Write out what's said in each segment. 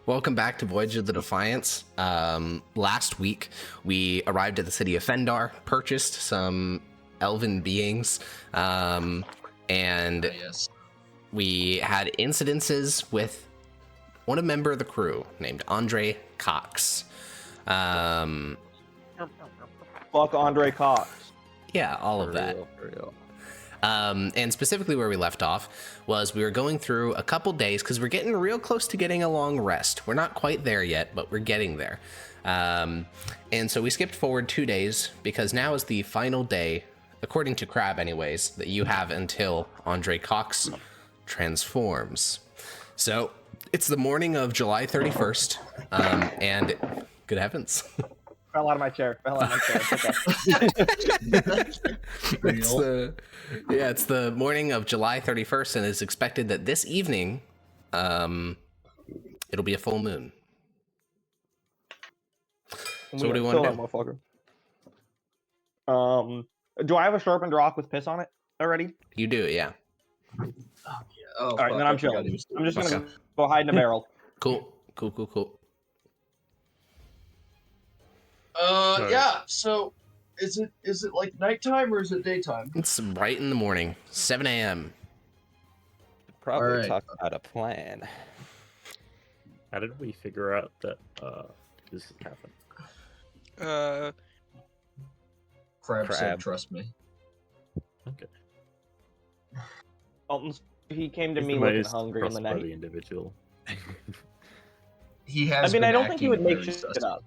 Welcome back to Voyages of the Defiance. Last week, we arrived at the city of Fendar, purchased some elven beings, and we had incidences with a member of the crew named Andre Cox. Fuck Andre Cox. Yeah, all of that. For real. And specifically where we left off was we were going through a couple days because we're getting real close to getting a long rest. We're not quite there yet, but we're getting there. And so we skipped forward 2 days because now is the final day, according to Crab anyways, that you have until Andre Cox transforms. So it's the morning of July 31st, and good heavens. Fell out of my chair. It's the morning of July 31st, and it's expected that this evening, it'll be a full moon. So what do you want to do? Do I have a sharpened rock with piss on it already? You do, yeah. All right, then I'm chilling. I'm just gonna go hide in a barrel. Cool. Yeah, so is it like nighttime or is it daytime? It's right in the morning, 7 a.m. Probably talk about a plan. How did we figure out that this is happening? Crab said, trust me. Okay. He came to me looking hungry in the night. Individual. He has. I don't think he would make shit up.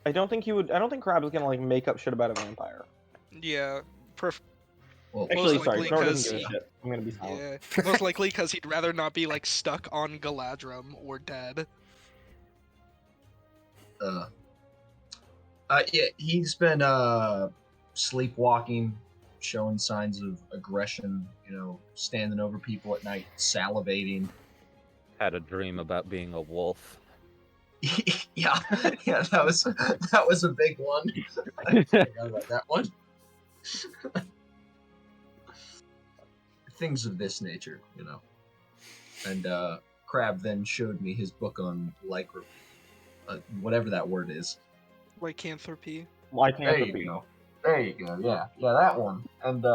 I don't think Crab is gonna like make up shit about a vampire. Yeah. Well, actually, sorry, Snort doesn't give a shit. I'm gonna be silent. Yeah, most likely because he'd rather not be like stuck on Galadrim or dead. Yeah, he's been sleepwalking, showing signs of aggression. You know, standing over people at night, salivating. Had a dream about being a wolf. yeah, that was a big one. I forgot about that one. Things of this nature, you know. And Crab then showed me his book on lycanthropy, whatever that word is. Lycanthropy. Lycanthropy. There you go. Yeah, that one. And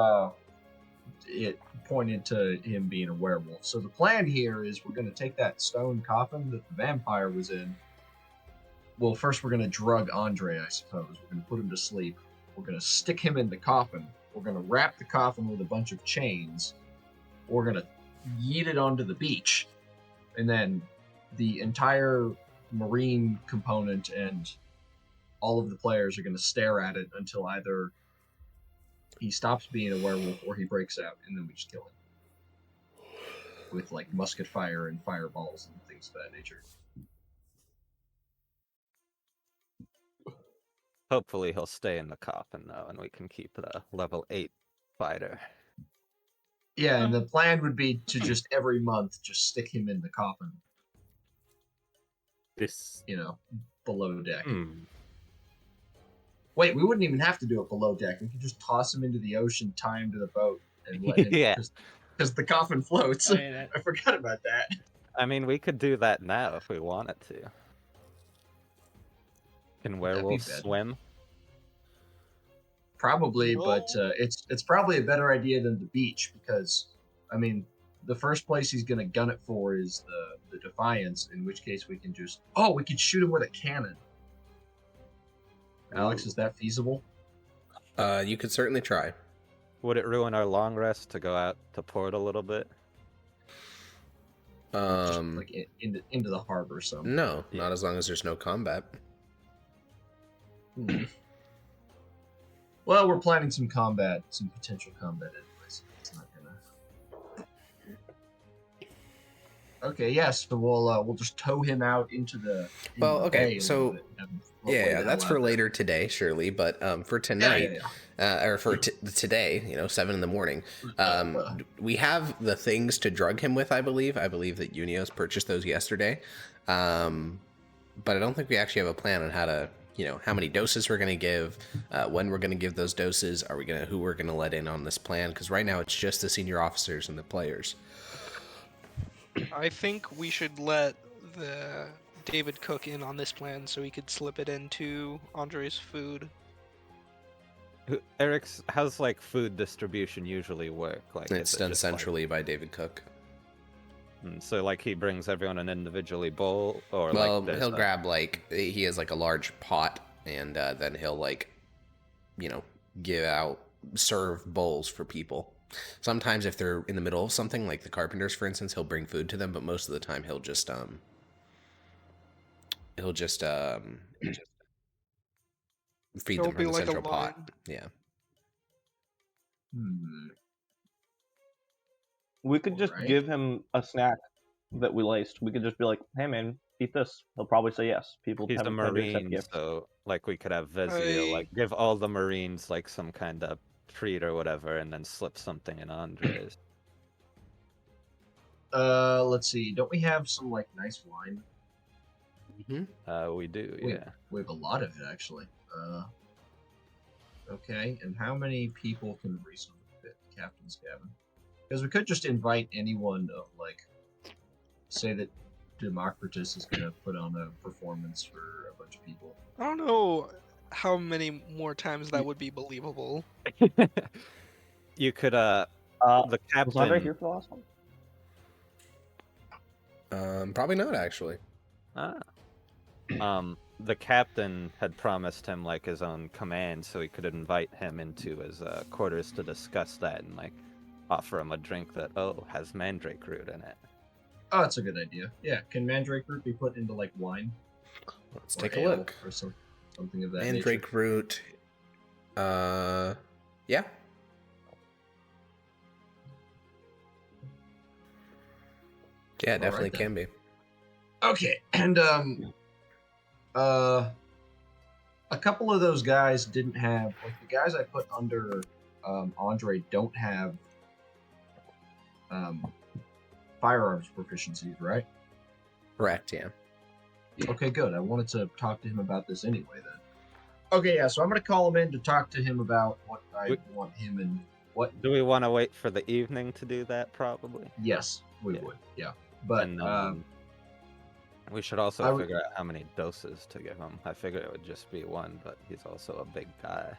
it pointed to him being a werewolf. So the plan here is we're going to take that stone coffin that the vampire was in. Well, first we're going to drug Andre, I suppose. We're going to put him to sleep. We're going to stick him in the coffin. We're going to wrap the coffin with a bunch of chains. We're going to yeet it onto the beach. And then the entire marine component and all of the players are going to stare at it until either he stops being a werewolf or he breaks out, and then we just kill him. With, like, musket fire and fireballs and things of that nature. Hopefully he'll stay in the coffin, though, and we can keep the level 8 fighter. Yeah, and the plan would be to just every month just stick him in the coffin. This, below deck. Wait, we wouldn't even have to do it below deck. We could just toss him into the ocean, tie him to the boat, and let him... Yeah. Because the coffin floats. I forgot about that. I mean, we could do that now if we wanted to. Can werewolves swim? Probably, but it's probably a better idea than the beach because, I mean, the first place he's going to gun it for is the Defiance, in which case we can just... Oh, we could shoot him with a cannon. Alex, is that feasible? You could certainly try. Would it ruin our long rest to go out to port a little bit? Just like into the harbor somewhere. No, not as long as there's no combat. Well, we're planning some potential combat anyway, so it's not gonna... Okay, yes, so we'll just tow him out into the... okay, so... Yeah, that's for later today, surely, but for tonight, or for today, 7 in the morning, we have the things to drug him with, I believe. I believe that Unios purchased those yesterday, but I don't think we actually have a plan on how to... how many doses we're going to give, when we're going to give those doses, who we're going to let in on this plan, because right now it's just the senior officers and the players. I think we should let the David Cook in on this plan so he could slip it into Andre's food. Eric's, how's like food distribution usually work? Like It's is it done just, centrally by David Cook. So like he brings everyone an individually bowl, or Well, like there's he'll grab like he has like a large pot, and then he'll like, serve bowls for people. Sometimes if they're in the middle of something, like the carpenters, for instance, he'll bring food to them. But most of the time, he'll just feed It'll them be from the like a central pot. line. Yeah. We could just Alright. give him a snack that we laced. We could just be like, "Hey man, eat this." He'll probably say yes. People he's a tend to accept marine, gifts. so like we could have Vezio like give all the marines like some kind of treat or whatever, and then slip something in Andres. Let's see. Don't we have some like nice wine? We do, We- yeah. We have a lot of it actually. Okay, and how many people can reasonably fit the captain's cabin? Because we could just invite anyone of like, say that Democritus is gonna put on a performance for a bunch of people. I don't know how many more times that would be believable. You could Was the Andre captain. here for the last one? Probably not actually. The captain had promised him like his own command, so he could invite him into his quarters to discuss that and like offer him a drink that has mandrake root in it. Oh, that's a good idea. Yeah, can mandrake root be put into like wine? Let's Or take a ale look. or something of that Mandrake nature? root. Yeah. Oh, Yeah, it definitely Alright, then. can be. Okay, and a couple of those guys didn't have, like the guys I put under Andre don't have firearms proficiencies, right? Correct, yeah. Okay, good. I wanted to talk to him about this anyway then. Okay, yeah, so I'm gonna call him in to talk to him about what I want him and what. Do we want to wait for the evening to do that? Probably. Yes, we Yeah. would, yeah. But And we should also I would- figure out how many doses to give him. I figured it would just be one, but he's also a big guy.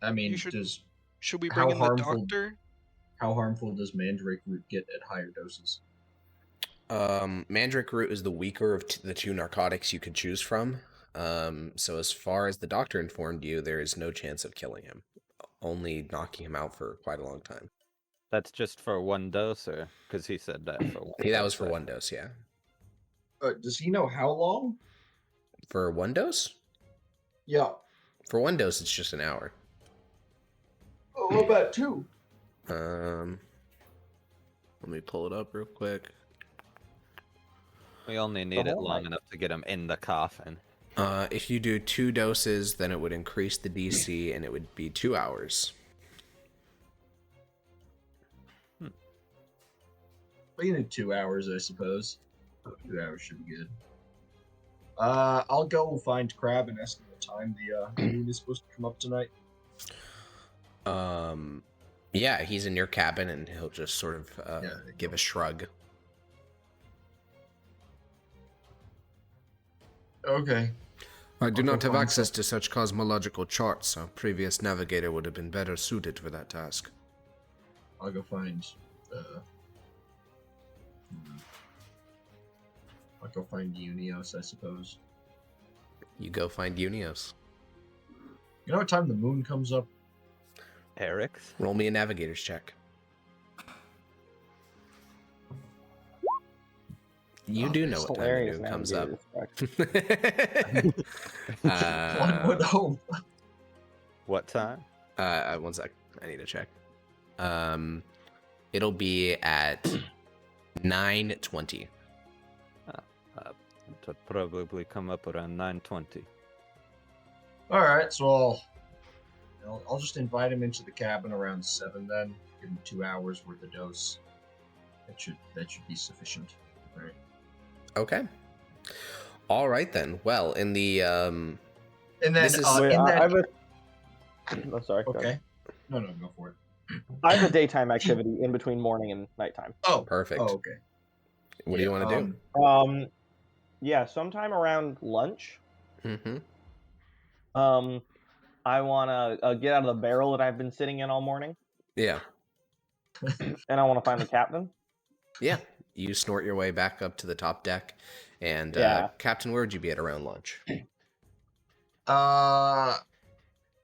I mean, You should- does Should we How bring in the harmful- doctor? how harmful does mandrake root get at higher doses? Mandrake root is the weaker of the two narcotics you could choose from. So as far as the doctor informed you, there is no chance of killing him. Only knocking him out for quite a long time. That's just for one dose, or because he said that for one. That was dose, for right? one dose, yeah. Does he know how long? For one dose? Yeah. For one dose, it's just an hour. Oh, what about two? Let me pull it up real quick. We only need it whole long night. enough to get him in the coffin. If you do 2 doses, then it would increase the DC, and it would be 2 hours. We need 2 hours, I suppose. 2 hours should be good. I'll go find Crab and ask him what time the moon is supposed to come up tonight. Yeah, he's in your cabin, and he'll just sort of give a shrug. Okay. I do I'll not go have find access to such cosmological charts. A previous navigator would have been better suited for that task. I'll go find. I'll go find Unios, I suppose. You go find Unios. You know what time the moon comes up? Eric's? Roll me a navigator's check. You Oh, do know It's what time the hilarious moon now, comes dude. up. One would hope. What time? 1 sec. I need to check. It'll be at 9:20. To probably come up around 9:20. All right, so I'll just invite him into the cabin around 7. Then give him 2 hours worth of dose. That should be sufficient. All right. Okay. All right then. Well, in the And then This is- Wait, in I that. have a. Oh, sorry. go ahead. Okay. No, go for it. I have a daytime activity in between morning and nighttime. Oh, perfect. Oh, okay. What do you want to Yeah, sometime around lunch. do? I want to get out of the barrel that I've been sitting in all morning, Yeah. and I want to find the captain. Yeah. You snort your way back up to the top deck, and Yeah. Captain, where would you be at around lunch?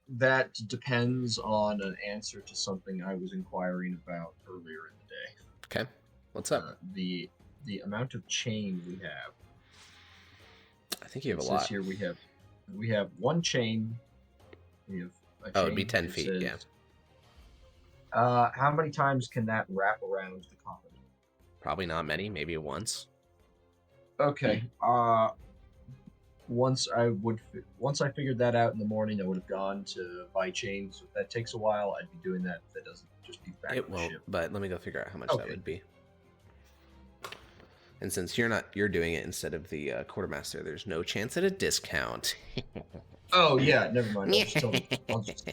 That depends on an answer to something I was inquiring about earlier in the day. Okay. What's up? The amount of chain we have. I think you have It a says lot. here we have one chain. We have a chain. Oh, it'd be 10 feet, yeah. How many times can that wrap around the coffin? Probably not many, maybe once. Okay. Once I figured that out in the morning, I would have gone to buy chains. If that takes a while, I'd be doing that. If that doesn't, just be back It on the won't, ship. but let me go figure out how much that Okay. would be. And since you're doing it instead of the quartermaster, there's no chance at a discount. Oh yeah, never mind.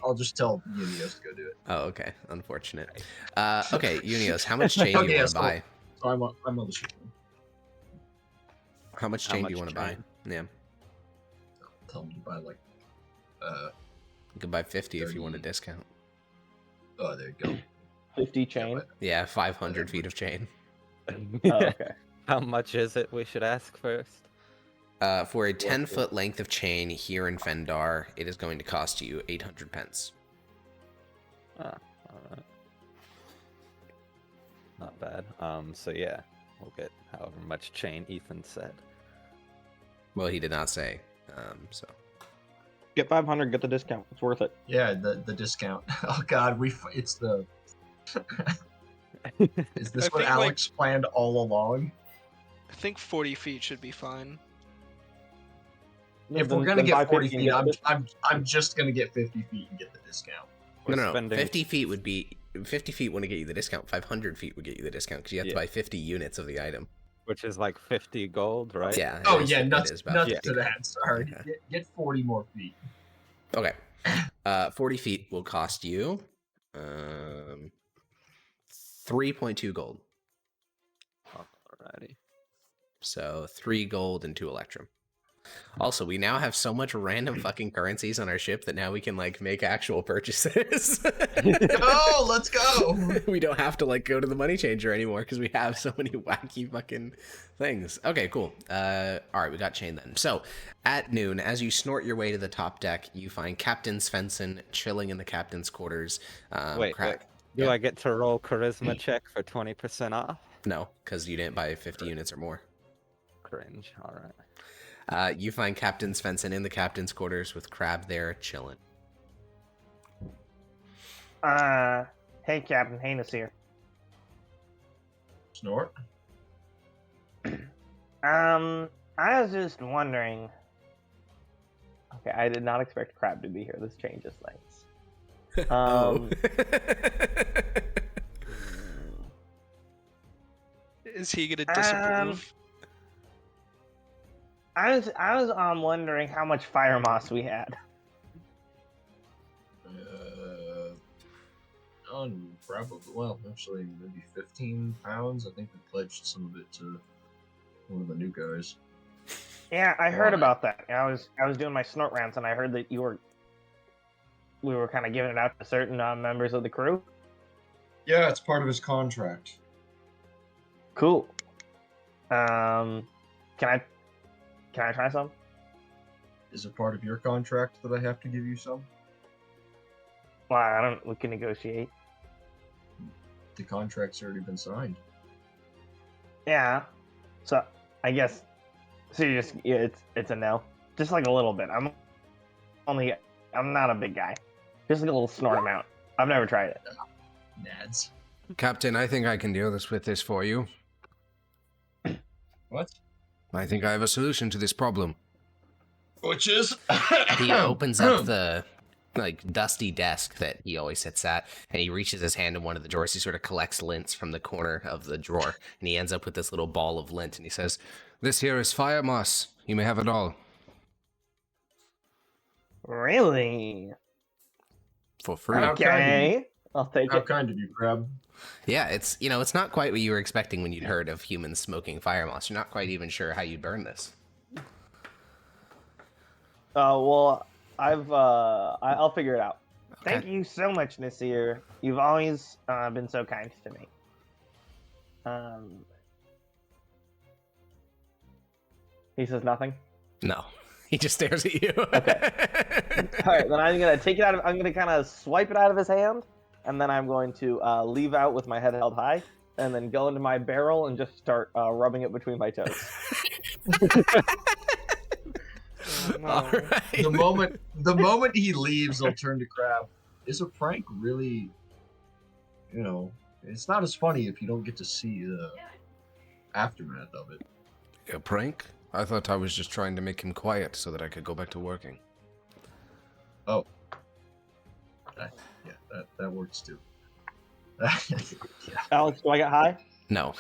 I'll just tell Unios to go do it. Oh, okay. Unfortunate. Okay, Unios, how much chain do you want to buy? So I'm on the ship. How much chain do you want to buy? Yeah. Tell them to buy like. You can buy 50 if you want a 30. discount. Oh, there you go. 50 chain. Yeah, 500 feet of chain. Oh, okay. How much is it? We should ask first. For a 10-foot length of chain here in Fendar, it is going to cost you 800 pence. Ah, alright. Not bad. So yeah, we'll get however much chain Ethan said. Well, he did not say. So Get 500, get the discount. It's worth it. Yeah, the discount. Oh God, it's the. Is this I what think, Alex planned all along? I think 40 feet should be fine. If we're gonna get 40 feet, I'm just gonna get 50 feet and get the discount. no. Spending- 50 feet would be 50 feet wouldn't get you the discount. 500 feet would get you the discount because you have to Yeah. buy 50 units of the item. Which is like 50 gold, right? Yeah. Oh it is- yeah, it nuts is about to 50 that. Sorry, Okay. get 40 more feet. Okay. 40 feet will cost you 3.2 gold. Alrighty. So 3 gold and 2 electrum. Also, we now have so much random fucking currencies on our ship that now we can like make actual purchases. Oh, let's go! We don't have to like go to the money changer anymore because we have so many wacky fucking things. Okay, cool. All right, we got chain then. So at noon, as you snort your way to the top deck, you find Captain Svensson chilling in the captain's quarters. Wait. Do I get to roll charisma check for 20% off? No, because you didn't buy 50 units or more. Cringe. Alright. You find Captain Svensson in the captain's quarters with Crab there chilling. Hey, Captain Heinous here. Snort. I was just wondering. Okay, I did not expect Crab to be here. This changes things. Is he gonna disapprove? I was wondering how much fire moss we had. Probably. Well, actually, maybe 15 pounds. I think we pledged some of it to one of the new guys. Yeah, I heard Why? about that. I was doing my snort rounds, and I heard that we were kind of giving it out to certain members of the crew. Yeah, it's part of his contract. Cool. Can I try some? Is it part of your contract that I have to give you some? Well, we can negotiate. The contract's already been signed. Yeah. So I guess. So it's a no. Just like a little bit. I'm not a big guy. Just like a little snort amount. I've never tried it. Nads. Captain, I think I can deal with this for you. What? I think I have a solution to this problem. Which is? He opens up the like dusty desk that he always sits at, and he reaches his hand in one of the drawers. He sort of collects lints from the corner of the drawer, and he ends up with this little ball of lint, and he says, This here is fire moss. You may have it all. Really? For free. How Okay. I'll take How it. kind of you, Crab. Yeah, it's it's not quite what you were expecting when you'd heard of humans smoking fire moss. You're not quite even sure how you'd burn this. Well, I'll figure it out. Okay. Thank you so much, Nasir. You've always been so kind to me. He says nothing. No, he just stares at you. Okay. All right, then I'm gonna take it out of. I'm gonna kind of swipe it out of his hand, and then I'm going to leave out with my head held high, and then go into my barrel and just start rubbing it between my toes. Oh, no. All right. The moment he leaves, I'll turn to Crab. Is a prank really, it's not as funny if you don't get to see the aftermath of it. A prank? I thought I was just trying to make him quiet so that I could go back to working. Oh. Yeah, that works too. Yeah. Alex, do I get high? No.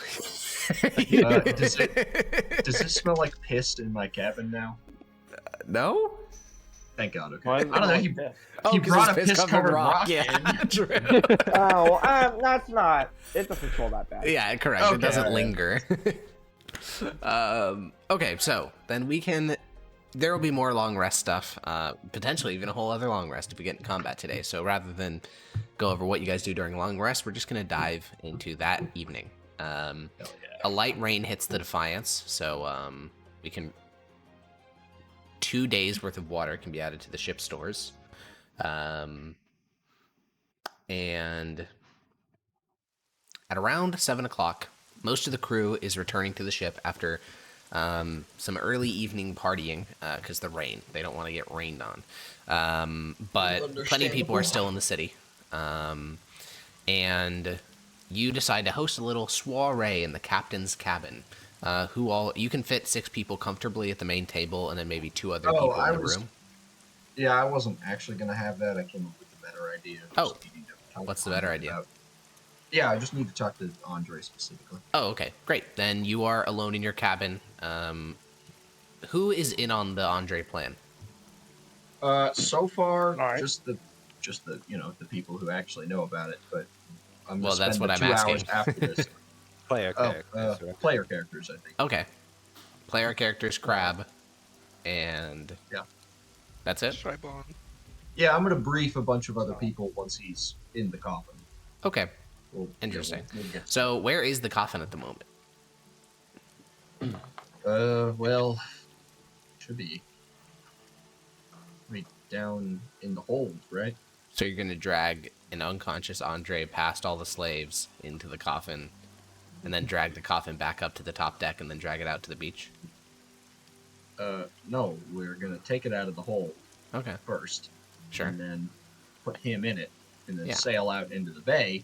Does it smell like piss in my cabin now? No? Thank God. Okay. Why I is it don't know. like He, this? he 'cause brought a it's piss-covered rock Yeah, in. true. Oh, that's not. It doesn't smell that bad. Yeah, correct. It Okay. doesn't linger. Okay, so then there will be more long rest stuff, potentially even a whole other long rest if we get in combat today. So rather than go over what you guys do during long rest, we're just going to dive into that evening. A light rain hits the Defiance, so we can 2 days worth of water can be added to the ship stores. And at around 7 o'clock, most of the crew is returning to the ship after some early evening partying because the rain. They don't want to get rained on. But plenty of people are still in the city. And you decide to host a little soiree in the captain's cabin. You can fit 6 people comfortably at the main table, and then maybe 2 other people in the room. Yeah, I wasn't actually gonna have that. I came up with a better idea. Oh, what's the better idea? Yeah, I just need to talk to Andre specifically. Oh, okay, great. Then you are alone in your cabin. Who is in on the Andre plan? So far, right. just the the people who actually know about it. But I'm Well, gonna that's spend what the I'm 2 asking. hours after this. Player characters. Right? Player characters, I think. Okay. Player characters, Crab, and Yeah. that's it? Stripe on. Yeah, I'm gonna brief a bunch of other people once he's in the coffin. Okay, Interesting. interesting. So where is the coffin at the moment? Well, should be right down in the hold, right? So you're going to drag an unconscious Andre past all the slaves into the coffin, and then drag the coffin back up to the top deck, and then drag it out to the beach? No, we're gonna take it out of the hold Okay, first, sure. and then put him in it, and then Yeah. sail out into the bay,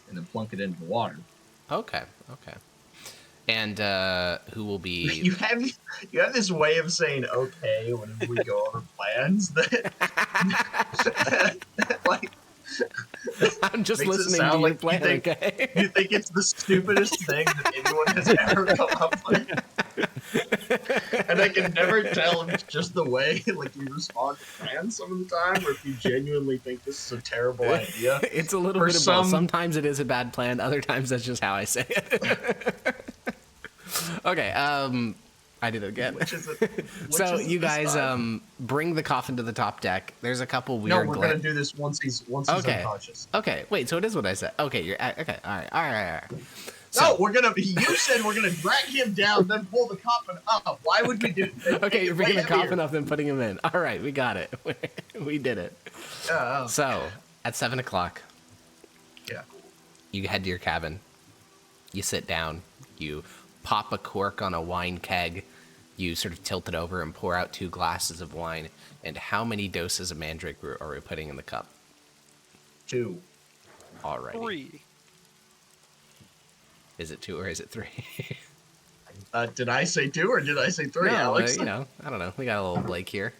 and then plunk it into the water. Okay. And who will be... You have this way of saying okay whenever we go over plans that like I'm just makes it listening to sound your like plan, you think, okay? you think it's the stupidest thing that anyone has ever come up with. And I can never tell if it's just the way like you respond to plans some of the time, or if you genuinely think this is a terrible idea. It's a little For bit of both. Sometimes it is a bad plan, other times that's just how I say it. Okay, I did it again. So you guys bring the coffin to the top deck. There's a couple weird... No, we're gonna do this once he's Okay. unconscious. Okay, wait, so it is what I said. Okay, okay, all right. No, So, you said we're gonna drag him down, then pull the coffin up. Why would we do that? okay, you're bringing the coffin up and putting him in. All right, we got it. We did it. So, at 7 o'clock, Yeah. you head to your cabin. You sit down. You pop a cork on a wine keg. You sort of tilt it over and pour out 2 glasses of wine. And how many doses of mandrake root are we putting in the cup? 2. Alrighty. 3. Is it 2 or is it 3? Did I say 2 or did I say 3, No, Alex? I don't know. We got a little Blake here.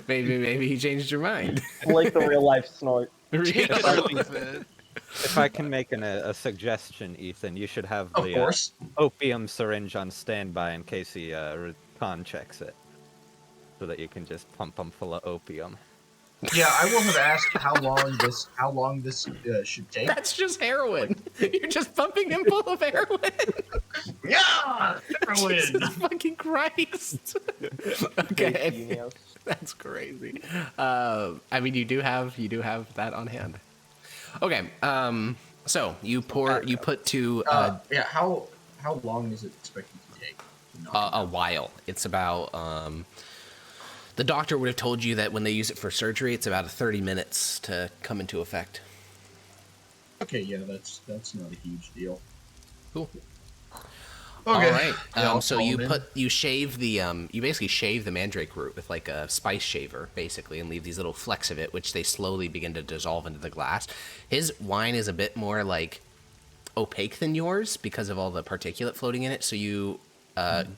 Maybe he changed your mind. Like the real life snort. If I can make a suggestion, Ethan, you should have Of the course. opium syringe on standby in case he con checks it, so that you can just pump him full of opium. Yeah, I will have asked how long this should take. That's just heroin. You're just pumping him full of heroin. Yeah, Jesus fucking Christ. Okay. Genius. That's crazy. I mean, you do have that on hand. Okay. So you put to yeah. How long is it expected to take? a while. It's about the doctor would have told you that when they use it for surgery, it's about 30 minutes to come into effect. Okay, yeah, that's not a huge deal. Cool. Okay. All right. Yeah, So you shave the you basically shave the mandrake root with like a spice shaver, basically, and leave these little flecks of it, which they slowly begin to dissolve into the glass. His wine is a bit more like opaque than yours because of all the particulate floating in it. So you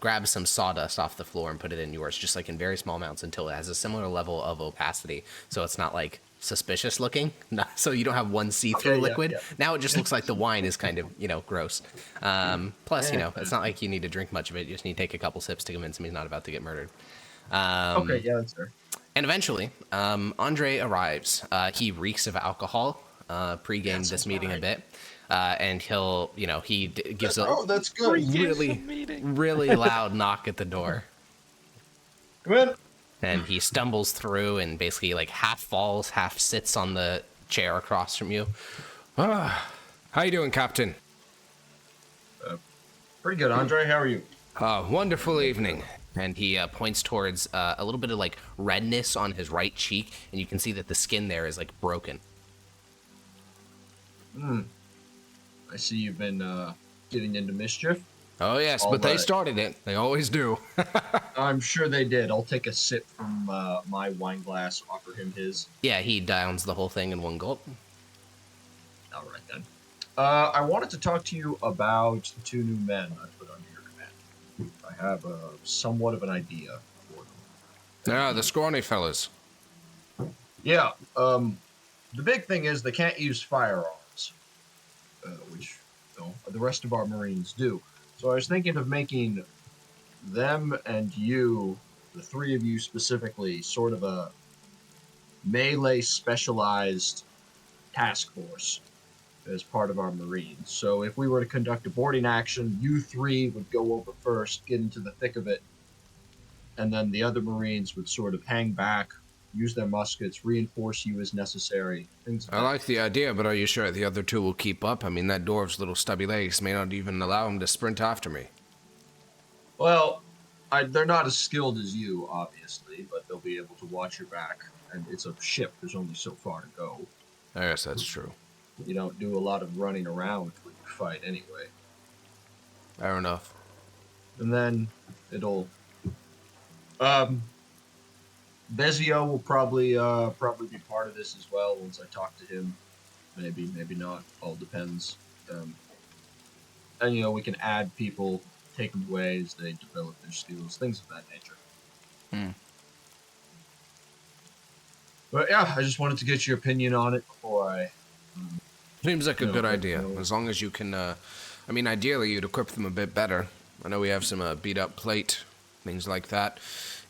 grab some sawdust off the floor and put it in yours, just like in very small amounts, until it has a similar level of opacity. So it's not like suspicious looking. So you don't have one see-through liquid. Yeah. Now it just looks like the wine is kind of, gross. Plus, it's not like you need to drink much of it. You just need to take a couple sips to convince him he's not about to get murdered. Okay, yeah, that's fair. And eventually, Andre arrives. He reeks of alcohol, pre-game this meeting a bit. And he'll, he gives that's good. really loud knock at the door. Come in. And he stumbles through and basically like half falls, half sits on the chair across from you. How you doing, Captain? Pretty good, Andre. How are you? Wonderful evening. And he points towards a little bit of like redness on his right cheek, and you can see that the skin there is like broken. I see you've been getting into mischief. Oh, yes, but they started it. They always do. I'm sure they did. I'll take a sip from my wine glass, offer him his. Yeah, he downs the whole thing in one gulp. All right, then. I wanted to talk to you about the 2 new men I put under your command. I have somewhat of an idea for them. Yeah, the scrawny fellas. Yeah, the big thing is they can't use firearms, which the rest of our Marines do. So I was thinking of making them and you, the 3 of you specifically, sort of a melee specialized task force as part of our Marines. So if we were to conduct a boarding action, you 3 would go over first, get into the thick of it, and then the other Marines would sort of hang back, use their muskets, reinforce you as necessary, things like that. I like the idea, but are you sure the other 2 will keep up? I mean, that dwarf's little stubby legs may not even allow him to sprint after me. Well, they're not as skilled as you, obviously, but they'll be able to watch your back. And it's a ship. There's only so far to go. Yes, that's true. You don't do a lot of running around when you fight anyway. Fair enough. And then it'll... Bezio will probably be part of this as well once I talk to him. Maybe, maybe not. All depends. And we can add people, take them away as they develop their skills, things of that nature. But yeah, I just wanted to get your opinion on it before I... Seems like a good idea. As long as you can, ideally you'd equip them a bit better. I know we have some beat up plate, things like that.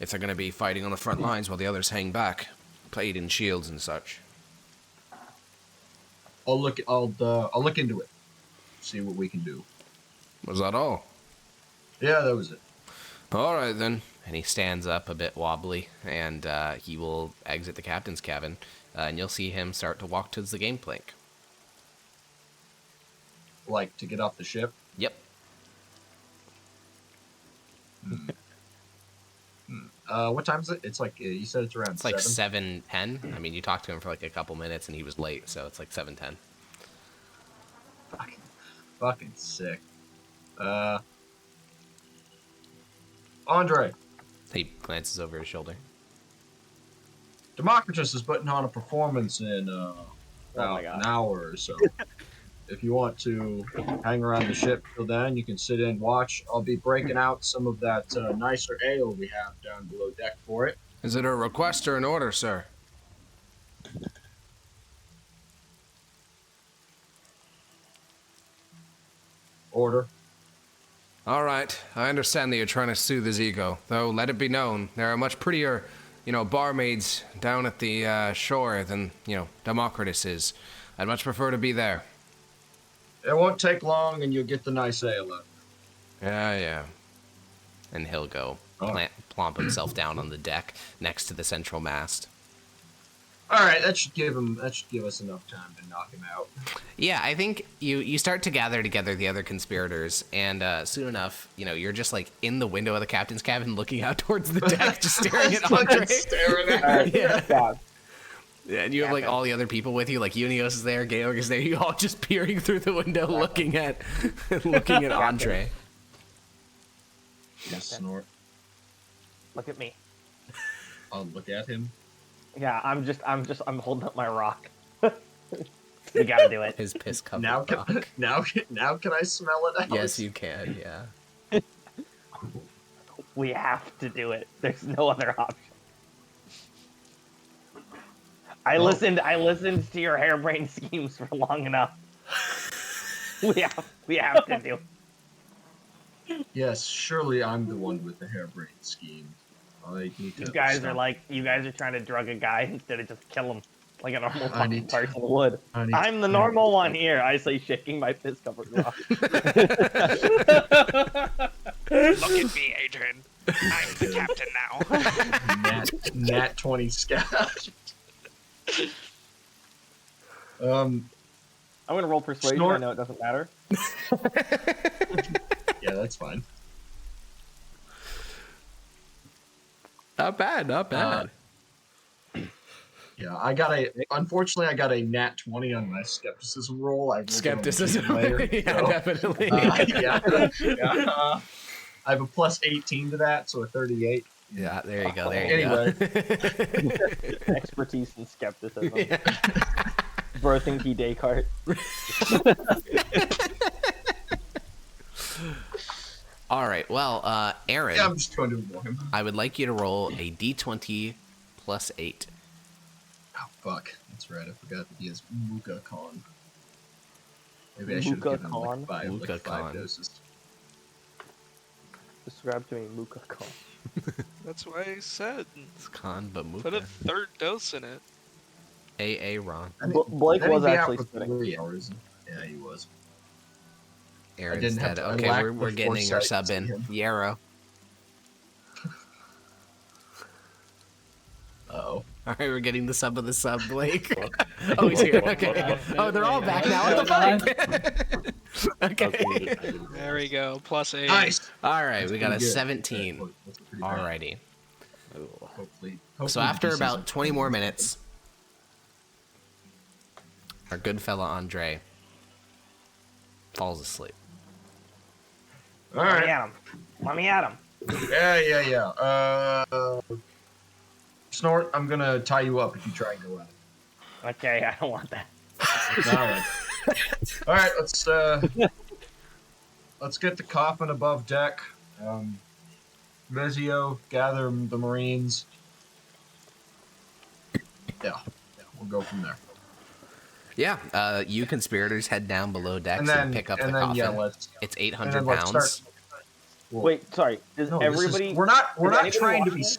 If they're going to be fighting on the front lines while the others hang back, plate and shields and such. I'll look into it. See what we can do. Was that all? Yeah, that was it. All right then. And he stands up a bit wobbly, and he will exit the captain's cabin, and you'll see him start to walk towards the gangplank. Like to get off the ship? Yep. What time is it? It's like you said. It's around. It's like 7:10. I mean, you talked to him for like a couple minutes, and he was late, so it's like 7:10. Fucking sick. Andre. He glances over his shoulder. Democritus is putting on a performance in about an hour or so. If you want to hang around the ship till then, you can sit in and watch. I'll be breaking out some of that nicer ale we have down below deck for it. Is it a request or an order, sir? Order. All right. I understand that you're trying to soothe his ego, though let it be known, there are much prettier, barmaids down at the shore than, Democritus is. I'd much prefer to be there. It won't take long, and you'll get the nice ale out. Yeah. And he'll go Oh. plomp himself down on the deck next to the central mast. All right, that should give us enough time to knock him out. Yeah, I think you start to gather together the other conspirators, and soon enough, you're just like in the window of the captain's cabin, looking out towards the deck, just staring at Andre. Staring at Alright, yeah. Yeah, and you have like all the other people with you, like Unios is there, Georg is there. You all just peering through the window, looking at Andre. Yes, Snort. Look at me. I'll look at him. Yeah, I'm holding up my rock. We gotta do it. His piss covered Now rock. can I smell it out? Yes, you can. Yeah. We have to do it. There's no other option. I listened to your harebrained schemes for long enough. We have to do it. Yes, surely I'm the one with the harebrained scheme. I need to You guys stop. are trying to drug a guy instead of just kill him like a normal I need to- person would. I'm the normal one here. I say, shaking my fist covered rock. Look at me, Adrian. I'm the captain now. Nat 20 scout. I'm gonna roll persuasion. Snort. I know it doesn't matter. Yeah, that's fine. Not bad. Yeah, unfortunately, I got a nat 20 on my skepticism roll. I rolled it on the Skepticism. layer, Yeah, so, definitely. yeah. I have a plus 18 to that, so a 38. Yeah, there you go. Anyway. Expertise in skepticism. Birthing T. Descartes. All right. Well, Aaron, Yeah, I'm just going to ignore him. I would like you to roll a d20 plus 8. Oh, fuck. That's right. I forgot that he has Muka Con. Maybe I should have given him Muka-con? Muka-con. five doses. Describe to me Muka Con. That's why I said It's con, but put a Muka. third dose in it. AA Ron. Blake I think was he actually out for spitting. 3 hours. Yeah, he was. Aaron's didn't have dead. to- I Okay, lacked we're the getting our foresight sub to in. see him. Yarrow. Uh-oh. All right, we're getting the sub of the sub, Blake. Oh, he's here. Okay. Oh, they're all back now. What the fuck? Okay. There we go. Plus 8. Nice! All right, we got a Pretty good. 17. That's pretty bad. Alrighty. Hopefully So after this about isn't- 20 more minutes, our good fella Andre falls asleep. All Let me right. at him. Let me at him. Yeah. Snort, I'm gonna tie you up if you try and go at it. Okay, I don't want that. All right. Let's get the coffin above deck. Vezio, gather the Marines. Yeah, we'll go from there. Yeah, you conspirators head down below decks and, pick up the coffin. It's 800 pounds. Wait, sorry. Does everybody? We're not anybody trying to watch be. this?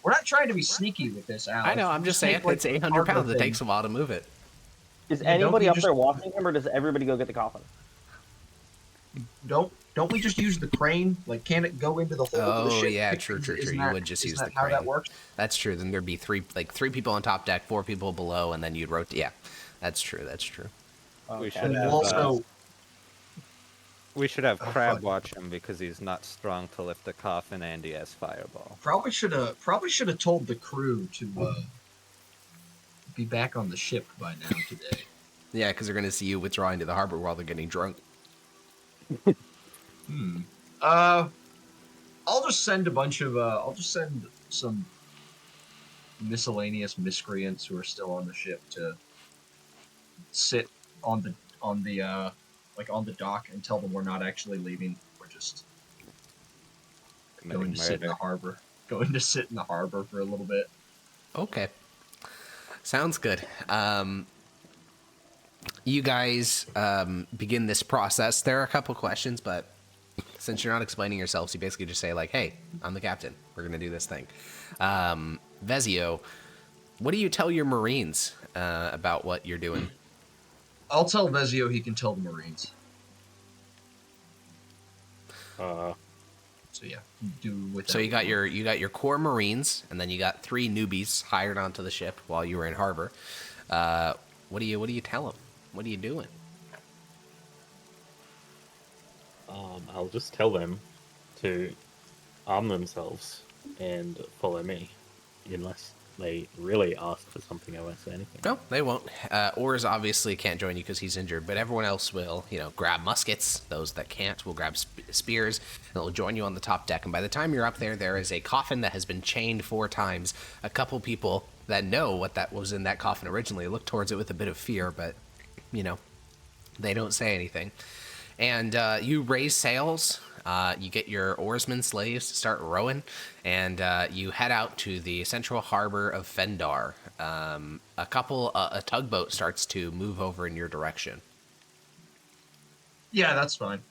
We're not trying to be sneaky with this, Alex. I know, I'm just saying, it's 800 pounds. It takes a while to move it. Is Yeah, don't anybody we up just- there watching him, or does everybody go get the coffin? Don't we just use the crane? Like, can it go into the hole of the Oh, ship? yeah, true. Isn't You that- would just isn't use that the how that crane. works? That's true. Then there'd be three people on top deck, 4 people below, and then you'd rotate. Yeah, that's true. We should And have, also, we should have Oh, Crab fuck. watch him because he's not strong to lift the coffin and he has fireball. probably should have told the crew to be back on the ship by now today. Yeah, because they're going to see you withdrawing to the harbor while they're getting drunk. I'll just send a bunch of I'll just send some miscellaneous miscreants who are still on the ship to sit on the dock and tell them we're not actually leaving. We're just going Committing to sit in the murder. harbor. Going to sit in the harbor for a little bit. Okay. Sounds good. You guys begin this process. There are a couple questions, but since you're not explaining yourselves, you basically just say like, "Hey, I'm the captain. We're gonna do this thing." Vezio, what do you tell your Marines about what you're doing? I'll tell Vezio he can tell the Marines. So yeah, do with that. So you got your core Marines, and then you got 3 newbies hired onto the ship while you were in harbor. What do you tell them? What are you doing? I'll just tell them to arm themselves and follow me, unless they really ask for something. I won't say anything. No, they won't. Ors obviously can't join you because he's injured, but everyone else will, grab muskets. Those that can't will grab spears, and they'll join you on the top deck. And by the time you're up there, there is a coffin that has been chained 4 times. A couple people that know what that was in that coffin originally look towards it with a bit of fear, but, they don't say anything. And you raise sails. You get your oarsmen slaves to start rowing, and you head out to the central harbor of Fendar. A tugboat starts to move over in your direction. Yeah, that's fine.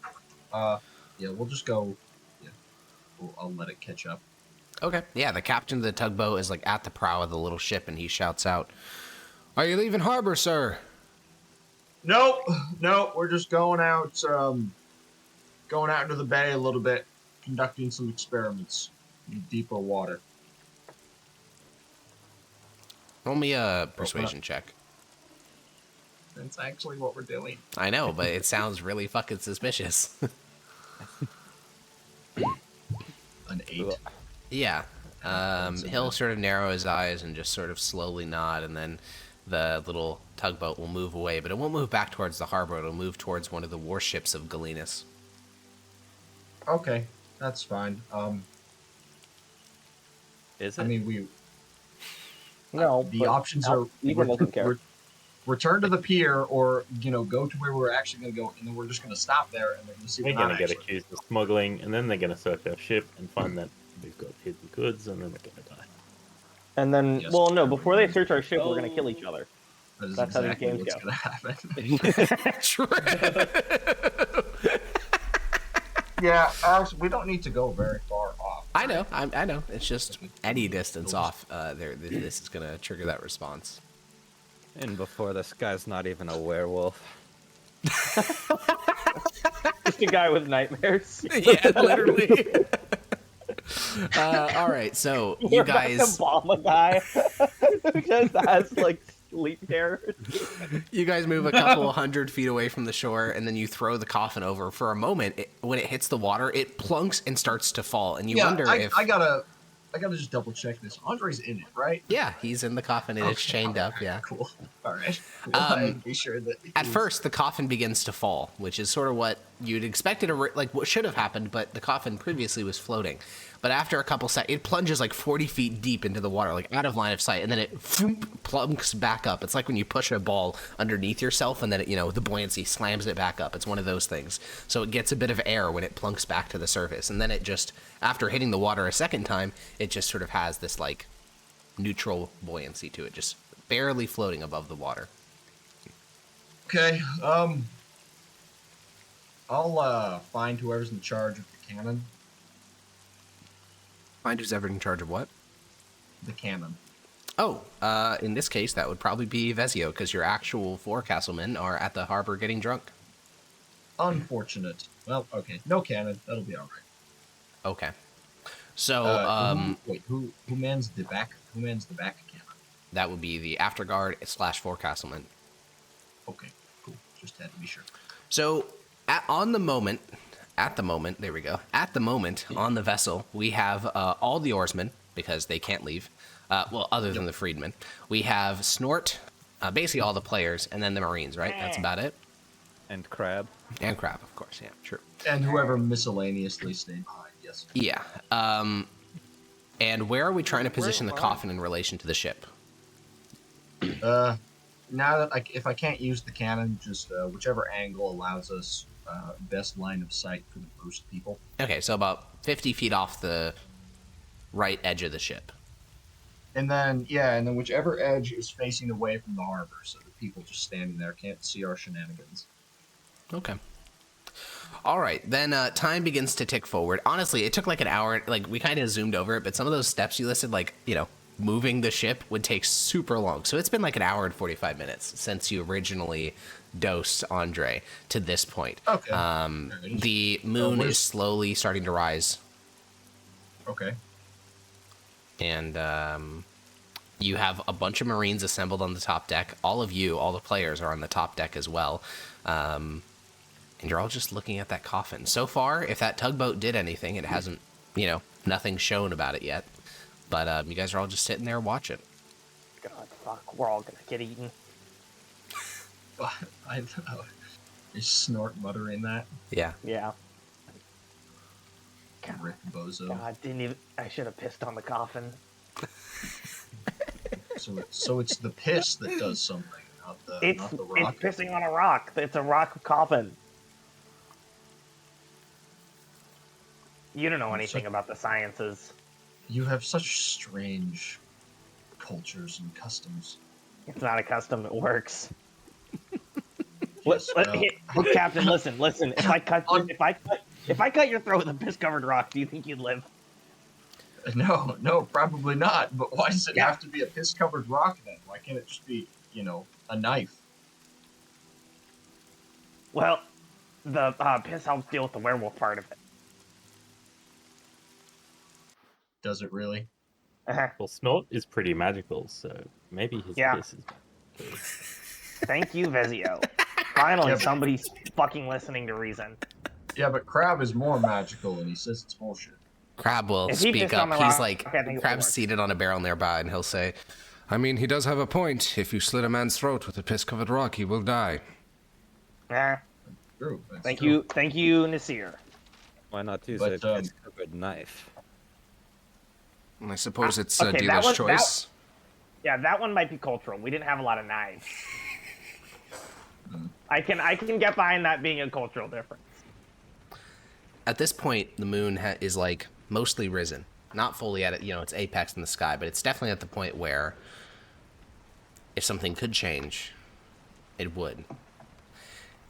Yeah, we'll just go. Yeah, I'll let it catch up. Okay. Yeah, the captain of the tugboat is like at the prow of the little ship, and he shouts out, "Are you leaving harbor, sir?" Nope, we're just going out into the bay a little bit, conducting some experiments in deeper water. Roll me a persuasion check. That's actually what we're doing. I know, but it sounds really fucking suspicious. An 8. Yeah. He'll sort of narrow his eyes and just sort of slowly nod, and then the little tugboat will move away, but it won't move back towards the harbor. It'll move towards one of the warships of Galenus. Okay, that's fine. Is it? I mean, No, the options are Igor doesn't care. return to the pier, or go to where we're actually going to go, and then we're just going to stop there, and then we'll see. They're going to get accused of smuggling, and then they're going to search our ship and find that we've got hidden goods, and then they're going to die. And then, Yes, well, no, before they search our ship, we're gonna kill each other. That is That's how these exactly games what's go. going to happen. True. Yeah, Alex, we don't need to go very far off. I know. I know. It's just any distance off. This is gonna trigger that response. And before this guy's not even a werewolf. Just a guy with nightmares. Yeah, literally. All right, so you We're about guys, to bomb a guy who just has like sleep terrors. you guys move a couple 100 feet away from the shore, and then you throw the coffin over. For a moment, when it hits the water, it plunks and starts to fall, and you wonder if I gotta just double check this. Andre's in it, right? yeah, he's in the coffin and it's chained up. Yeah. Cool. All right. Cool. Be sure that At first, the coffin begins to fall, which is sort of what you'd expected, like what should have happened, but the coffin previously was floating. But after a couple seconds, it plunges like 40 feet deep into the water, like out of line of sight, and then it plunks back up. It's like when you push a ball underneath yourself, and then the buoyancy slams it back up. It's one of those things. So it gets a bit of air when it plunks back to the surface, and then it just, after hitting the water a second time, it just sort of has this like neutral buoyancy to it, just barely floating above the water. Okay. I'll find whoever's in charge of the cannon. Find who's ever in charge of what? The cannon. Oh, in this case, that would probably be Vezio, because your actual forecastlemen are at the harbor getting drunk. Unfortunate. Well, okay. No cannon. That'll be all right. Okay. So, who mans the back? Who mans the back cannon? that would be the afterguard / forecastleman. Okay, cool. Just had to be sure. So, at the moment, there we go. At the moment, on the vessel, we have all the oarsmen, because they can't leave. Other than the freedmen. We have Snort, basically all the players, and then the Marines, right? That's about it. And Crab. And Crab, of course, yeah, true. And whoever miscellaneously stayed behind, yes. Yeah. And where are we trying to position the coffin in relation to the ship? Now that if I can't use the cannon, just whichever angle allows us best line of sight for the most people. Okay, so about 50 feet off the right edge of the ship. And then whichever edge is facing away from the harbor, so the people just standing there can't see our shenanigans. Okay. All right, then time begins to tick forward. Honestly, it took like an hour. Like, we kind of zoomed over it, but some of those steps you listed, like, you know, moving the ship would take super long. So it's been like an hour and 45 minutes since you originally dosed Andre to this point. Okay. The moon is slowly starting to rise. Okay. And you have a bunch of Marines assembled on the top deck. All of you, all the players, are on the top deck as well. And you're all just looking at that coffin. So far, if that tugboat did anything, it hasn't, you know, nothing's shown about it yet. But you guys are all just sitting there watching. God, fuck, we're all gonna get eaten. I snort muttering that. Yeah. Yeah. Rick Bozo. God, didn't even. I should have pissed on the coffin. So it's the piss that does something, not the rock. It's pissing on a rock. It's a rock coffin. You don't know anything about the sciences. You have such strange cultures and customs. It's not a custom. It works. Yes, Hey, Captain, listen. If I cut your throat with a piss-covered rock, do you think you'd live? No, probably not. But why does it have to be a piss-covered rock then? Why can't it just be, a knife? Well, the piss helps deal with the werewolf part of it. Does it really? Well, Snort is pretty magical, so maybe his piss is magical. Thank you, Vezio. Finally, Yeah, somebody's fucking listening to reason. Yeah, but Crab is more magical, and he says it's bullshit. Crab will If he speak pissed on up. the He's rock, like, I think it would Crab's work. seated on a barrel nearby, and he'll say, I mean, he does have a point. If you slit a man's throat with a piss-covered rock, he will die. True. That's Thank true. you, Nasir. Why not use But, a piss-covered knife? I suppose it's okay, a that dealer's one- choice. Yeah, that one might be cultural. We didn't have a lot of knives. I can get behind that being a cultural difference. at this point, the moon is like mostly risen. Not fully at it, its apex in the sky, but it's definitely at the point where if something could change, it would.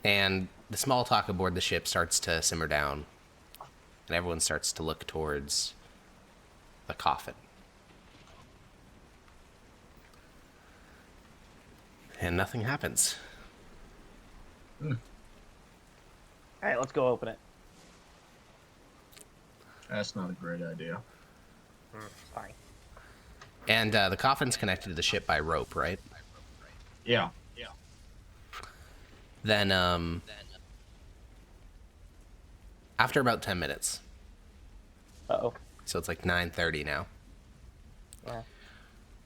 And the small talk aboard the ship starts to simmer down, and everyone starts to look towards the coffin. And nothing happens. All right, let's go open it. That's not a great idea. Fine. And the coffin's connected to the ship by rope, right? Yeah. Then, after about 10 minutes, Uh-oh. so it's like 9:30 now, Yeah.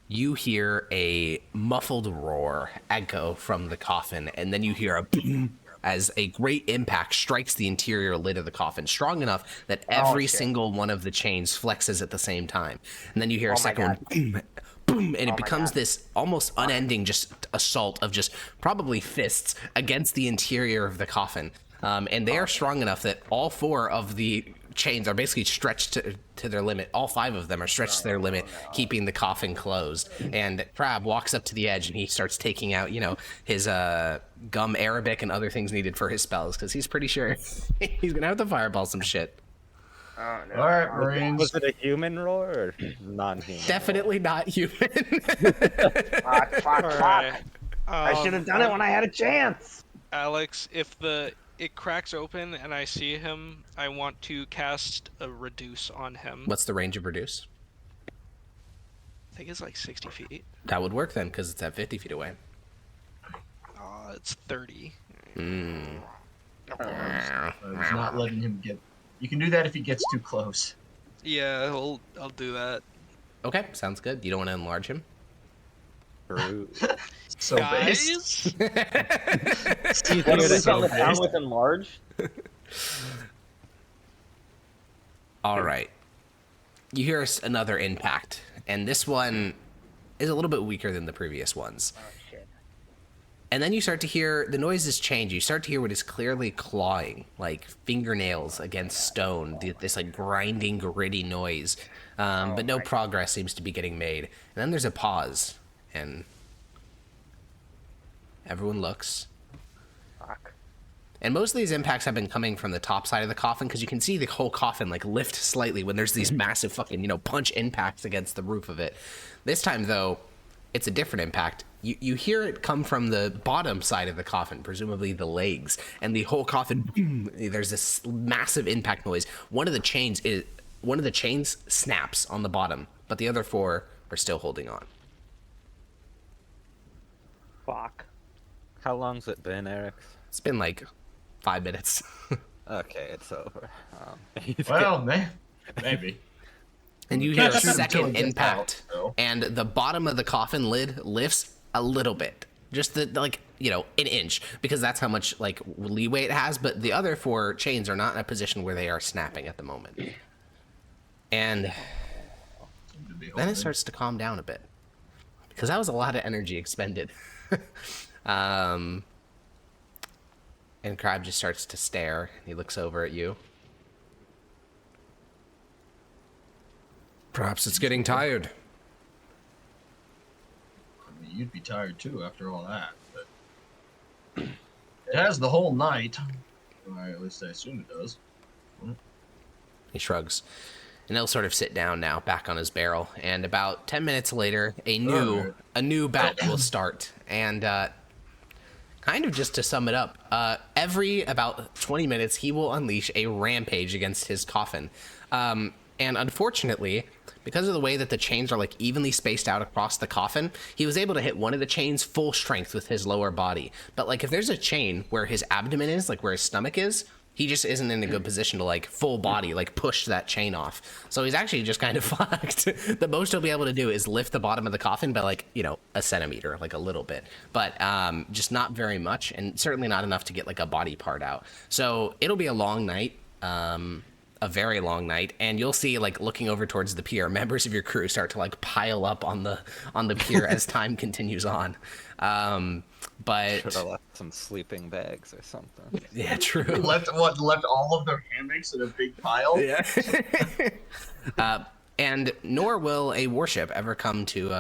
you hear a muffled roar echo from the coffin, and then you hear a boom as a great impact strikes the interior lid of the coffin, strong enough that every shit. single one of the chains flexes at the same time. And then you hear a my second one, God. boom, boom, and it my becomes God. this almost unending just assault of just probably fists against the interior of the coffin. And they are strong enough that all four of the chains are basically stretched to their limit. All five of them are stretched to their limit, keeping the coffin closed. And Crab walks up to the edge and he starts taking out, his gum Arabic and other things needed for his spells, because he's pretty sure he's gonna have to fireball some shit. Oh, no. All right, Marines. Was it a human roar or non-human? Definitely not human. Fuck. Alright. I should have done it when I had a chance. Alex, if it cracks open and I see him, I want to cast a reduce on him. What's the range of reduce? I think it's like 60 feet. That would work then, because it's at 50 feet away. It's 30. Mm. I was not letting him get. You can do that if he gets too close. Yeah, I'll do that. Okay, sounds good. You don't want to enlarge him? True. So based. Guys, What is this So on the town based. with enlarged? All right. You hear another impact, and this one is a little bit weaker than the previous ones. Oh, shit. And then you start to hear the noises change. You start to hear what is clearly clawing, like fingernails against stone, this like grinding, gritty noise. But no progress seems to be getting made. And then there's a pause, and everyone looks. Fuck. And most of these impacts have been coming from the top side of the coffin, because you can see the whole coffin like lift slightly when there's these massive fucking, you know, punch impacts against the roof of it. This time, though, it's a different impact. You hear it come from the bottom side of the coffin, presumably the legs, and the whole coffin, there's this massive impact noise. One of the chains snaps on the bottom, but the other 4 are still holding on. Fuck. How long's it been, Eric? It's been like 5 minutes. Okay, it's over. Well, maybe. And you hear a Shoot him till second he gets impact, out, so. and the bottom of the coffin lid lifts a little bit, just like, you know, an inch, because that's how much like leeway it has. But the other 4 chains are not in a position where they are snapping at the moment. And then it starts to calm down a bit, because that was a lot of energy expended. And Crab just starts to stare. He looks over at you. Perhaps it's getting tired. I mean, you'd be tired too after all that, but it has the whole night. Or at least I assume it does. He shrugs, and he'll sort of sit down now, back on his barrel. And about 10 minutes later, a new bout will start. And kind of just to sum it up, every about 20 minutes, he will unleash a rampage against his coffin. And unfortunately, because of the way that the chains are like evenly spaced out across the coffin, he was able to hit one of the chains full strength with his lower body. But like if there's a chain where his abdomen is, like where his stomach is, he just isn't in a good position to like full body like push that chain off. So he's actually just kind of fucked. The most he'll be able to do is lift the bottom of the coffin by like, you know, a centimeter, like a little bit, but just not very much, and certainly not enough to get like a body part out. So it'll be a long night. A very long night, and you'll see, like, looking over towards the pier, members of your crew start to like pile up on the pier as time continues on. But Should have left some sleeping bags or something. yeah, true. Left all of their hammocks in a big pile. Yeah. And nor will a warship ever come to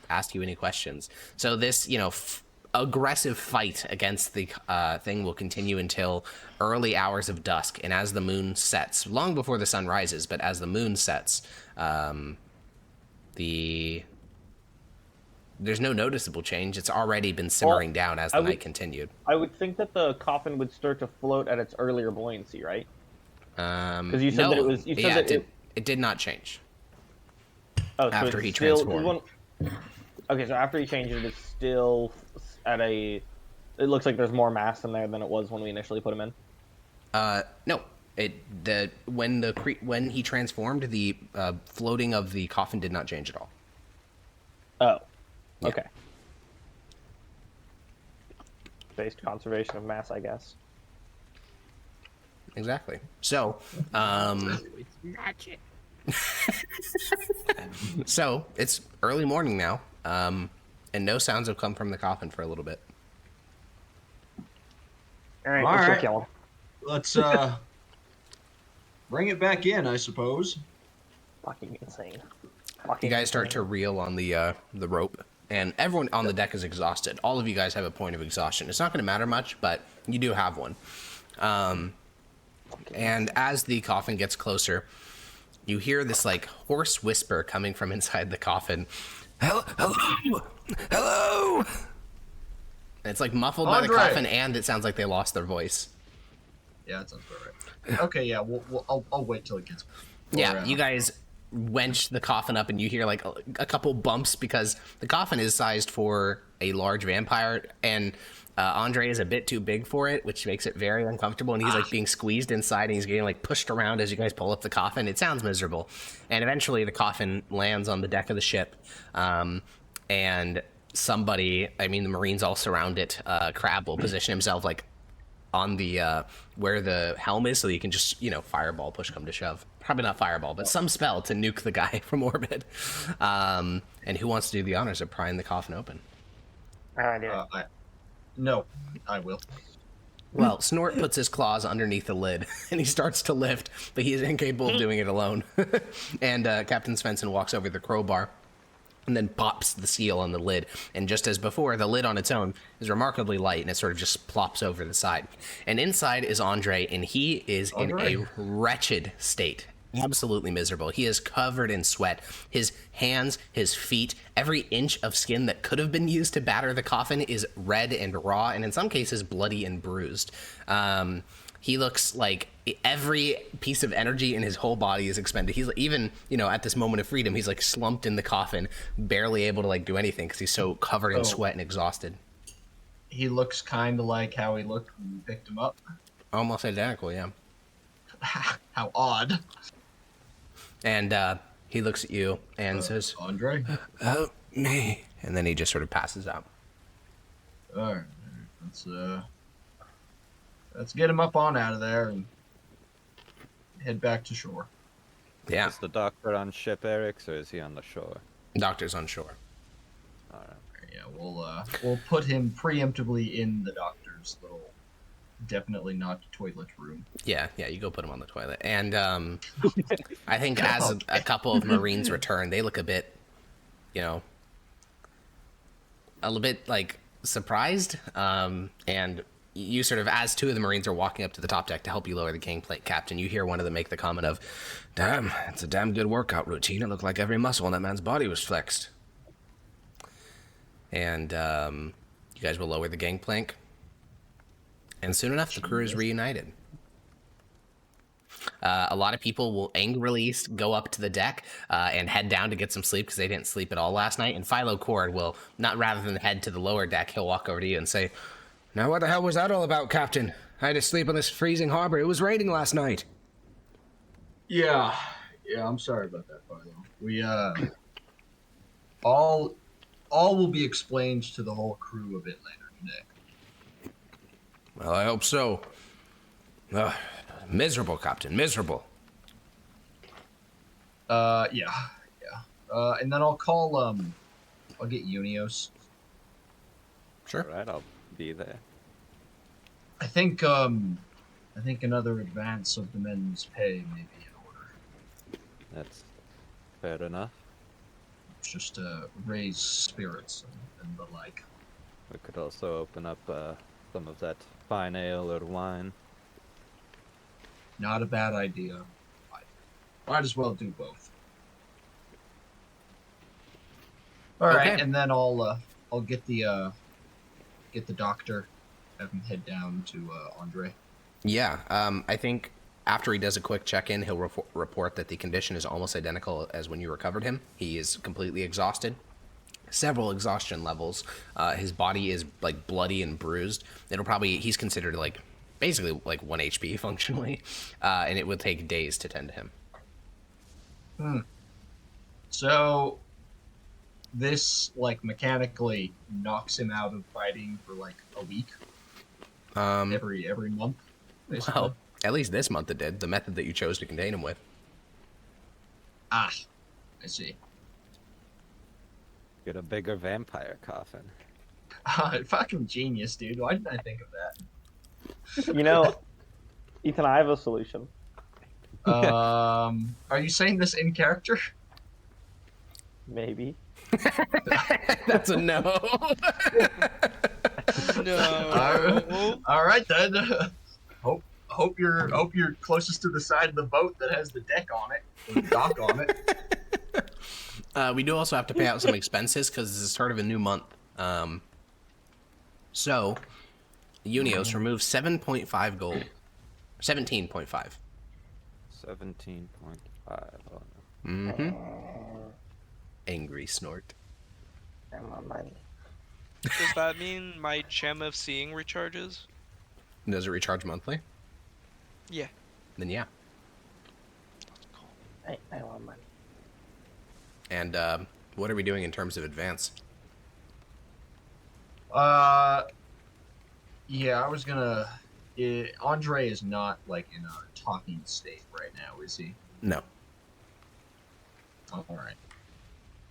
ask you any questions. So this, you know, aggressive fight against the thing will continue until early hours of dusk, and as the moon sets, long before the sun rises, but as the moon sets, there's no noticeable change. It's already been simmering down as the night continued. I would think that the coffin would start to float at its earlier buoyancy, right? Because you said no, that it was. You said yeah, that it did not change. Oh, so after it's he still, transformed. Okay, so after he changed it, it's still at a. It looks like there's more mass in there than it was when we initially put him in. No. When he transformed, the floating of the coffin did not change at all. Oh. Yeah. Okay. Based conservation of mass, I guess. Exactly. So, so it's early morning now, and no sounds have come from the coffin for a little bit. All right, All let's right. go kill him. Let's bring it back in, I suppose. Fucking insane. You guys start to reel on the rope, and everyone on the deck is exhausted. All of you guys have a point of exhaustion. It's not going to matter much, but you do have one. And as the coffin gets closer, you hear this like hoarse whisper coming from inside the coffin. Hello, hello, hello. And it's like muffled by the Andre. coffin, and it sounds like they lost their voice. Yeah, that sounds about right. Okay, yeah, I'll wait till it gets. Yeah, you guys wench the coffin up, and you hear like a couple bumps because the coffin is sized for a large vampire, and Andre is a bit too big for it, which makes it very uncomfortable, and he's like being squeezed inside, and he's getting like pushed around as you guys pull up the coffin. It sounds miserable, and eventually the coffin lands on the deck of the ship, and somebody, I mean the Marines all surround it. Crab will position himself like on the where the helm is, so you can just, you know, fireball push come to shove. Probably not fireball, but some spell to nuke the guy from orbit. And who wants to do the honors of prying the coffin open? I do. No, I will. Well, Snort puts his claws underneath the lid, and he starts to lift, but he is incapable of doing it alone. And Captain Svensson walks over the crowbar, and then pops the seal on the lid. And just as before, the lid on its own is remarkably light, and it sort of just plops over the side. And inside is Andre, and he is in a wretched state. Absolutely miserable. He is covered in sweat. His hands, his feet, every inch of skin that could have been used to batter the coffin is red and raw, and in some cases bloody and bruised. He looks like every piece of energy in his whole body is expended. He's even, at this moment of freedom, he's like slumped in the coffin, barely able to like do anything because he's so covered in sweat and exhausted. He looks kind of like how he looked when we picked him up. Almost identical, yeah. How odd. And he looks at you and says, Andre? "Help me." And then he just sort of passes out. All right, let's get him up on out of there and head back to shore. Yeah. Is the doctor on ship, Eric's, or is he on the shore? Doctor's on shore. All right. Yeah, we'll put him preemptively in the doctor's little, definitely not toilet room. Yeah, you go put him on the toilet. And I think as a couple of Marines return, they look a bit, a little bit like surprised. And you sort of, as two of the Marines are walking up to the top deck to help you lower the gangplank, Captain, you hear one of them make the comment of, "Damn, it's a damn good workout routine. It looked like every muscle in that man's body was flexed." And you guys will lower the gangplank. And soon enough, the crew is reunited. A lot of people will angrily go up to the deck and head down to get some sleep because they didn't sleep at all last night. And Philo Cord will, not rather than head to the lower deck, he'll walk over to you and say, "Now what the hell was that all about, Captain? I had to sleep on this freezing harbor. It was raining last night." Yeah, I'm sorry about that, Philo. We, all will be explained to the whole crew a bit later today. Well, I hope so. Miserable, Captain, miserable. Yeah. And then I'll call, I'll get Unios. Sure. All right, I'll be there. I think another advance of the men's pay may be in order. That's fair enough. It's just to raise spirits and the like. We could also open up some of that fine ale or wine. Not a bad idea. Might as well do both. All right, Okay. and then I'll get the doctor, have him head down to Andre. Yeah, I think after he does a quick check-in, he'll report that the condition is almost identical as when you recovered him. He is completely exhausted. Several exhaustion levels. His body is like bloody and bruised. He's considered like basically like 1 HP functionally, and it would take days to tend to him. So this like mechanically knocks him out of fighting for like a week. Every month. Basically. Well, at least this month it did. The method that you chose to contain him with. I see. Get a bigger vampire coffin. Fucking genius, dude. Why didn't I think of that? Ethan, I have a solution. Are you saying this in character? Maybe. That's a no. No. All right then. Hope you're closest to the side of the boat that has the deck on it, or the dock on it. We do also have to pay out some expenses because this is sort of a new month. So, Unios removes 7.5 gold. 17.5. 17.5. Oh, no. Mm-hmm. Angry snort. And my money. Does that mean my gem of seeing recharges? Does it recharge monthly? Yeah. Then yeah. I want money. And what are we doing in terms of advance? Yeah, I was gonna. Andre is not like in a talking state right now, is he? No. All right.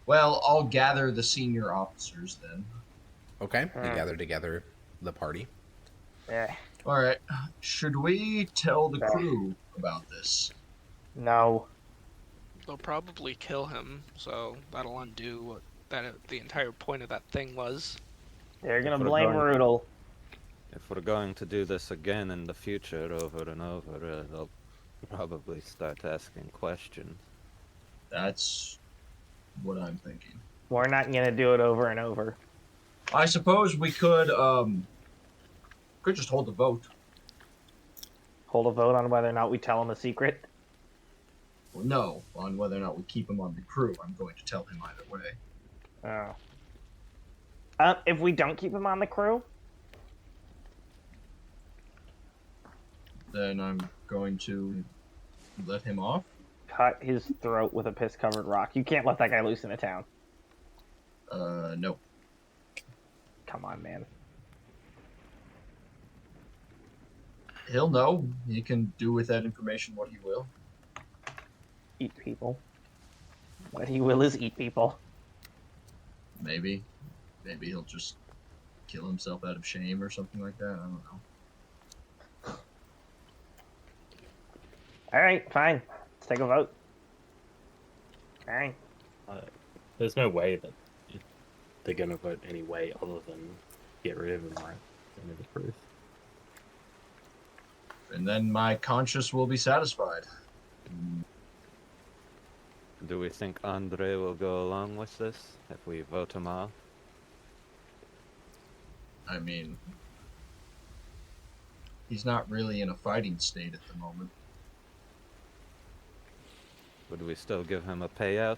Well, I'll gather the senior officers then. Okay. You gather together the party. Yeah. All right. Should we tell the crew about this? No. They'll probably kill him, so that'll undo what the entire point of that thing was. They're gonna If we're blame going- Rudel. If we're going to do this again in the future over and over, they'll probably start asking questions. That's what I'm thinking. We're not gonna do it over and over. I suppose we could just hold the vote. Hold a vote on whether or not we tell him a secret. Well, no, on whether or not we keep him on the crew. I'm going to tell him either way. If we don't keep him on the crew, Then I'm going to let him off. cut his throat with a piss-covered rock. You can't let that guy loose in a town. No. Come on, man. He'll know. He can do with that information what he will. Eat people. What he will is eat people. Maybe. Maybe he'll just kill himself out of shame or something like that. I don't know. All right, fine. Let's take a vote. All right. There's no way that they're gonna vote any way other than get rid of him, right? End of the proof. And then my conscience will be satisfied. Do we think Andre will go along with this if we vote him off? I mean, he's not really in a fighting state at the moment. Would we still give him a payout?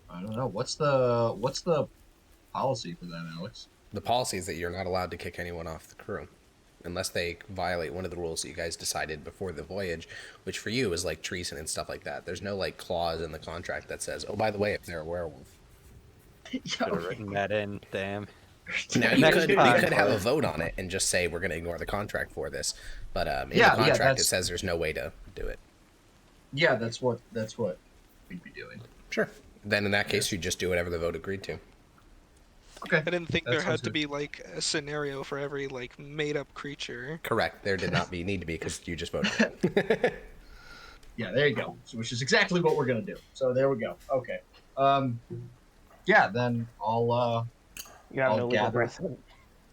I don't know. What's the policy for that, Alex? The policy is that you're not allowed to kick anyone off the crew unless they violate one of the rules that you guys decided before the voyage, which for you is like treason and stuff like that. There's no like clause in the contract that says, oh, by the way, if they're a werewolf. Should have written that in, damn. Now Next we time. could have a vote on it and just say we're going to ignore the contract for this, but in the Yeah, contract it that's- says there's no way to do it. Yeah, that's what we'd be doing. Sure. Then in that case, you just do whatever the vote agreed to. Okay. I didn't think That there sounds had to good. be like a scenario for every like made-up creature. Correct. There did not need to be because you just voted it. Yeah, there you go. So, which is exactly what we're gonna do. So there we go. Okay. Yeah, then I'll You have I'll no legal gather. precedent.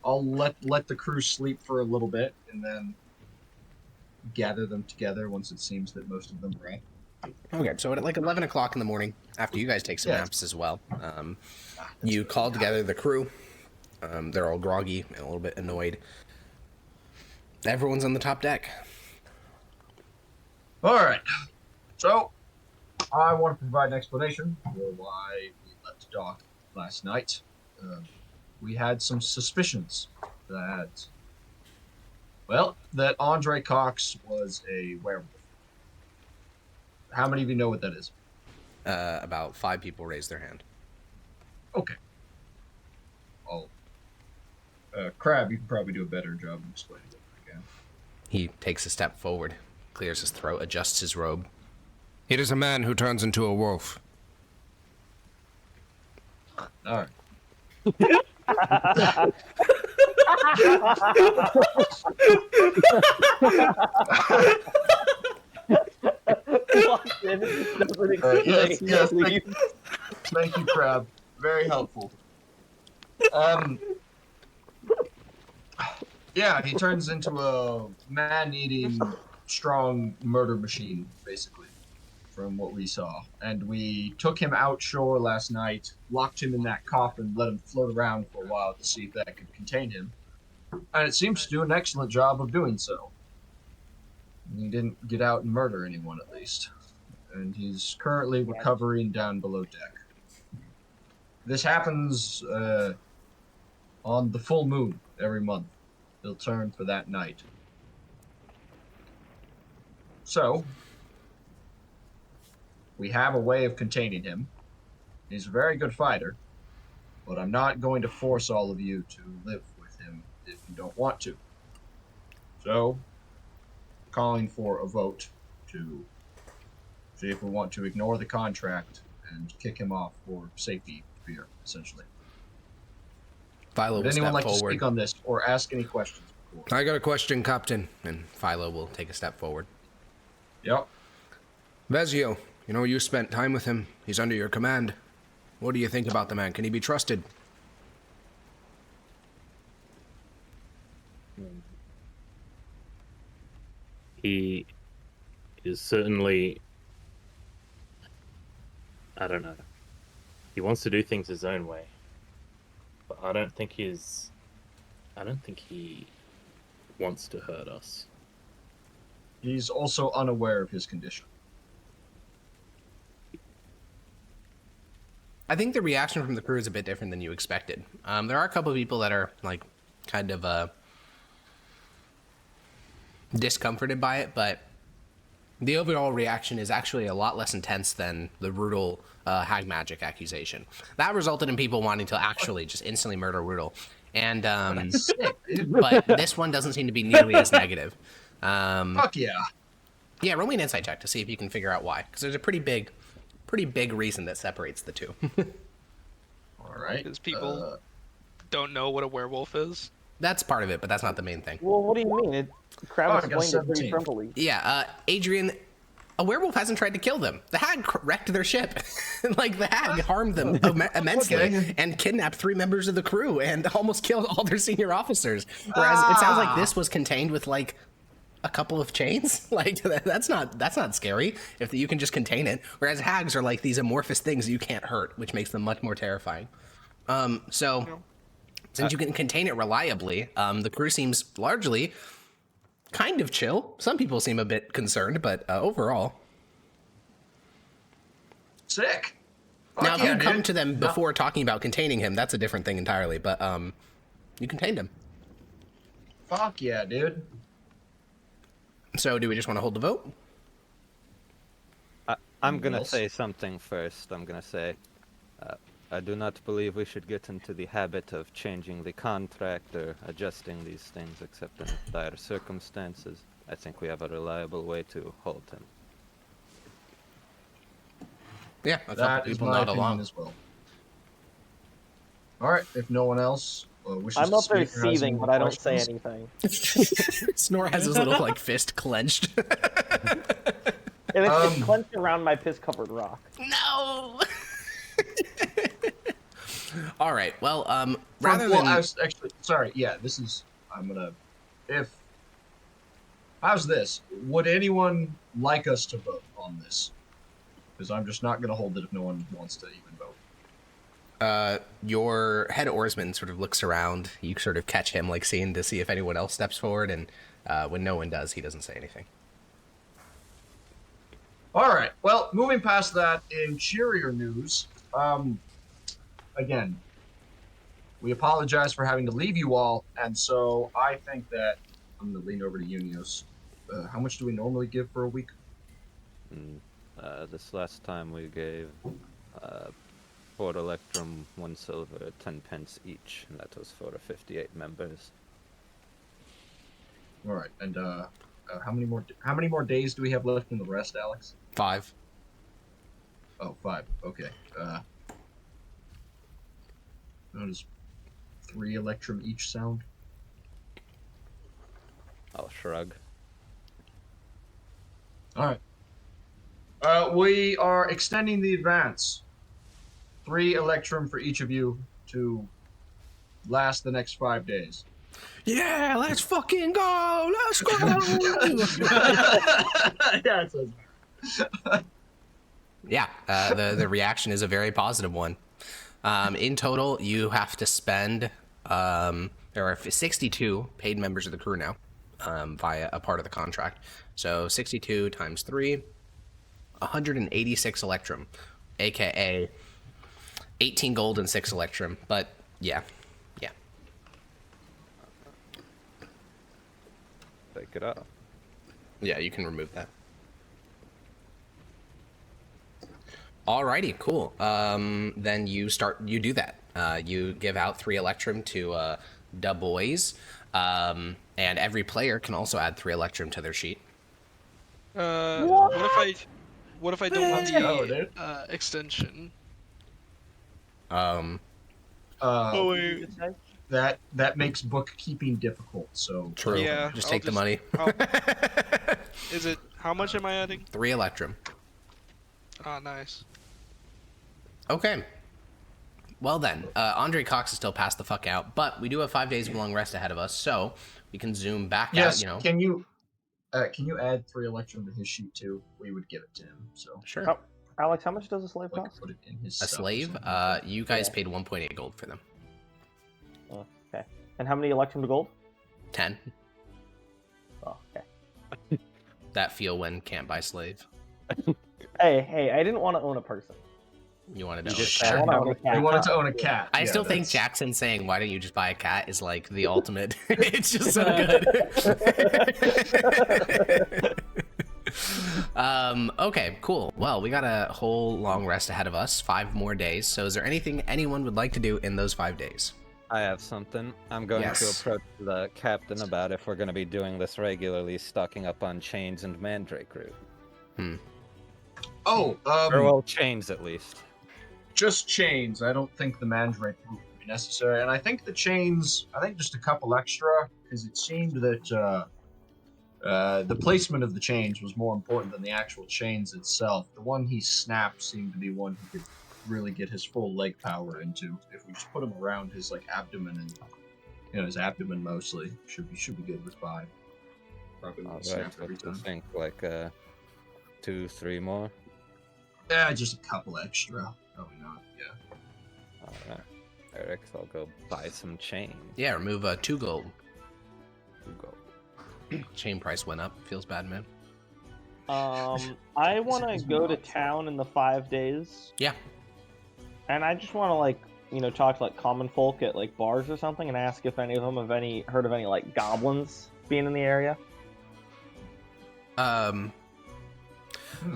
I'll let the crew sleep for a little bit and then gather them together once it seems that most of them are up. Okay, so at like 11 o'clock in the morning, after you guys take some Yeah. naps as well, you call together the crew. They're all groggy and a little bit annoyed. Everyone's on the top deck. All right. So I want to provide an explanation for why we left dock last night. We had some suspicions that Andre Cox was a werewolf. How many of you know what that is? About 5 people raised their hand. Okay. Crab, you can probably do a better job of explaining it again. He takes a step forward, clears his throat, adjusts his robe. It is a man who turns into a wolf. All right. Yes, thank you, Crab. Very helpful. Yeah, he turns into a man-eating, strong murder machine, basically, from what we saw. And we took him outshore last night, locked him in that coffin, let him float around for a while to see if that could contain him. And it seems to do an excellent job of doing so. He didn't get out and murder anyone, at least. And he's currently recovering down below deck. This happens on the full moon every month. He'll turn for that night. So, we have a way of containing him. He's a very good fighter, but I'm not going to force all of you to live with him if you don't want to. So, calling for a vote to see if we want to ignore the contract and kick him off for safety fear, essentially. Philo Would will anyone step like to forward. speak on this or ask any questions before? I got a question, Captain. And Philo will take a step forward. Yep. Vezio, you know, you spent time with him. He's under your command. What do you think about the man? Can he be trusted? He is certainly, I don't know. He wants to do things his own way, but I don't think he wants to hurt us. He's also unaware of his condition. I think the reaction from the crew is a bit different than you expected. There are a couple of people that are like kind of discomforted by it, but the overall reaction is actually a lot less intense than the brutal hag magic accusation. That resulted in people wanting to actually just instantly murder Rudel. And but this one doesn't seem to be nearly as negative. Fuck yeah. Yeah, roll me an insight check to see if you can figure out why, because there's a pretty big reason that separates the two. All right. Because people don't know what a werewolf is. That's part of it, but that's not the main thing. Well, what do you mean? Crowd I got explained it pretty 17. simply. Yeah, Adrian, a werewolf hasn't tried to kill them. The hag wrecked their ship. Like, the hag harmed them immensely Okay. and kidnapped 3 members of the crew and almost killed all their senior officers. Whereas it sounds like this was contained with, like, a couple of chains. Like, that's not scary if you can just contain it. Whereas hags are like these amorphous things you can't hurt, which makes them much more terrifying. So since you can contain it reliably, the crew seems largely kind of chill. Some people seem a bit concerned, but overall. Sick. Fuck Now, if yeah, you come dude. to them before talking about containing him, that's a different thing entirely. But you contained him. Fuck yeah, dude. So do we just want to hold the vote? I'm gonna else? say something first. I'm gonna say, I do not believe we should get into the habit of changing the contract or adjusting these things except in dire circumstances. I think we have a reliable way to hold him. Yeah, a couple That is people my nod opinion along. as well. All right, if no one else wishes I'm to up there speak or has seething, any but I don't say questions, anything. Snore has his little like fist clenched. And it's clenched around my piss-covered rock. No. All right. Well, rather well, than I was actually sorry. Yeah, this is. I'm gonna. If. How's this? Would anyone like us to vote on this? Because I'm just not gonna hold it if no one wants to even vote. your head oarsman sort of looks around, you sort of catch him like seeing to see if anyone else steps forward, and when no one does, he doesn't say anything. All right. Well, moving past that, in cheerier news, again, we apologize for having to leave you all, and so I think that I'm going to lean over to Unios. How much do we normally give for a week? This last time we gave 4 electrum, 1 silver, 10 pence each, and that was for 58 members. All right. And how many more days do we have left in the rest, Alex? 5. Oh, 5. Okay. How does 3 electrum each sound? I'll shrug. All right. We are extending the advance. 3 electrum for each of you to last the next 5 days. Yeah, let's fucking go. Let's go. Yeah, it says Yeah, the reaction is a very positive one. In total, you have to spend. There are 62 paid members of the crew now, via a part of the contract. So 62 times 3, 186 electrum, aka 18 gold and 6 electrum. But yeah. Take it off. Yeah, you can remove that. Alrighty, cool. Then you do that. You give out 3 electrum to Da Boys, and every player can also add 3 electrum to their sheet. What if I don't want Let's go, the dude. extension? Um, Oh wait. that makes bookkeeping difficult. So True. Yeah. Just I'll take the money. Is it how much am I adding? 3 electrum. Oh, nice. Okay. Well then, Andre Cox is still passed the fuck out, but we do have 5 days of long rest ahead of us, so we can zoom back Yes. out, you know. Can you add 3 electrum to his sheet too? We would give it to him. So Sure. Oh, Alex, how much does a slave like cost? put it in his A stuff or slave, something like that. you guys Yeah. paid 1.8 gold for them. Oh, okay. And how many electrum to gold? 10. Oh, okay. That feel when can't buy slave. Hey, I didn't want to own a person. You want to know? You just I want to own a cat. We wanted to own a cat. I Yeah, still think that's- Jackson saying, why don't you just buy a cat is like the ultimate. It's just so good. Okay, cool. Well, we got a whole long rest ahead of us, 5 more days. So is there anything anyone would like to do in those 5 days? I have something. I'm going Yes. to approach the captain about if we're going to be doing this regularly, stocking up on chains and mandrake root. Oh, Or well, chains at least. just chains. I don't think the mandrake root would be necessary, and I think the chains. I think just a couple extra because it seemed that the placement of the chains was more important than the actual chains itself. The one he snapped seemed to be one he could really get his full leg power into. If we just put him around his like abdomen and his abdomen mostly, should be good with 5. Probably All won't right, snap every what do you time. think? Like 2, 3 more? Yeah, just a couple extra. Probably not. Yeah. All right. Eric, I'll go buy some chains. Yeah, remove 2 gold. 2 gold. Chain price went up. Feels bad, man. I want to go to town in the 5 days, Yeah. and I just want to talk to like common folk at like bars or something, and ask if any of them have heard of any like goblins being in the area.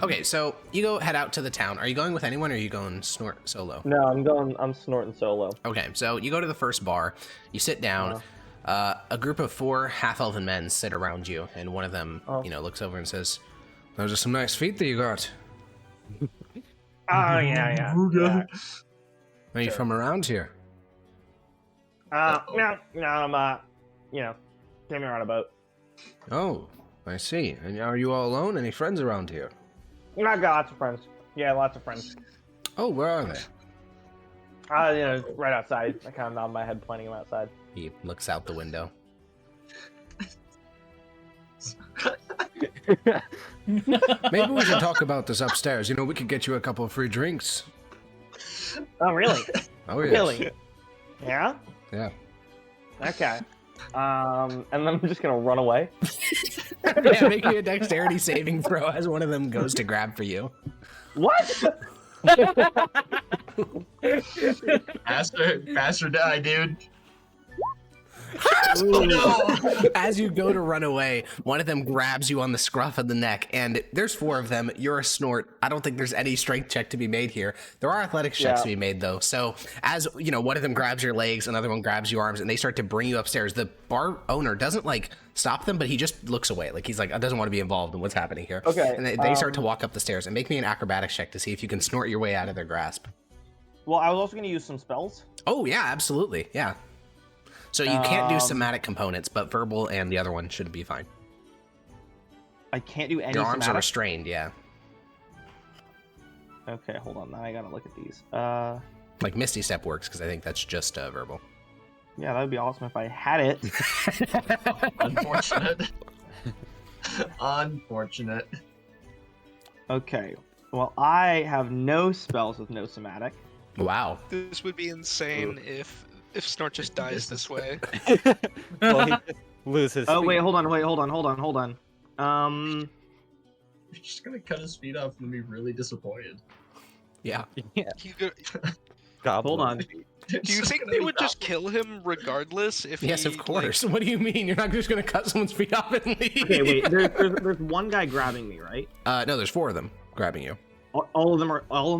Okay, so you go head out to the town. Are you going with anyone or are you going snort solo? No, I'm snorting solo. Okay, so you go to the first bar, you sit down, a group of 4 half-elven men sit around you, and one of them, looks over and says, Those are some nice feet that you got. Oh yeah. Are you from around here? No, I'm came here on a boat. Oh, I see. And are you all alone? Any friends around here? I got lots of friends. Yeah, lots of friends. Oh, where are they? Right outside. I kind of nod my head, pointing them outside. he looks out the window. Maybe we should talk about this upstairs. We could get you a couple of free drinks. Oh, really? Oh, yes. Really? Yeah. Yeah. Okay. And then I'm just gonna run away. Yeah, make me a dexterity saving throw as one of them goes to grab for you. What? Faster die, dude. Oh, no. As you go to run away, one of them grabs you on the scruff of the neck, and there's 4 of them. You're a snort. I don't think there's any strength check to be made here. There are athletics checks to be made, though. So as, one of them grabs your legs, another one grabs your arms, and they start to bring you upstairs. The bar owner doesn't, stop them, but he just looks away. He's like, I doesn't want to be involved in what's happening here. Okay, And they start to walk up the stairs, and make me an acrobatics check to see if you can snort your way out of their grasp. Well, I was also gonna use some spells. Oh, yeah, absolutely. Yeah. So you can't do somatic components, but verbal and the other one should be fine. I can't do any. Your arms are somatic? restrained, yeah. Okay, hold on. Now I gotta look at these. Like Misty Step works because I think that's just verbal. Yeah, that would be awesome if I had it. Unfortunate. Unfortunate. Okay. Well, I have no spells with no somatic. Wow. This would be insane if Snort just dies this way. Well, he just loses. Oh wait, hold on. You're just gonna cut his feet off and be really disappointed. Yeah. Yeah. You could, Hold on. do you think they would just kill him regardless if Yes, he, of course. What do you mean? You're not just going to cut someone's feet off and leave? Okay, wait. There's one guy grabbing me, right? No, there's 4 of them grabbing you. All of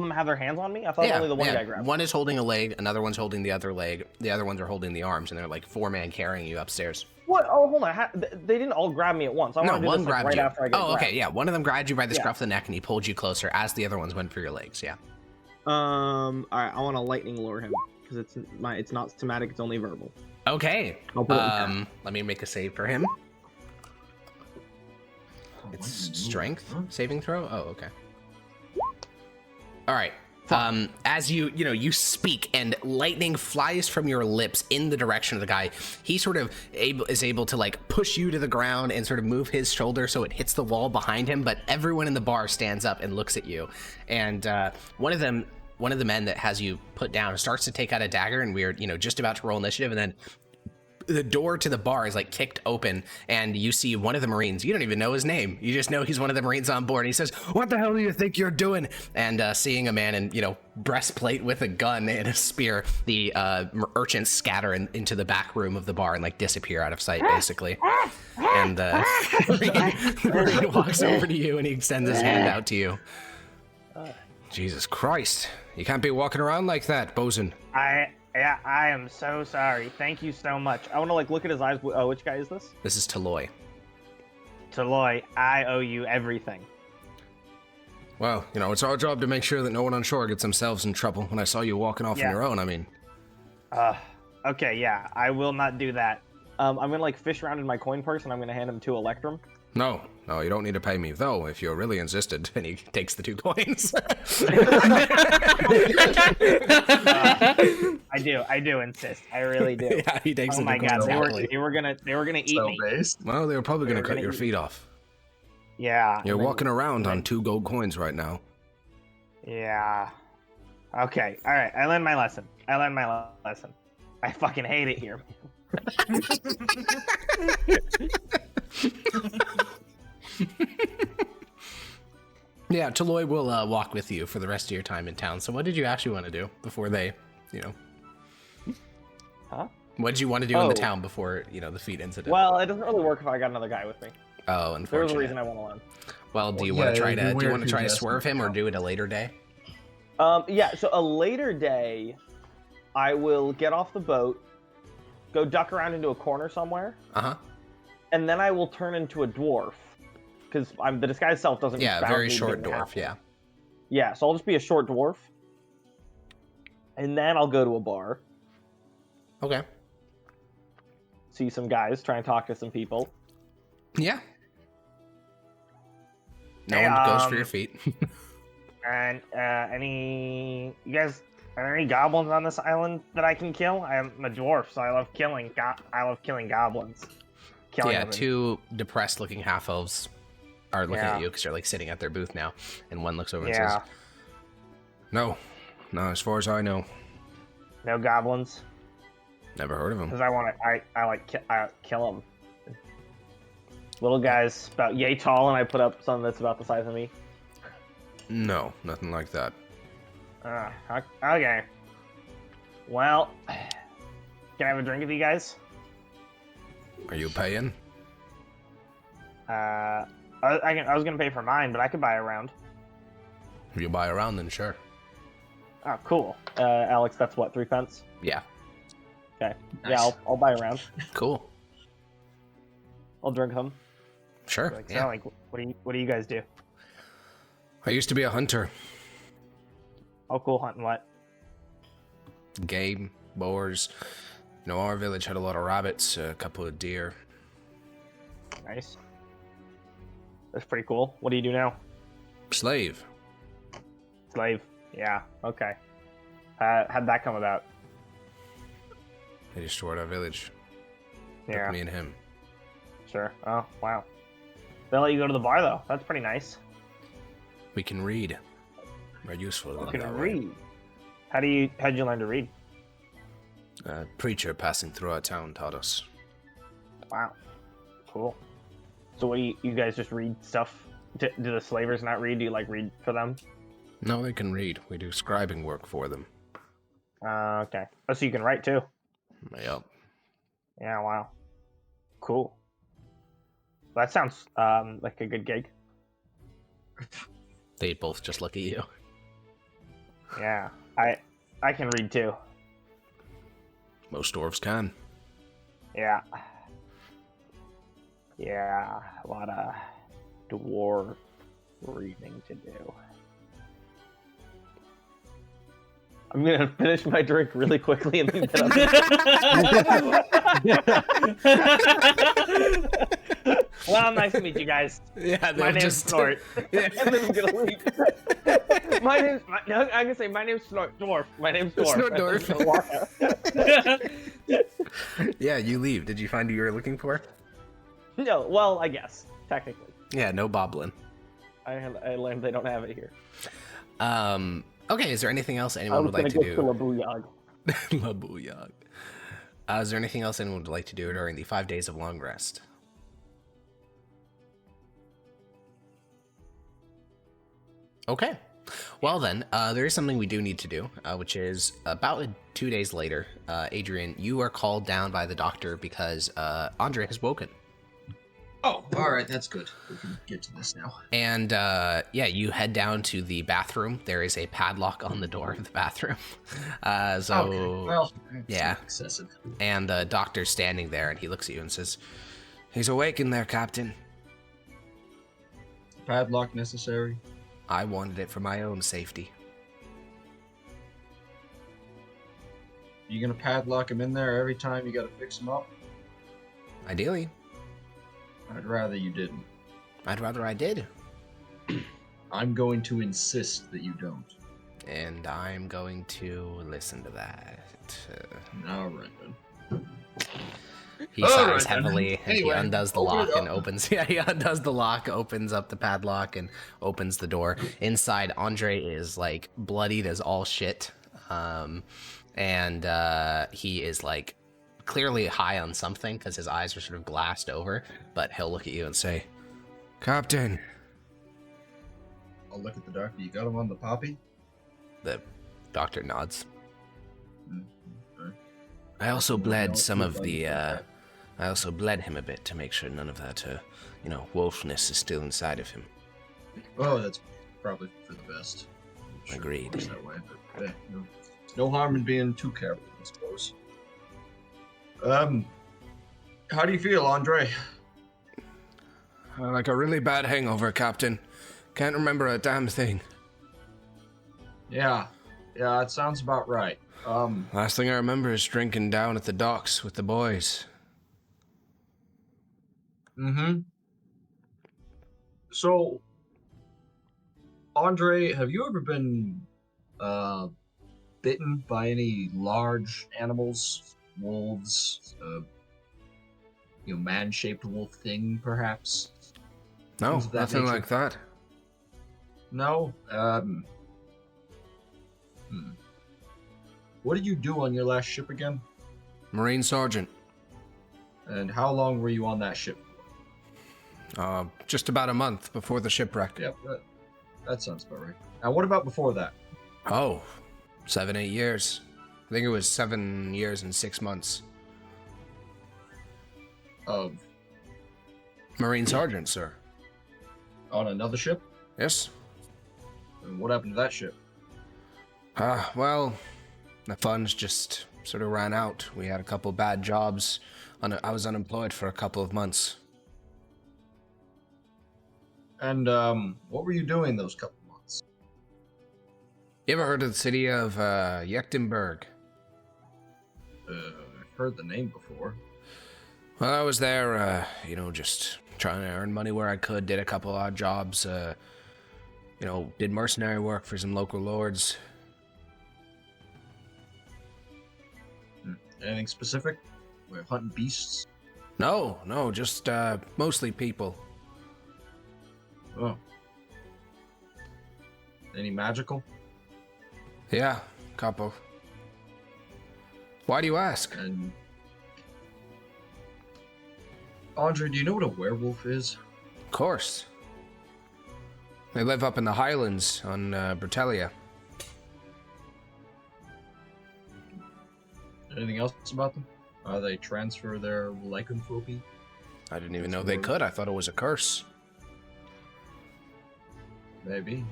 them have their hands on me. I thought only the one guy grabbed me. One is holding a leg, another one's holding the other leg, the other ones are holding the arms, and they're like 4-man carrying you upstairs. What? Oh, hold on. They didn't all grab me at once. I No, want to do one this grabbed right you. after I get Oh, okay, grabbed. yeah. One of them grabbed you by the Yeah. scruff of the neck, and he pulled you closer as the other ones went for your legs. Yeah. All right. I want to lightning lure him because it's not somatic. It's only verbal. Okay. I'll put it in Let me make a save for him. It's strength saving throw. Oh, okay. All right. As you speak and lightning flies from your lips in the direction of the guy, he sort of is able to like push you to the ground and sort of move his shoulder so it hits the wall behind him. But everyone in the bar stands up and looks at you. And one of the men that has you put down starts to take out a dagger, and we're just about to roll initiative, and then the door to the bar is like kicked open, and you see one of the Marines. You don't even know his name. You just know he's one of the Marines on board. And he says, "What the hell do you think you're doing?" And seeing a man in breastplate with a gun and a spear, the urchins scatter into the back room of the bar and like disappear out of sight, basically. And the Marine walks over to you and he extends his hand out to you. Jesus Christ. You can't be walking around like that, Bosun. I am so sorry. Thank you so much. I want to look at his eyes. Oh, which guy is this? This is Taloy. Taloy, I owe you everything. Well, it's our job to make sure that no one on shore gets themselves in trouble. When I saw you walking off on your own, I mean. Okay, yeah, I will not do that. I'm gonna fish around in my coin purse and I'm gonna hand him 2 Electrum. No, you don't need to pay me, though, if you're really insisted. And he takes the 2 coins. I do insist. I really do. Yeah, he takes the 2 coins. Oh my god, they were gonna eat me. Well, they were probably gonna cut your feet off. Yeah. You're walking around on 2 gold coins right now. Yeah. Okay, alright, I learned my lesson. I fucking hate it here. Yeah, Taloy will walk with you for the rest of your time in town. So what did you actually want to do before they, Huh? What did you want to do in the town before, the feet incident? Well, it doesn't really work if I got another guy with me. Oh, unfortunately. There was a reason I went alone. Well, do you want to try to swerve him or do it a later day? Yeah, so a later day, I will get off the boat, go duck around into a corner somewhere. Uh-huh. And then I will turn into a dwarf. Because the disguise self doesn't. Yeah, very short dwarf. Yeah. Yeah, so I'll just be a short dwarf, and then I'll go to a bar. Okay. See some guys, try and talk to some people. Yeah. No one goes for your feet. And you guys, are there any goblins on this island that I can kill? I'm a dwarf, so I love killing. I love killing goblins. Yeah, 2 depressed-looking half-elves are looking at you because you're sitting at their booth now, and one looks over and says, No, as far as I know. No goblins. Never heard of them. Because I kill them. Little guys about yay tall, and I put up something that's about the size of me. No, nothing like that. Okay. Well, can I have a drink with you guys? Are you paying? I was gonna pay for mine, but I could buy a round. If you buy around, then sure. Oh, cool. Alex, that's what, 3 pence? Yeah. Okay. Nice. Yeah, I'll buy a round. Cool. I'll drink them. Sure. So, what do you guys do? I used to be a hunter. Oh, cool. Hunting what? Game, boars. Our village had a lot of rabbits, a couple of deer. Nice. That's pretty cool. What do you do now? Slave. Slave. Yeah. Okay. How'd that come about? They destroyed our village. Yeah. Took me and him. Sure. Oh, wow. They let you go to the bar, though. That's pretty nice. We can read. We're useful. You can read. How'd you learn to read? A preacher passing through our town taught us. Wow. Cool. So what do you guys just read stuff? Do the slavers not read? Do you read for them? No, they can read. We do scribing work for them. Okay. Oh, so you can write too? Yep. Yeah, wow. Cool. That sounds like a good gig. They both just look at you. Yeah. I can read too. Most dwarves can. Yeah. Yeah, a lot of dwarf reading to do. I'm gonna finish my drink really quickly and then get up. Well, nice to meet you guys. Yeah, My name's Snort. And then I'm gonna leave. I'm gonna say my name's Dwarf. My name's Dwarf. Yeah, you leave. Did you find who you were looking for? No, well, I guess technically. Yeah, no boblin. I learned they don't have it here. Okay, is there anything else I anyone was would like gonna to get do? to Labuyog. Labuyog. Is there anything else anyone would like to do during the 5 days of long rest? Okay. Well then, there is something we do need to do, which is about 2 days later, Adrian, you are called down by the doctor because Andre has woken. Oh, all right, that's good. We can get to this now. And yeah, you head down to the bathroom. There is a padlock on the door of the bathroom. Okay, well, yeah. excessive. And the doctor's standing there, and he looks at you and says, "He's awake in there, Captain. Padlock necessary? I wanted it for my own safety." You gonna padlock him in there every time you gotta fix him up? Ideally. I'd rather you didn't. I'd rather I did. I'm going to insist that you don't. And I'm going to listen to that. All right then. He All sighs right, then. heavily, and he Anyway, undoes the open it lock and up. opens. Yeah, he undoes the lock, opens up the padlock, and opens the door. Inside, Andre is like bloodied as all shit, and he is like clearly high on something because his eyes are sort of glassed over. But he'll look at you and say, "Captain." I'll look at the doctor. You got him on the poppy? The doctor nods. Okay. I also bled some of Don't the. you like I also bled him a bit to make sure none of that, wolfness is still inside of him. Oh, that's probably for the best. Sure, Agreed. it works that way, but, no harm in being too careful, I suppose. How do you feel, Andre? Like a really bad hangover, Captain. Can't remember a damn thing. Yeah, it sounds about right. Last thing I remember is drinking down at the docks with the boys. Mm-hmm. So, Andre, have you ever been, bitten by any large animals? Wolves? Man-shaped wolf thing, perhaps? No, Things of that nothing nature? like that. No? What did you do on your last ship again? Marine Sergeant. And how long were you on that ship? Just about a month before the shipwreck. Yep, that sounds about right. Now, what about before that? Oh, 7-8 years. I think it was 7 years and 6 months. Of Marine Sergeant, sir. on another ship? Yes? And what happened to that ship? Well, the funds just sort of ran out. We had a couple bad jobs. I was unemployed for a couple of months. And what were you doing those couple months? You ever heard of the city of Yektenberg? I've heard the name before. Well, I was there, just trying to earn money where I could. Did a couple odd jobs. Did mercenary work for some local lords. Anything specific? We're hunting beasts? No, just mostly people. Oh. Any magical? Yeah, couple. Why do you ask? And Andre, do you know what a werewolf is? Of course. They live up in the highlands on Bratellia. Anything else about them? They transfer their lycanthropy? I didn't even know they could. I thought it was a curse. Maybe.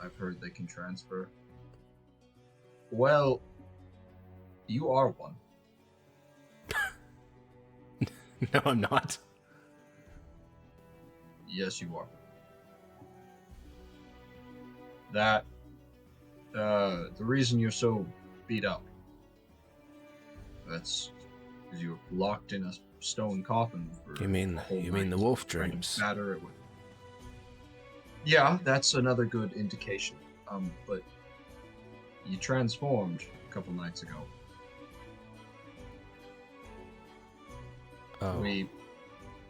I've heard they can transfer. Well, you are one. No, I'm not. Yes, you are. That, the reason you're so beat up, that's because you were locked in a stone coffin for You mean a whole the night, wolf trying to dreams? batter it with. Yeah, that's another good indication. But you transformed a couple nights ago. Oh. We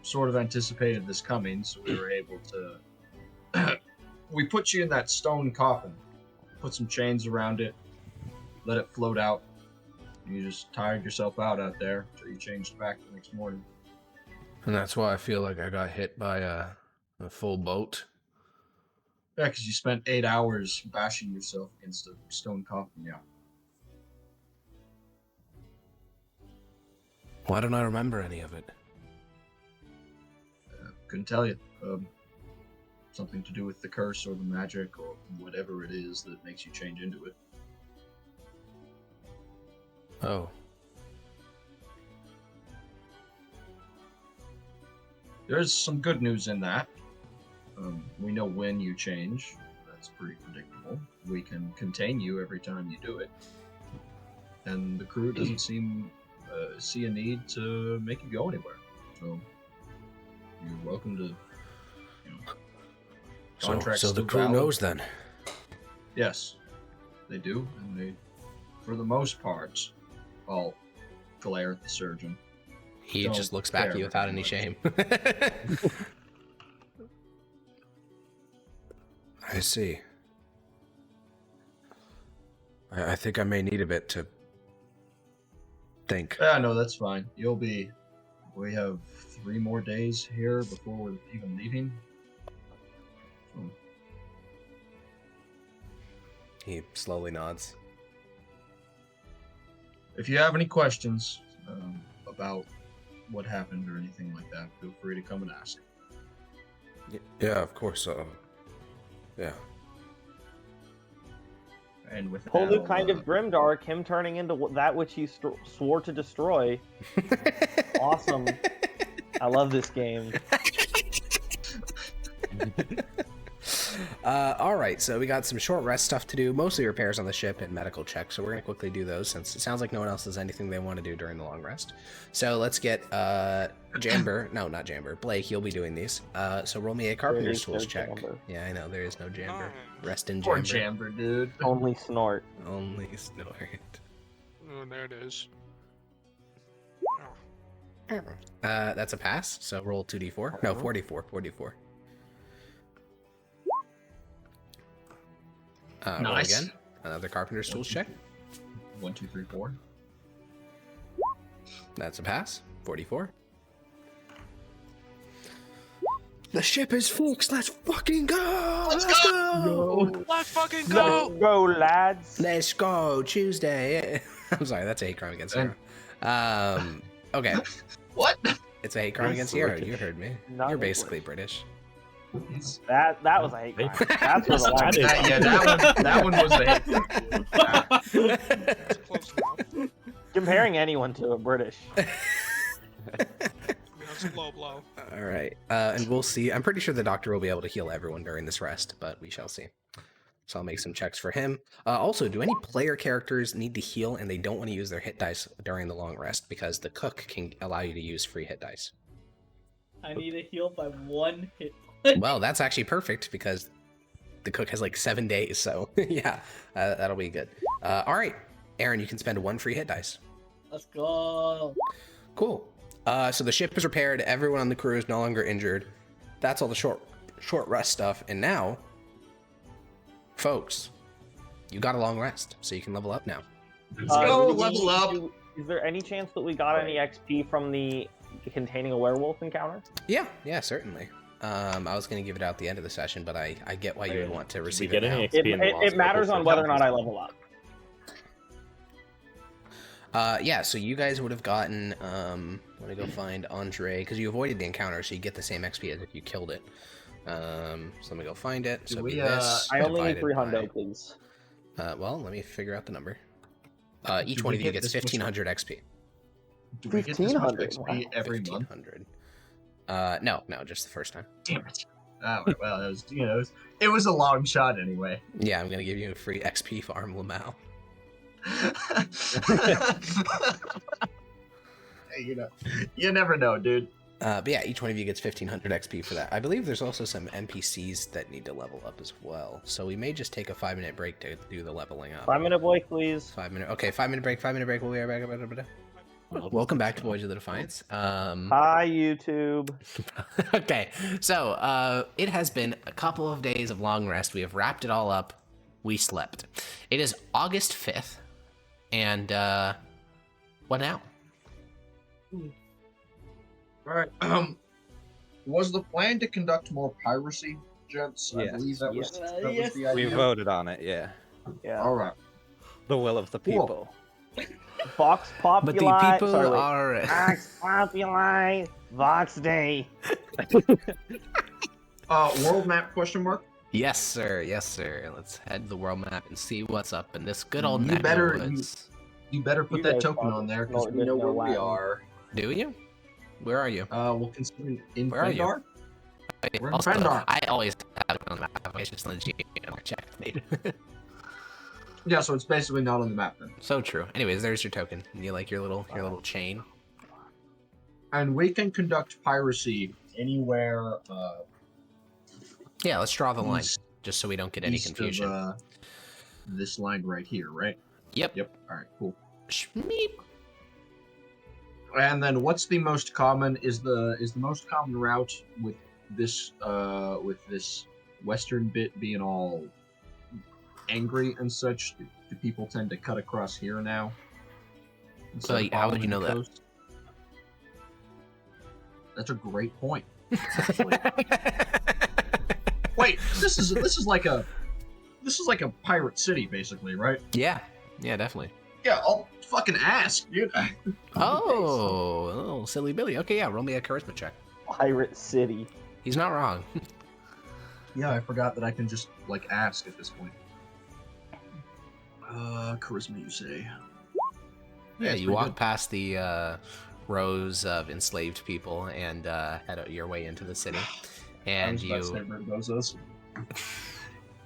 sort of anticipated this coming, so we were able to. We put you in that stone coffin, put some chains around it, let it float out. And you just tired yourself out there until you changed back the next morning. And that's why I feel like I got hit by a full boat. Yeah, because you spent 8 hours bashing yourself against a stone coffin, yeah. Why don't I remember any of it? Couldn't tell you. Something to do with the curse or the magic or whatever it is that makes you change into it. Oh. There's some good news in that. We know when you change. That's pretty predictable. We can contain you every time you do it. And the crew doesn't seem see a need to make you go anywhere. So you're welcome to, contracts So the still crew valid. knows then. Yes, they do, and they, for the most part, I'll glare at the surgeon. He Don't just looks back at care you without very any much. shame. I see. I think I may need a bit to think. Yeah, no, that's fine. We have 3 more days here before we're even leaving. So, He slowly nods. if you have any questions about what happened or anything like that, feel free to come and ask. Yeah, of course. Yeah. And with Polu that, kind of grimdark, him turning into that which he swore to destroy. Awesome. I love this game. All right, so we got some short rest stuff to do, mostly repairs on the ship and medical checks. So we're gonna quickly do those since it sounds like no one else has anything they want to do during the long rest. So let's get Jamber. No, not Jamber. Blake, you'll be doing these. So roll me a carpenter's is tools no check. Jamber. Yeah, I know there is no Jamber. Alright. Rest in poor Jamber. Jamber, dude. Only snort. Only snort. Oh, there it is. That's a pass. So roll 2d4. No, 44. 44. Roll Nice. again. Another carpenter's tools check. 1, 2, 3, 4. That's a pass. 44. The ship is fixed. Let's fucking go. Let's go. Let's fucking Let's go! go, lads. Let's go. Tuesday. I'm sorry. That's a hate crime against hero. Okay. What? It's a hate crime against hero. You heard me. Not You're English. basically British. That was a hate crime. That's where the line That is. That one was the hate. That's close enough. Comparing anyone to a British. That's a low blow. All right. And we'll see. I'm pretty sure the doctor will be able to heal everyone during this rest, but we shall see. So I'll make some checks for him. Also, do any player characters need to heal and they don't want to use their hit dice during the long rest? Because the cook can allow you to use free hit dice. I need to heal by 1 hit point. Well, that's actually perfect because the cook has like 7 days. So yeah, that'll be good. All right, Aaron, you can spend 1 free hit dice. Let's go. Cool. So the ship is repaired. Everyone on the crew is no longer injured. That's all the short rest stuff. And now, folks, you got a long rest, so you can level up now. Let's go, do we level need up. to- Is there any chance that we got any XP from the containing a werewolf encounter? Yeah, certainly. I was going to give it out at the end of the session, but I get why you would want to Did we receive get it now. any XP in the last It matters couple on whether or not I level up. Yeah, so you guys would have gotten, let me go find Andre, because you avoided the encounter, so you get the same XP as if you killed it. So let me go find it. Do So we, it'd be this. I only need divided 300, please. well, let me figure out the number. Each Do one we of you get gets this much- 1500 XP. Do we get this much 1500? XP Wow. every month? 1500. No, just the first time. Damn it. Oh, well, it was, it was a long shot anyway. Yeah, I'm going to give you a free XP farm, Lamau. Hey, you never know, dude. But yeah, each one of you gets 1500 XP for that. I believe there's also some NPCs that need to level up as well. So we may just take a 5-minute break to do the leveling up. 5-minute break, please. 5-minute. Okay, 5-minute break. 5-minute break. We'll be right back. Welcome back to Voyages of the Defiance. Hi, YouTube. Okay, so it has been a couple of days of long rest. We have wrapped it all up. We slept. It is August 5th, and what now? All right. Was the plan to conduct more piracy, gents? I Yes. believe that was, Yes. that was Yes. the We idea. voted on it, yeah. Yeah. All right. The will of the Cool. people. Vox Populi. But the people sorry, wait. are. Vox Populi. Vox Day. World map question mark? Yes, sir. Yes, sir. Let's head to the world map and see what's up in this good old You neck better- of the woods. You better put You that guys token probably on there because don't we know know where we Latin. are. Do you? Where are you? We'll consider in Where are you? Fendar. We're in Also, Fendar. I always have it on the map. I just let you check. Yeah, so it's basically not on the map then. So true. Anyways, there's your token. You like your little chain. And we can conduct piracy anywhere Yeah, let's draw the line, east, just so we don't get any east confusion. of this line right here, right? Yep. Yep. All right, cool. Shmeep. And then what's the most common is the most common route with this western bit being all angry and such? Do people tend to cut across here now? instead of how would following you know the that? coast? That's a great point. Actually. Wait, this is like a pirate city basically, right? Yeah, definitely. Yeah, I'll fucking ask, dude. Oh, silly Billy. Okay, yeah, roll me a charisma check. Pirate City. He's not wrong. Yeah, I forgot that I can just like ask at this point. Charisma, you say? Yeah, it's you pretty walk good. past the rows of enslaved people and head your way into the city. I And was about to say Ribozos.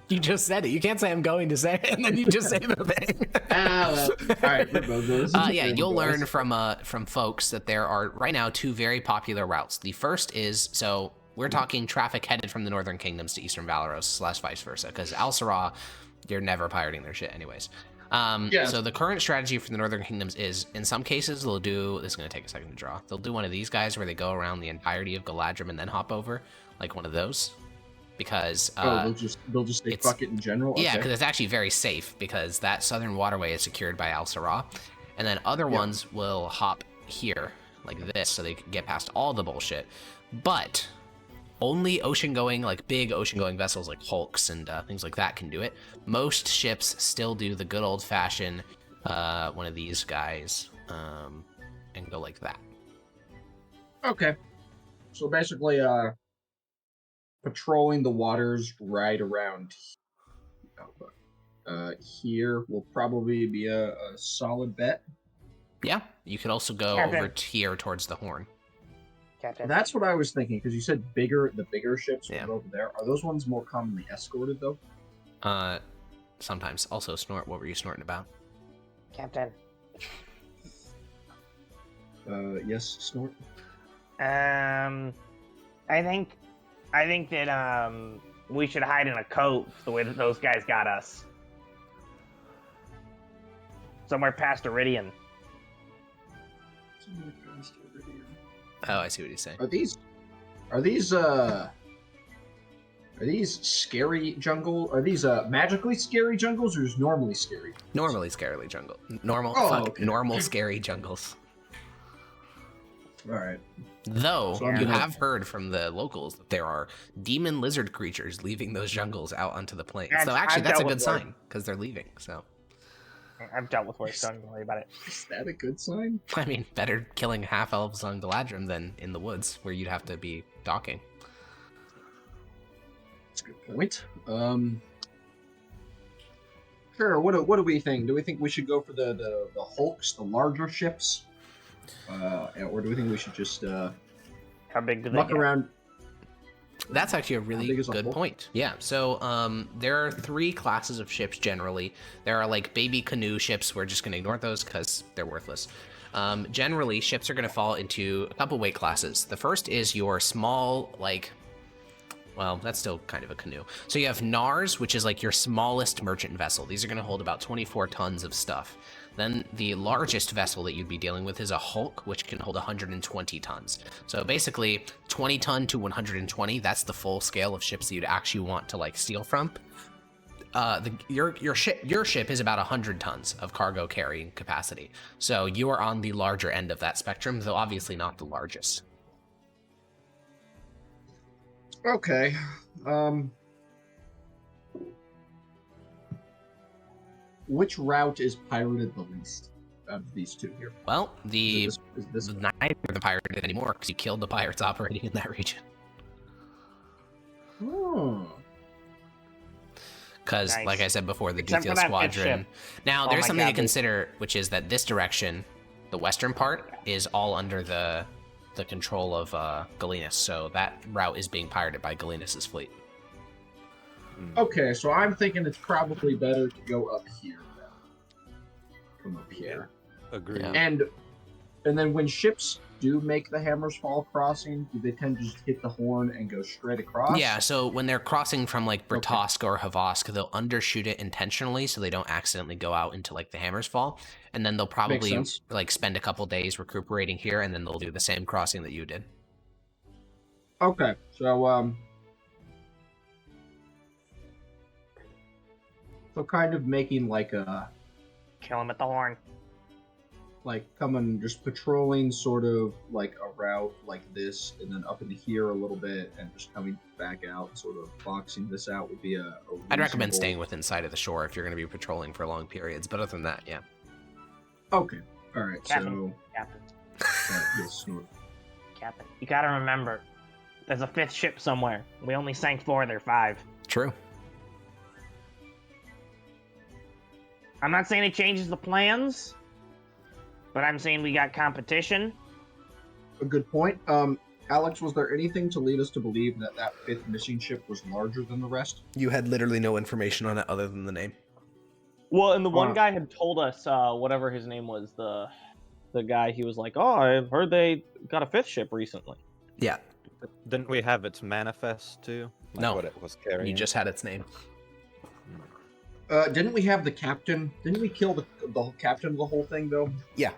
you just said it. You can't say I'm going to say it, and then you just say the thing. Well, all right, Ribozos. Yeah, you'll learn from folks that there are right now 2 very popular routes. The first is, so we're talking traffic headed from the Northern Kingdoms to Eastern Valoros / vice versa, because Al-Sara, you're never pirating their shit anyways. Yeah. So the current strategy for the Northern Kingdoms is, in some cases, they'll do, this is going to take a second to draw, they'll do one of these guys where they go around the entirety of Galadrim and then hop over, like one of those, because they'll just say it's- fuck it in general. yeah, Okay. because it's actually very safe, because that southern waterway is secured by Al-Sara, and then other ones will hop here, like this, so they can get past all the bullshit. But only ocean-going, like big ocean-going vessels like hulks and things like that can do it. Most ships still do the good old-fashioned one of these guys and go like that. Okay. So basically, patrolling the waters right around here will probably be a solid bet. Yeah, you could also go Captain. over here towards the Horn. Captain. That's what I was thinking because you said the bigger ships Yeah. were over there. Are those ones more commonly escorted though? Sometimes. Also, Snort, what were you snorting about? Captain. Yes, snort. I think that we should hide in a cove the way that those guys got us. Somewhere past Iridian. Oh, I see what he's saying. Are these scary jungle? Are these magically scary jungles or just normally scary? Normally scary jungle. Normal, Okay. normal scary jungles. All right. Though, So I'm you gonna- have heard from the locals that there are demon lizard creatures leaving those jungles out onto the plains. I've- So actually, I've that's a dealt good with worse. sign, because they're leaving. So, I've dealt with worse, don't worry about it. Is that a good sign? I mean, better killing half-elves on Galadrim than in the woods, where you'd have to be docking. That's a good point. Sure. What do we think? Do we think we should go for the hulks, the larger ships, or do we think we should just How big do they muck get? around? That's actually a How really big is a good hulk? point. Yeah, so there are 3 classes of ships generally. There are like baby canoe ships. We're just going to ignore those because they're worthless. Generally, ships are going to fall into a couple weight classes. The first is your small, like, well, that's still kind of a canoe. So you have Nars, which is like your smallest merchant vessel. These are going to hold about 24 tons of stuff. Then the largest vessel that you'd be dealing with is a Hulk, which can hold 120 tons. So basically, 20 ton to 120, that's the full scale of ships that you'd actually want to like steal from. Your ship is about 100 tons of cargo carrying capacity. So you are on the larger end of that spectrum, though obviously not the largest. Okay. Which route is pirated the least out of these two here? Well, Is this neither of the pirated anymore because you killed the pirates operating in that region. Oh. Because, Nice. like I said before, the Except for Duthiel that Squadron. ship. Now, Oh there's my something God, to consider, which is that this direction, the western part, is all under the control of Galenus. So that route is being pirated by Galenus's fleet. Okay, so I'm thinking it's probably better to go up here then. Come up here. Agreed. Yeah. And then when ships do make the Hammers Fall crossing, do they tend to just hit the horn and go straight across? Yeah, so when they're crossing from like Britosk or Havosk, they'll undershoot it intentionally so they don't accidentally go out into like the Hammers Fall, and then they'll probably sense. like spend a couple days recuperating here, and then they'll do the same crossing that you did. Okay, so kind of making like a Kill him at the horn. coming just patrolling sort of like a route like this, and then up into here a little bit, and just coming back out, sort of boxing this out would be a I'd recommend reasonable- staying within sight of the shore if you're going to be patrolling for long periods, but other than that, yeah. Okay, all right. Captain. So Captain. yes, North. Captain. You gotta remember, there's a fifth ship somewhere. We only sank 4, they're 5. True. I'm not saying it changes the plans, but I'm saying we got competition. A good point. Alex, was there anything to lead us to believe that that fifth missing ship was larger than the rest? You had literally no information on it other than the name. Well, and the one Huh. guy had told us, whatever his name was, the guy, he was like, "Oh, I've heard they got a fifth ship recently." Yeah, Didn't we have its manifest too? Like No. What it was carrying. you just had its name. Didn't we have the captain? Didn't we kill the whole captain of the whole thing though? Yeah.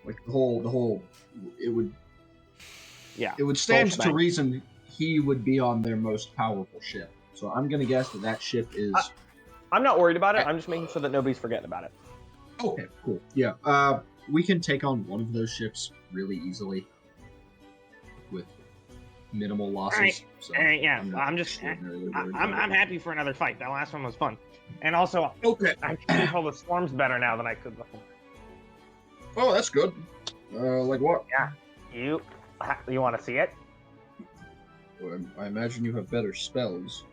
Like the whole. It would Yeah. stand to shebang. reason he would be on their most powerful ship. So I'm gonna guess that ship is. I'm not worried about it. I'm just making sure that nobody's forgetting about it. Okay, cool. Yeah. We can take on one of those ships really easily with minimal losses. Alright, So yeah, not I'm just- extraordinarily worried I'm about it. happy for another fight. That last one was fun. And also, Okay. I can control the storms better now than I could before. Oh, that's good. Like what? You want to see it? Well, I imagine you have better spells.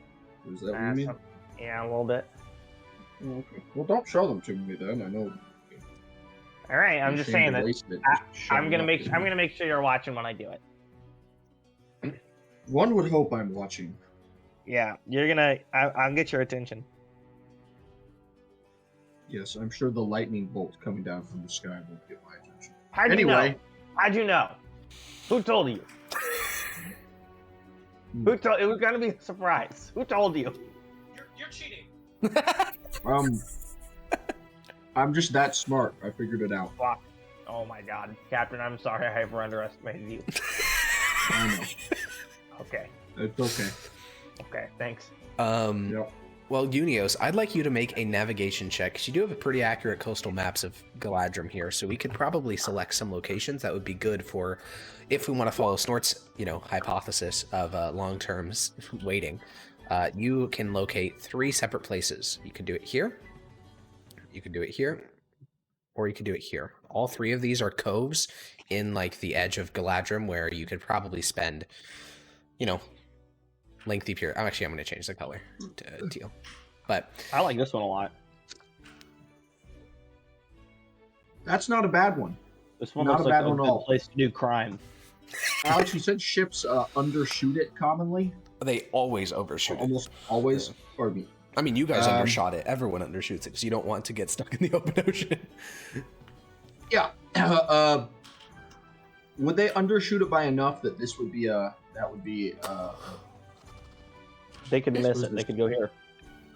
Is that what you mean? Yeah, a little bit. Oh, okay. Well, don't show them to me then. I know. All right, I'm just saying that I'm gonna make I'm make sure you're watching when I do it. One would hope I'm watching. Yeah, you're gonna. I'll get your attention. Yes, I'm sure the lightning bolt coming down from the sky won't get my attention. How'd you Anyway. know? How'd you know? Who told you? Who told? It was gonna be a surprise. Who told you? You're cheating. I'm just that smart. I figured it out. Fuck. Oh my God, Captain, I'm sorry I ever underestimated you. I know. Okay. It's okay. Okay. Thanks. Yep. Well, Unios, I'd like you to make a navigation check, because you do have a pretty accurate coastal maps of Galadrim here, so we could probably select some locations that would be good for, if we want to follow Snort's, hypothesis of long-term waiting. You can locate 3 separate places. You could do it here, you could do it here, or you could do it here. All 3 of these are coves in, like, the edge of Galadrim, where you could probably spend, lengthy period. I'm going to change the color to teal. But I like this one a lot. That's not a bad one. This one Not looks a like bad a one at good all. place to do crime. Alex, you said ships undershoot it commonly? they always overshoot it. Almost always? Or me? I mean, you guys Um, undershot it. Everyone undershoots it because you don't want to get stuck in the open ocean. Yeah. Would they undershoot it by enough that this would be They could I miss suppose it. They there's- could go here.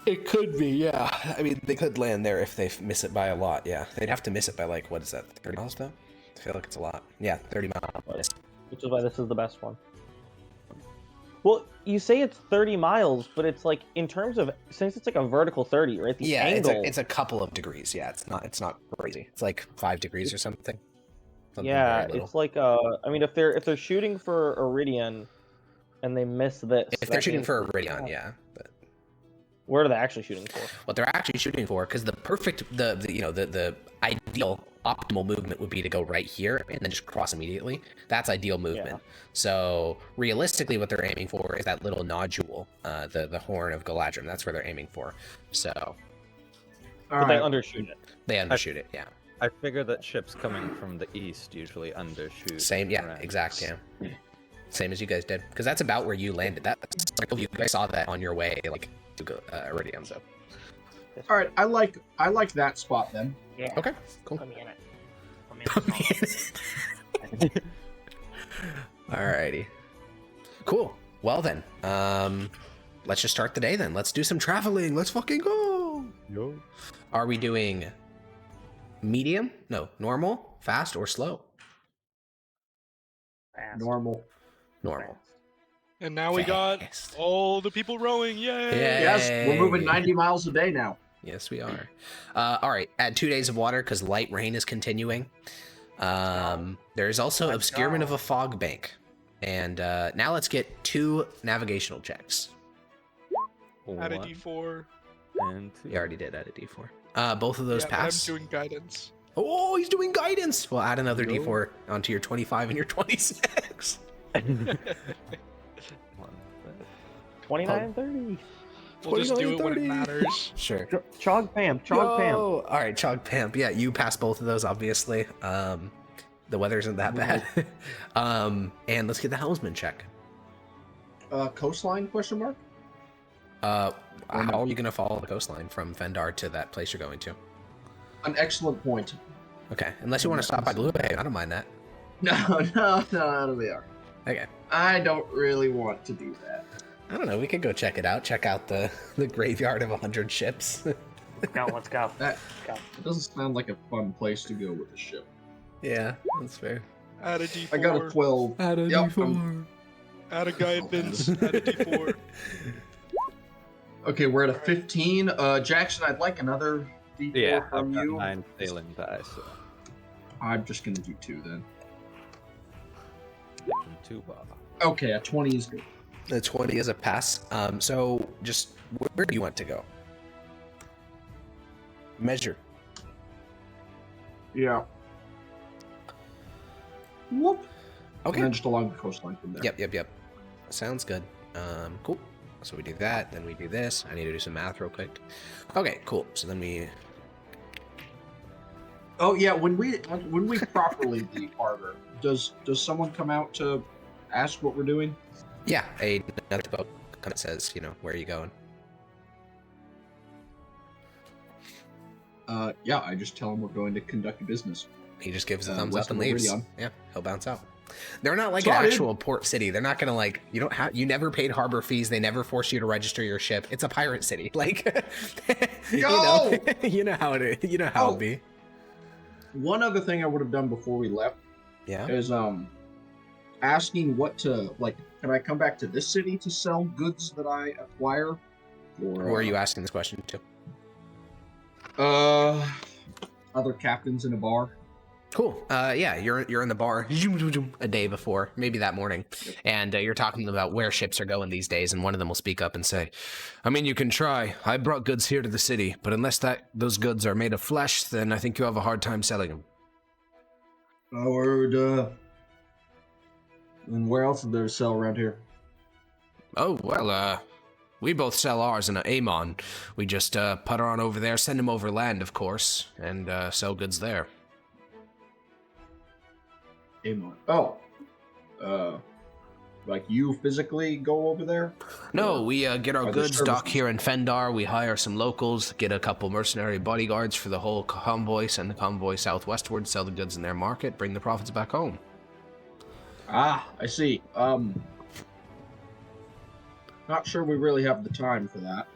It could be, yeah. I mean, they could land there if they miss it by a lot, yeah. They'd have to miss it by, like, what is that, 30 miles, though? I feel like it's a lot. Yeah, 30 miles. Which is why this is the best one. Well, you say it's 30 miles, but it's like in terms of since it's like a vertical 30, right? The Yeah, angle. it's a couple of degrees. Yeah, it's not crazy. It's like 5 degrees or something. Yeah, very little. it's like I mean, if they're shooting for Iridian, and they miss this, If they're that shooting means- for Iridion, yeah. But Where are they actually shooting for? what they're actually shooting for, because the perfect, the ideal optimal movement would be to go right here and then just cross immediately. That's ideal movement. Yeah. So realistically, what they're aiming for is that little nodule, the horn of Galadrim. That's where they're aiming for. So All But they right. undershoot it. they undershoot it. Yeah. I figure that ships coming from the east usually undershoot. Same. Yeah. around. Exact. Yeah. Same as you guys did, because that's about where you landed. That's like, you guys saw that on your way, like to go Iridium. So All right. I like that spot then. Yeah. okay, cool. Put me in it. Put me in it. Alrighty. Cool. Well then, let's just start the day then. Let's do some traveling. Let's fucking go. Yo. Are we doing medium? No, normal, fast, or slow? Fast. Normal. Normal. And now we got Fast. all the people rowing. Yay! Yeah. Yes, we're moving 90 miles a day now. Yes, we are. All right, add 2 days of water because light rain is continuing. There is also obscurement of a fog bank. And now let's get 2 navigational checks. Add a One D4. and two. You already did add a d4. Both of those Yeah, but pass. I'm doing guidance. Oh, he's doing guidance. Well, add another Yo. d4 onto your 25 and your 26. One. 29, 30. We'll just do it when 29, it 30. matters. Sure. Chog Pam. Chog Pam. All right, Chog Pamp. Yeah, you pass both of those, obviously. The weather isn't that bad. And let's get the helmsman check. Coastline? Question mark. How are you going to follow the coastline from Fendar to that place you're going to? An excellent point. Okay, unless you want to stop by Blue Bay, I don't mind that. No, that'll be alright. Okay. I don't really want to do that. I don't know, we could go check it out. Check out the graveyard of 100 ships. Let's go. That doesn't sound like a fun place to go with a ship. Yeah, that's fair. Add a D4. I got a 12. Add a Yep, D4. Add a guidance. Add a D4. Okay, we're at a 15. Jackson, I'd like another D4 Yeah, I've from got you. 9 failing die, so I'm just gonna do 2 then. 2 bar. Okay, a 20 is good. The 20 is a pass. So just where do you want to go? Measure. Yeah. Whoop. Okay. And then just along the coastline from there. Yep. Sounds good. Cool. So we do that, then we do this. I need to do some math real quick. Okay, cool. So then we... Oh yeah, when we properly leave harbor, does someone come out to ask what we're doing? Yeah, another boat kind of says, where are you going? Yeah, I just tell them we're going to conduct a business. He just gives a thumbs west up and of leaves. Meridian. Yeah, he'll bounce out. They're not like Sorry. an actual port city. They're not gonna you never paid harbor fees. They never force you to register your ship. It's a pirate city. Like, Go! you know how it is. You know how Oh. it'd be. One other thing I would have done before we left Yeah. is asking what to like. Can I come back to this city to sell goods that I acquire? Or Who are you asking this question to? Other captains in a bar. Cool. Yeah, you're in the bar a day before, maybe that morning, and you're talking about where ships are going these days, and one of them will speak up and say, "I mean, you can try. I brought goods here to the city, but unless those goods are made of flesh, then I think you have a hard time selling them." And where else is there to sell around here? Oh, well, we both sell ours in Amon. We just putter on over there, send them over land, of course, and sell goods there. Amon. Oh. Like you physically go over there? No, we get our Are there goods dock services? here in Fendar. We hire some locals, get a couple mercenary bodyguards for the whole convoy, send the convoy southwestward, sell the goods in their market, bring the profits back home. Ah, I see. Not sure we really have the time for that.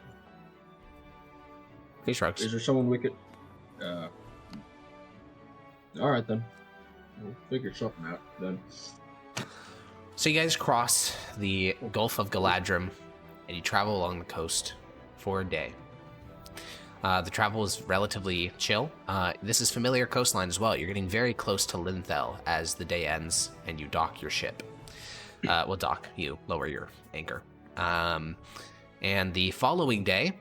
He shrugs. Is there someone we could? All right then. We'll figure something out then. So you guys cross the Gulf of Galadrim, and you travel along the coast for a day. The travel is relatively chill. This is familiar coastline as well. You're getting very close to Linthel as the day ends, and you dock your ship. You lower your anchor. And the following day,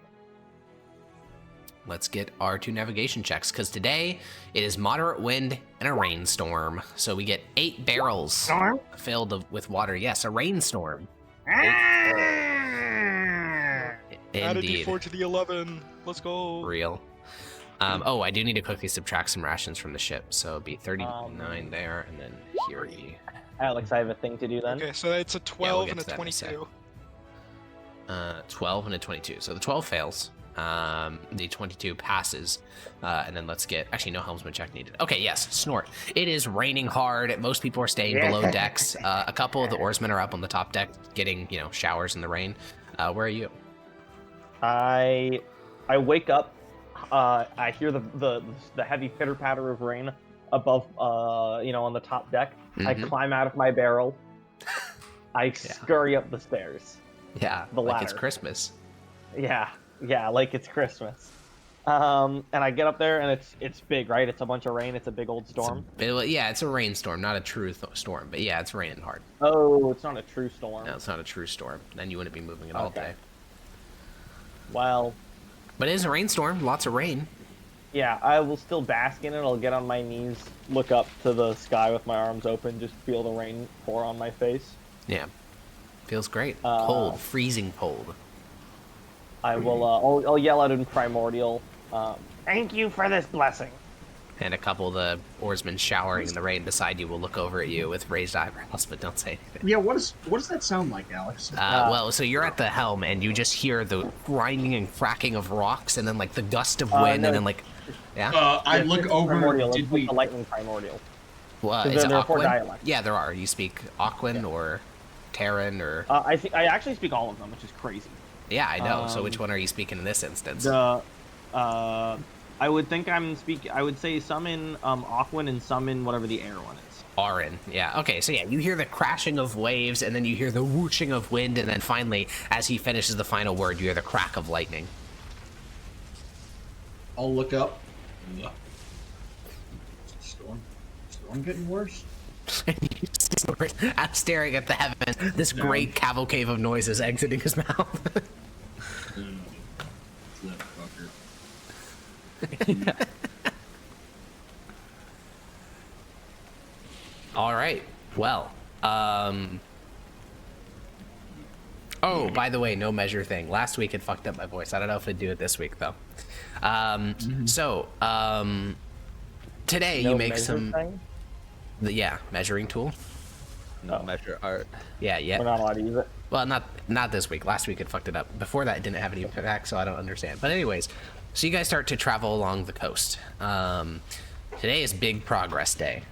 let's get our 2 navigation checks, because today it is moderate wind and a rainstorm. So we get 8 barrels filled with water. Yes, a rainstorm. Add a Indeed. D4 to the 11. Let's go. Real. I do need to quickly subtract some rations from the ship. So it'd be 39 there, and then here would be... Alex, I have a thing to do then. Okay, so it's a 12 get and a to that in a sec. 22. 12 and a 22. So the 12 fails. The 22 passes. And then let's get... Actually, no helmsman check needed. Okay, yes, Snort. It is raining hard. Most people are staying below decks. A couple of the oarsmen are up on the top deck getting, showers in the rain. Where are you? I wake up. I hear the heavy pitter patter of rain above, on the top deck. I Mhm. climb out of my barrel. I scurry up the stairs. Yeah, The like it's ladder. Christmas. Yeah, like it's Christmas. And I get up there, and it's big, right? It's a bunch of rain. It's a big old storm. It's a rainstorm, not a true storm. But yeah, it's raining hard. Oh, it's not a true storm. No, it's not a true storm. Then you wouldn't be moving it all Okay. day. Well, But it is a rainstorm. Lots of rain. yeah, I will still bask in it. I'll get on my knees, look up to the sky with my arms open, just feel the rain pour on my face. Yeah. Feels great. Cold, freezing cold. I will. I'll yell out in primordial. Thank you for this blessing. And a couple of the oarsmen showering in the rain beside you will look over at you with raised eyebrows, but don't say anything. Yeah, what does that sound like, Alex? So you're at the helm, and you just hear the grinding and cracking of rocks, and then like the gust of wind, no. and then like, yeah. I look over. Primordial. Did It's we? like the lightning primordial. Well, there- is it there are 4 Aquan? dialects. Yeah, there are. You speak Aquan or Terran or I think I actually speak all of them, which is crazy. yeah, I know. So which one are you speaking in this instance? I would think I would say some in Aquan and some in whatever the air one is. Arin. Yeah. Okay. So yeah, you hear the crashing of waves, and then you hear the whooshing of wind, and then finally, as he finishes the final word, you hear the crack of lightning. I'll look up. Storm getting worse. I'm staring at the heavens. This great cavalcade of noises exiting his mouth. That fucker. All right. Well. Oh, by the way, no measure thing. Last week it fucked up my voice. I don't know if it'd do it this week though. Today No you make measure some. thing? Measuring tool. No measure art. Yeah. We're not allowed to use it. Well, not this week. Last week it fucked it up. Before that, it didn't have any impact, so I don't understand. But anyways, so you guys start to travel along the coast. Today is Big Progress Day.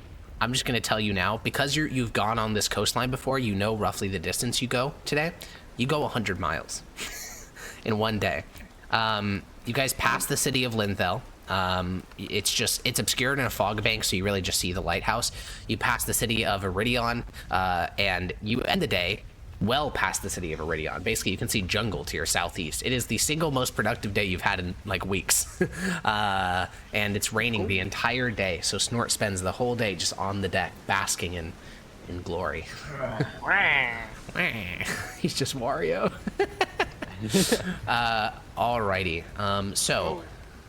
I'm just going to tell you now, because you've gone on this coastline before, you know roughly the distance you go today. You go 100 miles in one day. You guys pass the city of Linthel. It's obscured in a fog bank, so you really just see the lighthouse. You pass the city of Iridion, and you end the day well past the city of Iridion. Basically, you can see jungle to your southeast. It is the single most productive day you've had in like weeks. And it's raining the entire day, so Snort spends the whole day just on the deck, basking in glory. He's just Wario. Alrighty. So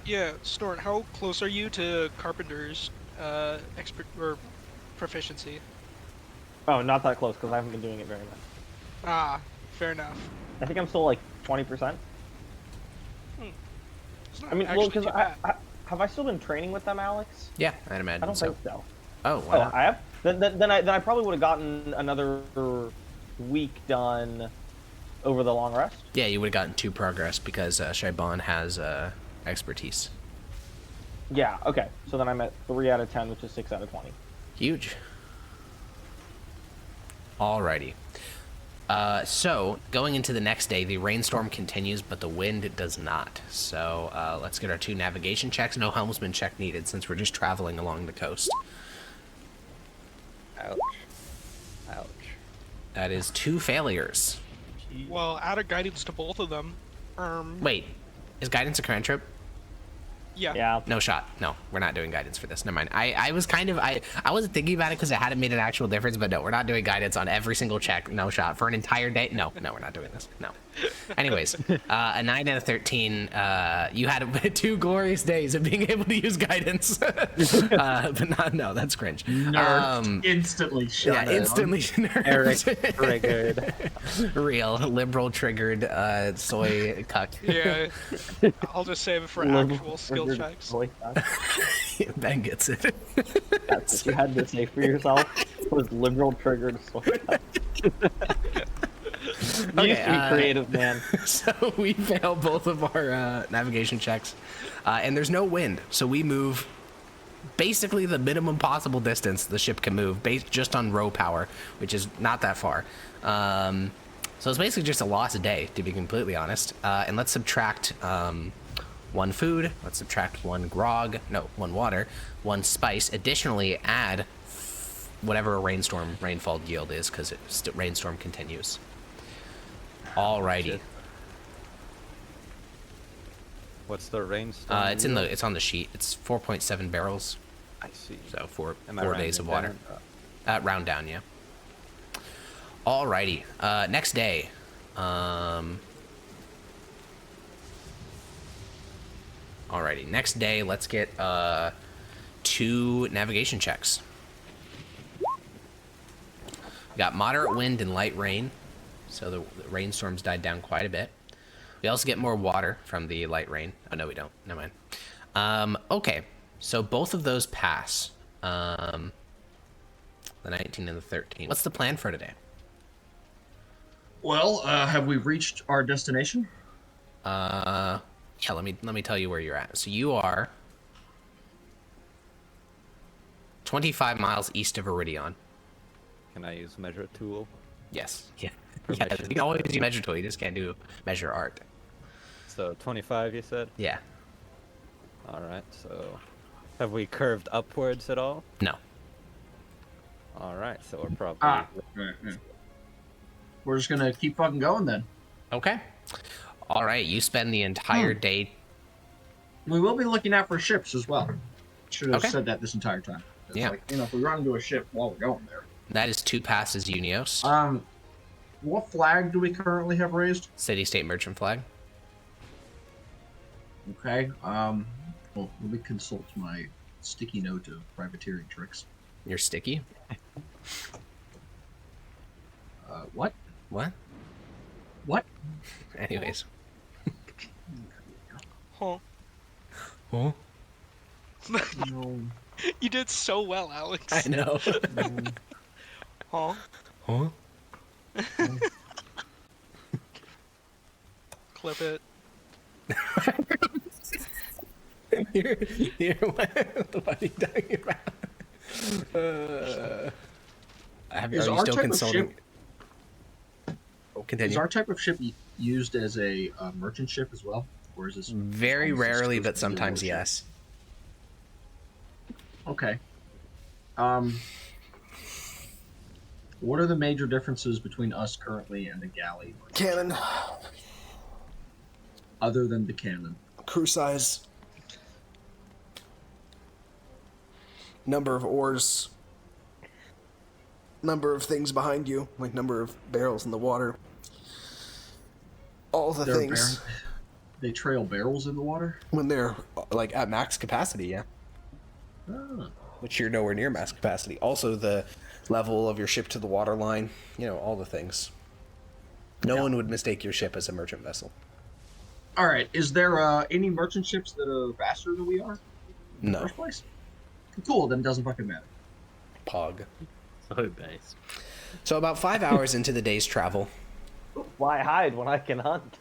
Yeah, Snort, how close are you to Carpenter's expert or proficiency? Oh, not that close because I haven't been doing it very much. Ah, fair enough. I think I'm still like 20%. It's not I mean, well, actually because too bad. have I still been training with them, Alex? yeah, I'd imagine I don't so. think so. Oh, why Oh, not? I have. Then I probably would have gotten another week done over the long rest? Yeah, you would have gotten 2 progress because Shaibon has expertise. Yeah, okay. So then I'm at 3 out of 10, which is 6 out of 20. Huge. Alrighty. So, going into the next day, the rainstorm continues, but the wind does not. So, let's get our 2 navigation checks. No helmsman check needed since we're just traveling along the coast. Ouch. Ouch. That is 2 failures. Well, add a guidance to both of them. Wait, is guidance a cantrip? Yeah. Yeah. No shot. No, we're not doing guidance for this. Never mind. I was kind of, I wasn't thinking about it because it hadn't made an actual difference, but no, we're not doing guidance on every single check. No shot. For an entire day? No, we're not doing this. No. Anyways, a 9 out of 13. You had 2 glorious days of being able to use guidance. But not, no, that's cringe. Nerfed. Instantly shut Yeah, down. instantly nerfed. Eric triggered. Real liberal triggered soy cuck. Yeah. I'll just save it for actual skill checks. Ben gets it. That's what you had to say for yourself was liberal triggered soy. You used to be creative, man. So we fail both of our navigation checks, and there's no wind, so we move basically the minimum possible distance the ship can move, based just on row power, which is not that far. So it's basically just a lost day, to be completely honest. And let's subtract 1 food, let's subtract 1 grog, no, 1 water, 1 spice. Additionally, add whatever a rainfall yield is, because rainstorm continues. Alrighty. What's the rainstorm? It's on the sheet. It's 4.7 barrels. I see. So 4 Am I 4 days of water. rounding Round down, yeah. Alrighty. Next day. Alrighty. Next day, let's get 2 navigation checks. We got moderate wind and light rain. So the rainstorms died down quite a bit. We also get more water from the light rain. Oh, no, we don't. Never mind. Okay. So both of those pass. The 19 and the 13. What's the plan for today? Well, have we reached our destination? Yeah, let me tell you where you're at. So you are 25 miles east of Iridion. Can I use measure tool? Yes. Yeah. Yeah, you can always use measure tool. You just can't do measure art. So 25, you said? Yeah. All right. So have we curved upwards at all? No. All right. So we're probably. We're just gonna keep fucking going then. Okay. All right. You spend the entire day. We will be looking out for ships as well. Should have Okay. said that this entire time. It's Yeah. like, if we run into a ship while we're going there. That is 2 passes, Unios. What flag do we currently have raised? City State Merchant flag. Okay. Well, let me consult my sticky note of privateering tricks. You're sticky. What? What? What? Anyways. Huh. Huh? No. You did so well, Alex. I know. Huh? Huh? Clip it. What are you talking about? Are you our still type of consulting? ship- Continue. Is our type of ship used as a merchant ship as well? Or is this Very almost rarely, exclusively but sometimes a warship? yes. Okay. What are the major differences between us currently and a galley? Cannon. Other than the cannon? Crew size. Number of oars. Number of things behind you, like number of barrels in the water. All the They're things. They trail barrels in the water? When they're like at max capacity, yeah. Oh. Which you're nowhere near max capacity. Also the level of your ship to the water line, all the things. No one would mistake your ship as a merchant vessel. All right. Is there any merchant ships that are faster than we are? In the No. first place? Cool. Then it doesn't fucking matter. Pog. So based. So about 5 hours into the day's travel, Why hide when I can hunt?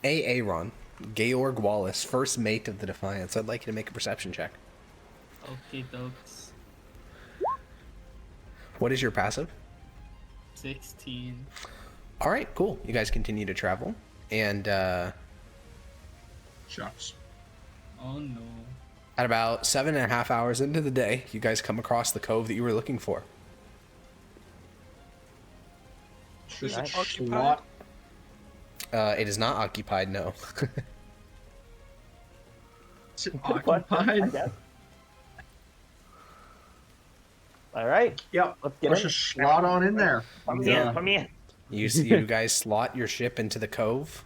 Aaron, Georg Wallace, first mate of the Defiance, I'd like you to make a perception check. Okay, dokes. What is your passive? 16. All right, cool. You guys continue to travel, and Shucks. Oh no. at about 7.5 hours into the day, you guys come across the cove that you were looking for. Is it Occupied? slot? It is not occupied, no. Is it What? I occupied? guess. All right. Yep. Let's get Push in. a slot on in there. Put me in. Put me in. You guys slot your ship into the cove.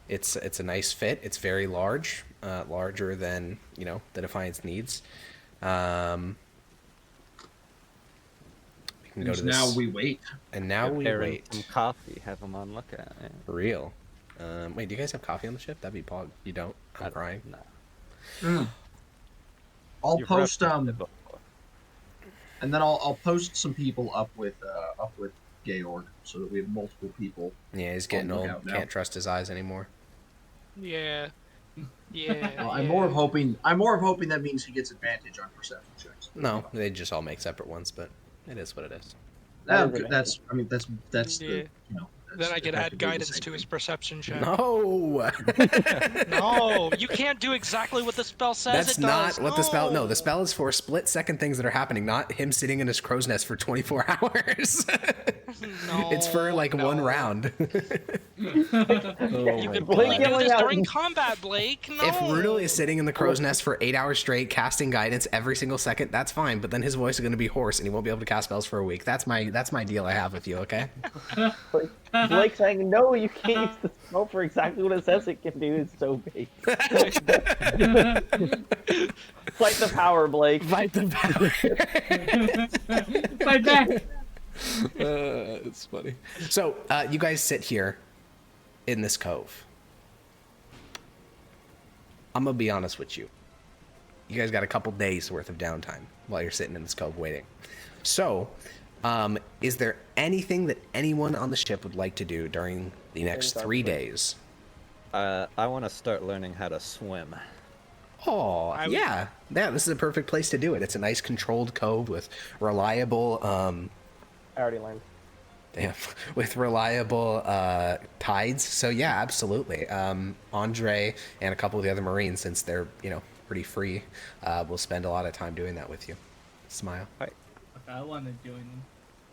It's a nice fit. It's very large, larger than the Defiance needs. We can go to And this. now we wait. And now we Prepare him wait. some coffee. Have him on look at it. For real. Wait, do you guys have coffee on the ship? That'd be pog. You don't? I'm crying. No. I'll You've post referenced it before. and then I'll post some people up with Georg so that we have multiple people. Yeah, he's getting I'll old. look out now. Can't trust his eyes anymore. Yeah. Yeah. Well, I'm more of hoping that means he gets advantage on perception checks. No, they just all make seperat ones, but it is what it is. That's Yeah. the Then I could add effectively the guidance same to his thing. perception check. No! No, you can't do exactly what the spell says That's it not does. what the spell. No, the No. spell is for split-second things that are happening, not him sitting in his crow's nest for 24 hours. No, It's for like one no. round. You could Blake only do yelling this out- during combat, Blake. No. If Runo is sitting in the crow's nest for 8 hours straight, casting guidance every single second, that's fine. But then his voice is going to be hoarse, and he won't be able to cast spells for a week. That's my deal I have with you. Okay. Blake saying, no, you can't use the spell for exactly what it says it can do is so big. Fight the power, Blake. Fight the power. Fight back! It's funny. So you guys sit here in this cove. I'm gonna be honest with you. You guys got a couple days worth of downtime while you're sitting in this cove waiting. So, is there anything that anyone on the ship would like to do during the next 3 days? I want to start learning how to swim. Oh, I would- yeah. This is a perfect place to do it. It's a nice controlled cove with reliable I already learned. Damn. With reliable tides. So yeah, absolutely. Andre and a couple of the other Marines, since they're pretty free, will spend a lot of time doing that with you. Smile. I want to join them.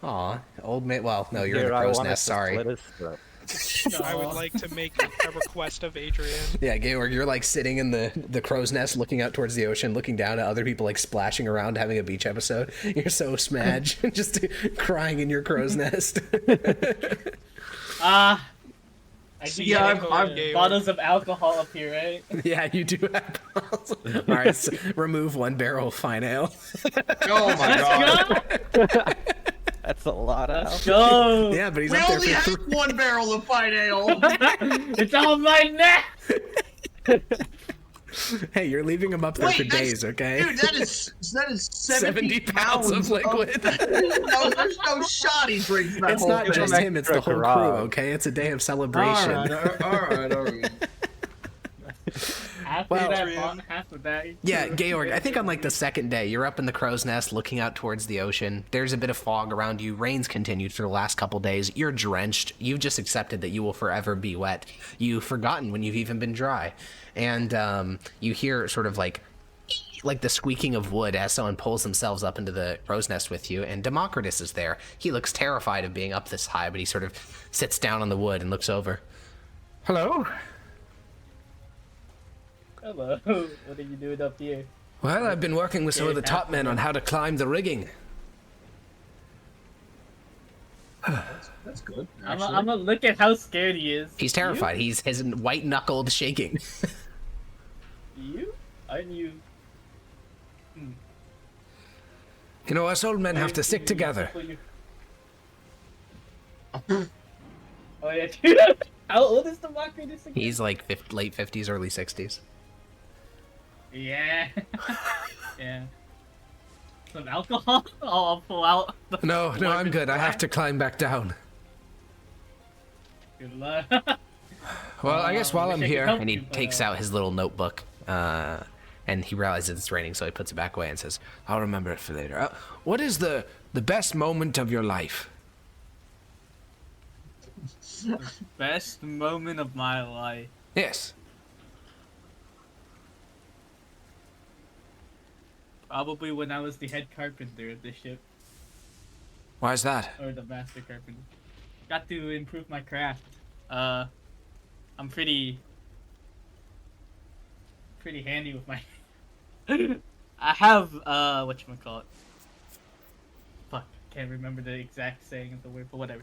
Aw, old mate. Well, no, you're in the I crow's want nest. us to Sorry. split his throat. I would like to make a request of Adrian. Yeah, Georg, you're like sitting in the crow's nest, looking out towards the ocean, looking down at other people like splashing around, having a beach episode. You're so smudged, just crying in your crow's nest. I do Yeah, get I've- bottles of alcohol up here, right? Yeah, you do have balls. All right, so remove 1 barrel of fine ale. Oh my god. Go! That's a lot of Let's alcohol. go! Yeah, but he's We up there only for have 1 barrel of fine ale. It's all mine now! Hey, you're leaving him up there Wait, for that's- days, okay? Dude, that is 70 pounds of liquid. No, there's no shot he drinks that It's whole not thing. just him, it's the whole crew, Garage. okay? It's a day of celebration. Alright. Half Well- of that bottle, half of that. Yeah, Georg, I think on like the second day, you're up in the crow's nest looking out towards the ocean. There's a bit of fog around you. Rain's continued for the last couple days. You're drenched. You've just accepted that you will forever be wet. You've forgotten when you've even been dry. And you hear sort of like the squeaking of wood as someone pulls themselves up into the crow's nest with you. And Democritus is there. He looks terrified of being up this high, but he sort of sits down on the wood and looks over. Hello? Hello, what are you doing up here? Well, I've been working with some of the top men on how to climb the rigging. That's good. I'm Actually. gonna look at how scared he is. He's terrified. He's his white knuckled shaking. You? Aren't you? You know, us old men have to stick together. Oh yeah, dude. How old is the Democritus again? He's like late 50s, early 60s. Yeah. Yeah. some alcohol? I'll pull out. No, I'm lemon good. I have splash. to climb back down. Good luck. Well, I guess while wish I'm I could here, help And he you, but, takes out his little notebook, and he realizes it's raining, so he puts it back away and says, I'll remember it for later. What is the best moment of your life? best moment of my life. Yes. Probably when I was the head carpenter of the ship, Why is that? or the master carpenter. Got to improve my craft. I'm pretty handy with my. I have whatchamacallit. Fuck, can't remember the exact saying of the word, but whatever.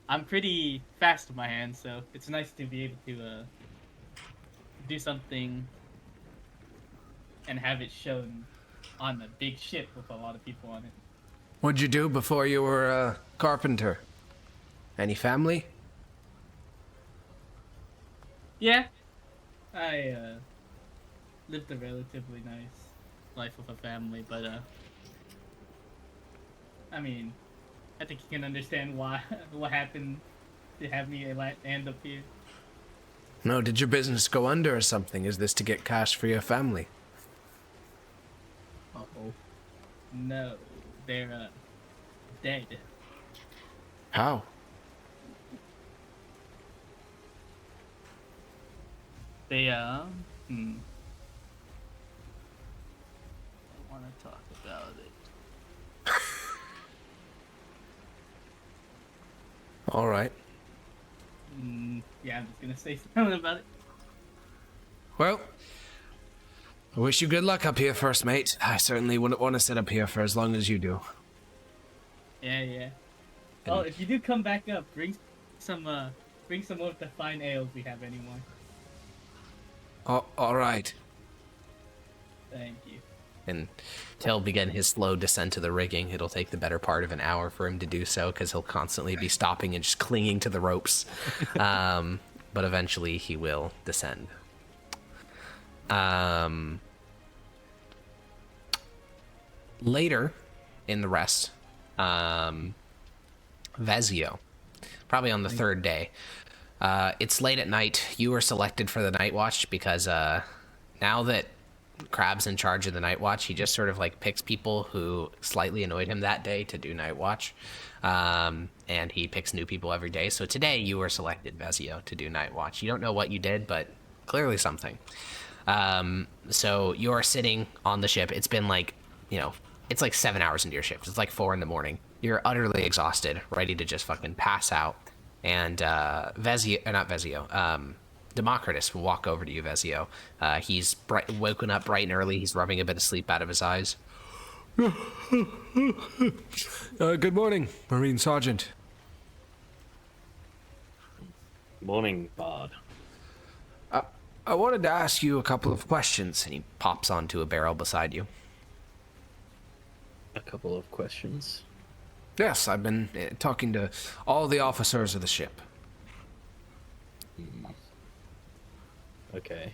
I'm pretty fast with my hands, so it's nice to be able to do something and have it shown on a big ship with a lot of people on it. What'd you do before you were a carpenter? Any family? Yeah, I lived a relatively nice life with a family, but I mean, I think you can understand why what happened to have me end up here. No, did your business go under or something? Is this to get cash for your family? Uh-oh. No, they're dead. How? They I don't want to talk about it. All right. Yeah, I'm just gonna say something about it. Well, I wish you good luck up here, first mate. I certainly wouldn't want to sit up here for as long as you do. Yeah. Oh, if you do come back up, bring some more of the fine ales we have anymore. All right. Thank you. and he'll begin his slow descent to the rigging. It'll take the better part of an hour for him to do so because he'll constantly be stopping and just clinging to the ropes. But eventually he will descend. Later in the rest, Vezio, probably on the third day. It's late at night. You were selected for the night watch because now that Crab's in charge of the night watch, he just sort of like picks people who slightly annoyed him that day to do night watch. And he picks new people every day. So today you were selected, Vezio, to do night watch. You don't know what you did, but clearly something. So you're sitting on the ship. It's been like, it's like 7 hours into your shift. It's like 4 a.m. You're utterly exhausted, ready to just fucking pass out. And Democritus will walk over to you, Vezio. He's woken up bright and early. He's rubbing a bit of sleep out of his eyes. Good morning, Marine Sergeant. Morning, Bard. I wanted to ask you a couple of questions. And he pops onto a barrel beside you. A couple of questions. Yes, I've been talking to all the officers of the ship. Okay.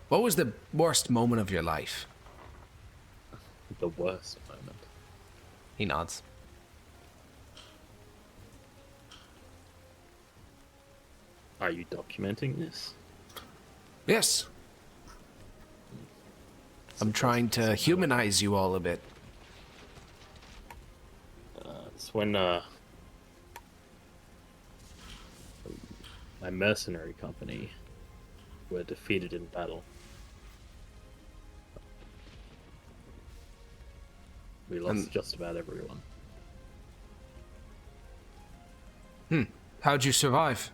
What was the worst moment of your life? The worst moment. He nods. Are you documenting this? Yes. I'm trying to humanize you all a bit. It's when my mercenary company were defeated in battle. We lost just about everyone. How'd you survive?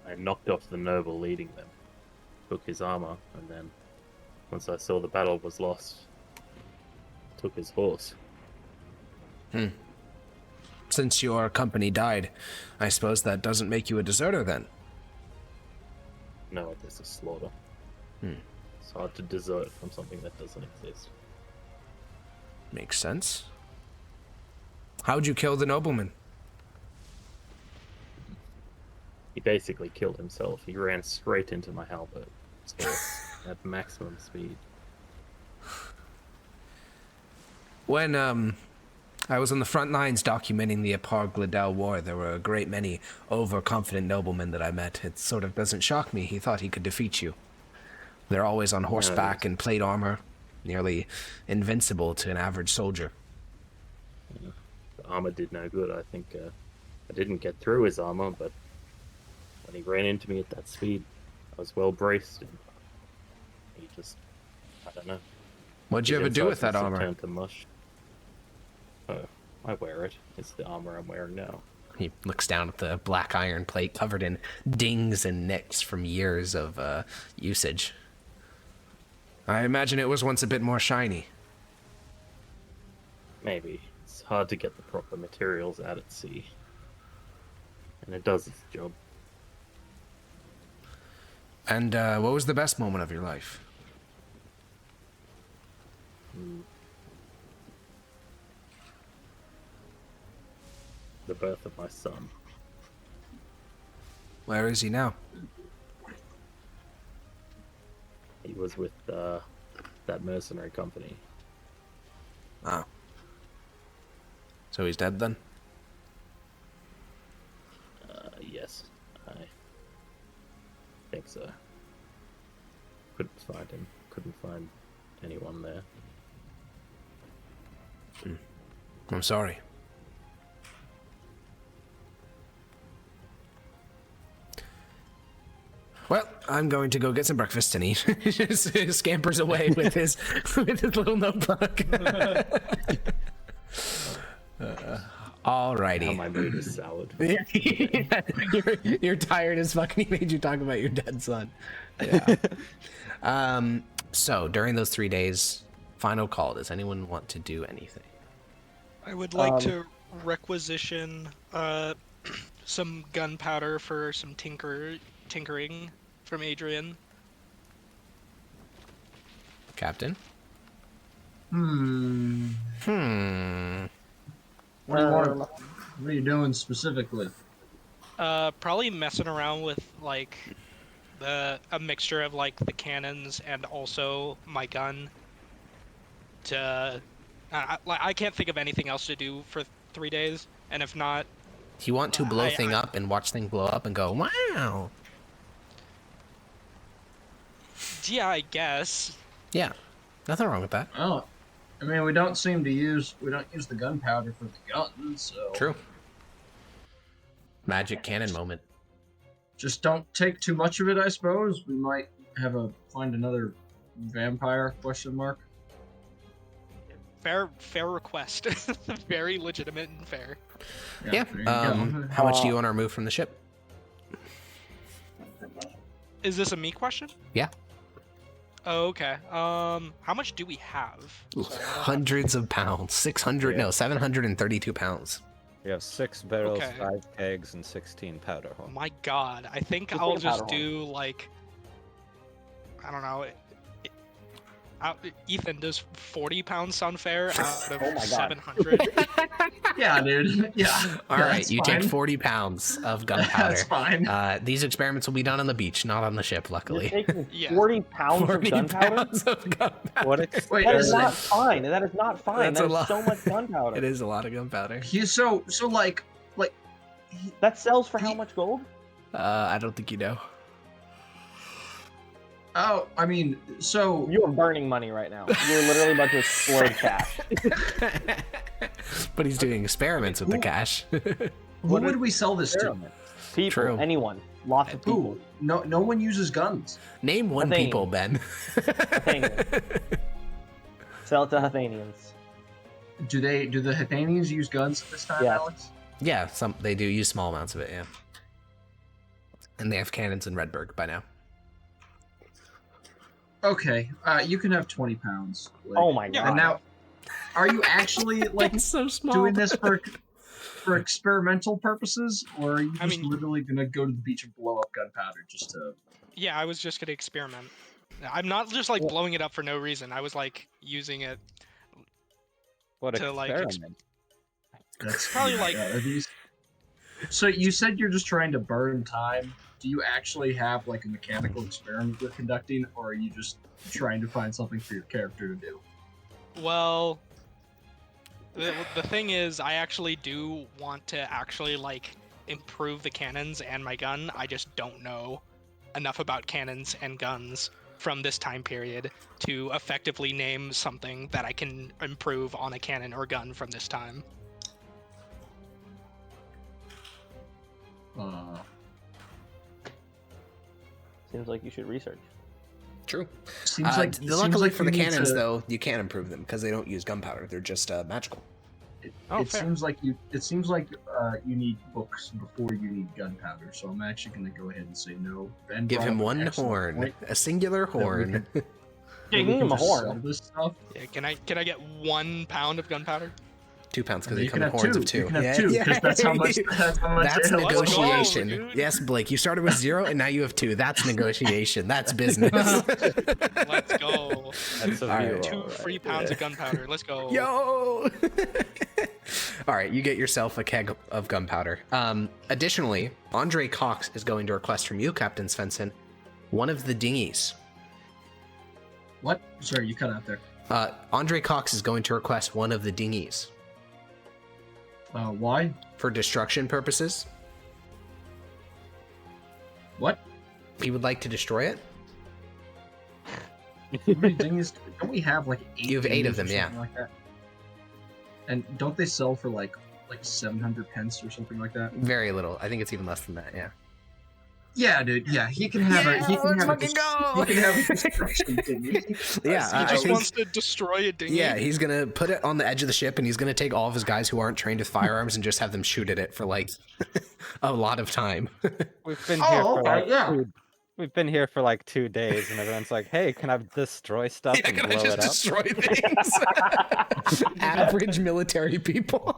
I knocked off the noble leading them, took his armor, and then, once I saw the battle was lost, took his horse. Since your company died, I suppose that doesn't make you a deserter then. No, there's a slaughter. It's hard to desert from something that doesn't exist. Makes sense. How'd you kill the nobleman? He basically killed himself. He ran straight into my halberd at maximum speed. When I was on the front lines documenting the Apar-Gladel War, there were a great many overconfident noblemen that I met. It sort of doesn't shock me. He thought he could defeat you. They're always on horseback in plate armor, nearly invincible to an average soldier. The armor did no good. I think I didn't get through his armor, but when he ran into me at that speed, I was well braced, and he just, I don't know. What'd you ever do with that It armor? turned to mush. Oh, I wear it. It's the armor I'm wearing now. He looks down at the black iron plate covered in dings and nicks from years of usage. I imagine it was once a bit more shiny. Maybe. It's hard to get the proper materials out at sea. And it does its job. And what was the best moment of your life? The birth of my son. Where is he now? He was with that mercenary company. Oh. So he's dead then? Yes, I think so. Couldn't find him. Couldn't find anyone there. I'm sorry. Well, I'm going to go get some breakfast and eat. He just scampers away with his little notebook. Alrighty. Now my mood is soured. You're tired as fuck. He made you talk about your dead son. Yeah. So during those 3 days, final call. Does anyone want to do anything? I would like to requisition some gunpowder for some tinkering from Adrian. Captain? What do you want? What are you doing specifically? Probably messing around with like a mixture of like the cannons and also my gun. I can't think of anything else to do for 3 days, and if not, You want to blow thing up and watch thing blow up and go, wow. yeah, I guess. Yeah, nothing wrong with that. Oh, I mean, we don't use the gunpowder for the guns, so True. Magic cannon moment. just don't take too much of it. I suppose we might find another vampire ? Fair request. Very legitimate and fair. Yeah. there you go. How much do you want to remove from the ship? Is this a me question? Yeah. Oh, okay. How much do we have? Hundreds of pounds. 732 pounds. We have 6 barrels, Okay. 5 kegs, and 16 powder horns. My God, I think Just I'll one just powder do like, I don't know. Ethan, does 40 pounds sound fair out of Oh my God. 700? Yeah, dude. Yeah. All right, that's you fine. take 40 pounds of gunpowder. That's fine. These experiments will be done on the beach, not on the ship, You're luckily. taking Yeah. 40 pounds of 40 gunpowder? pounds of gunpowder. Wait, That is not fine. That is not fine. That's a That is lot. so much gunpowder. It is a lot of gunpowder. so like That sells for how much gold? I don't think you know. oh, I mean, so You are burning money right now. You're literally about to explode cash. But he's doing experiments with the cash. who would we sell this to? People, True. anyone, lots of people. Who? No one uses guns. Name one Athenians. people, Ben. Athenians. Sell it to Athenians. Do the Athenians use guns at this time, Yes. Alex? Yeah, they do use small amounts of it, yeah. And they have cannons in Redberg by now. Okay, you can have 20 pounds. Like, Oh my Yeah. God. And now, are you actually like That's so small. doing this for experimental purposes, or are you just I mean- literally gonna go to the beach and blow up gunpowder just to? Yeah, I was just gonna experiment. I'm not just like blowing it up for no reason. I was like using it. What To, like, experiment? That's Probably like- are these... So you said you're just trying to burn time. Do you actually have like a mechanical experiment you're conducting, or are you just trying to find something for your character to do? Well, The thing is, I actually do want to actually like improve the cannons and my gun. I just don't know enough about cannons and guns from this time period to effectively name something that I can improve on a cannon or gun from this time. Seems like you should research. True. Seems like Luckily for the you need cannons, to- though, you can improve them because they don't use gunpowder. They're just magical. Oh, It fair. seems like you need books before you need gunpowder. So I'm actually going to go ahead and say no. Ben Give brought him up an one excellent horn, point a singular that we horn. can- Yeah, that give we him can a just horn. sell this stuff. Yeah, can I get 1 pound of gunpowder? 2 pounds because You they come can in have horns two. of 2. You can have two because that's how much. That's how much. That's it helps. Let's go, negotiation. dude. Yes, Blake, you started with 0 and now you have 2. That's negotiation. That's business. Let's go. That's a All view. right. 2 free pounds of gunpowder. Let's go. Yo! All right, you get yourself a keg of gunpowder. Additionally, Andre Cox is going to request from you, Captain Svensson, one of the dinghies. What? Sorry, you cut out there. Andre Cox is going to request one of the dinghies Why? for destruction purposes. What? He would like to destroy it. How many dinghies? Don't we have like 8? You have 8 of dinghies them, or yeah. something like that? And don't they sell for like 700 pence or something like that? Very little. I think it's even less than that. Yeah. Yeah, dude. Yeah, he can have a. He can have a. go! He can have a destruction dinghy. Yeah, He I just think- wants to destroy a dinghy. Yeah, he's gonna put it on the edge of the ship, and he's gonna take all of his guys who aren't trained with firearms and just have them shoot at it for like a lot of time. We've been here Oh, for okay, like yeah. we've been here for like 2 days, and everyone's like, "Hey, can I destroy stuff Yeah, and can I blow just it up?" destroy things? Average military people.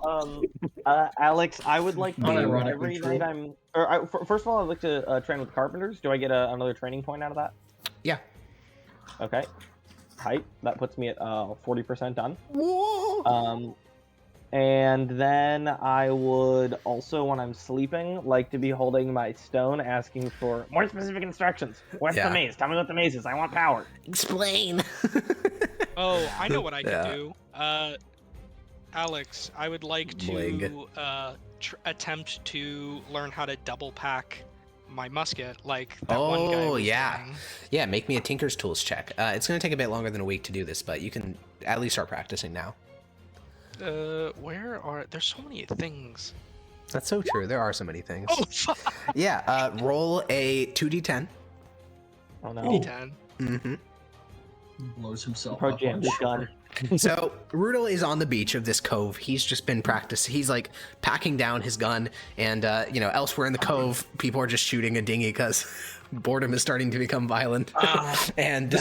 Alex, I would like to Unironically every true. night first of all, I'd like to train with carpenters. Do I get another training point out of that? Yeah. Okay. Height. That puts me at 40% done. Whoa. And then I would also, when I'm sleeping, like to be holding my stone, asking for more specific instructions. What's Yeah. the maze? Tell me what the maze is. I want power. Explain. Oh, I know what I can Yeah. do. Alex, I would like Bling. to attempt to learn how to double pack my musket, like that one guy Oh, was yeah. doing. Yeah, make me a Tinker's Tools check. It's gonna take a bit longer than a week to do this, but you can at least start practicing now. There's so many things. That's so true. There are so many things. Oh, fuck. Yeah. Roll a 2d10. Oh no. D10. Mm-hmm. Blows himself Pro up. jam on this shore. gun. So Rudel is on the beach of this cove. He's just been practicing. He's like packing down his gun, and elsewhere in the cove, people are just shooting a dinghy because boredom is starting to become violent. And The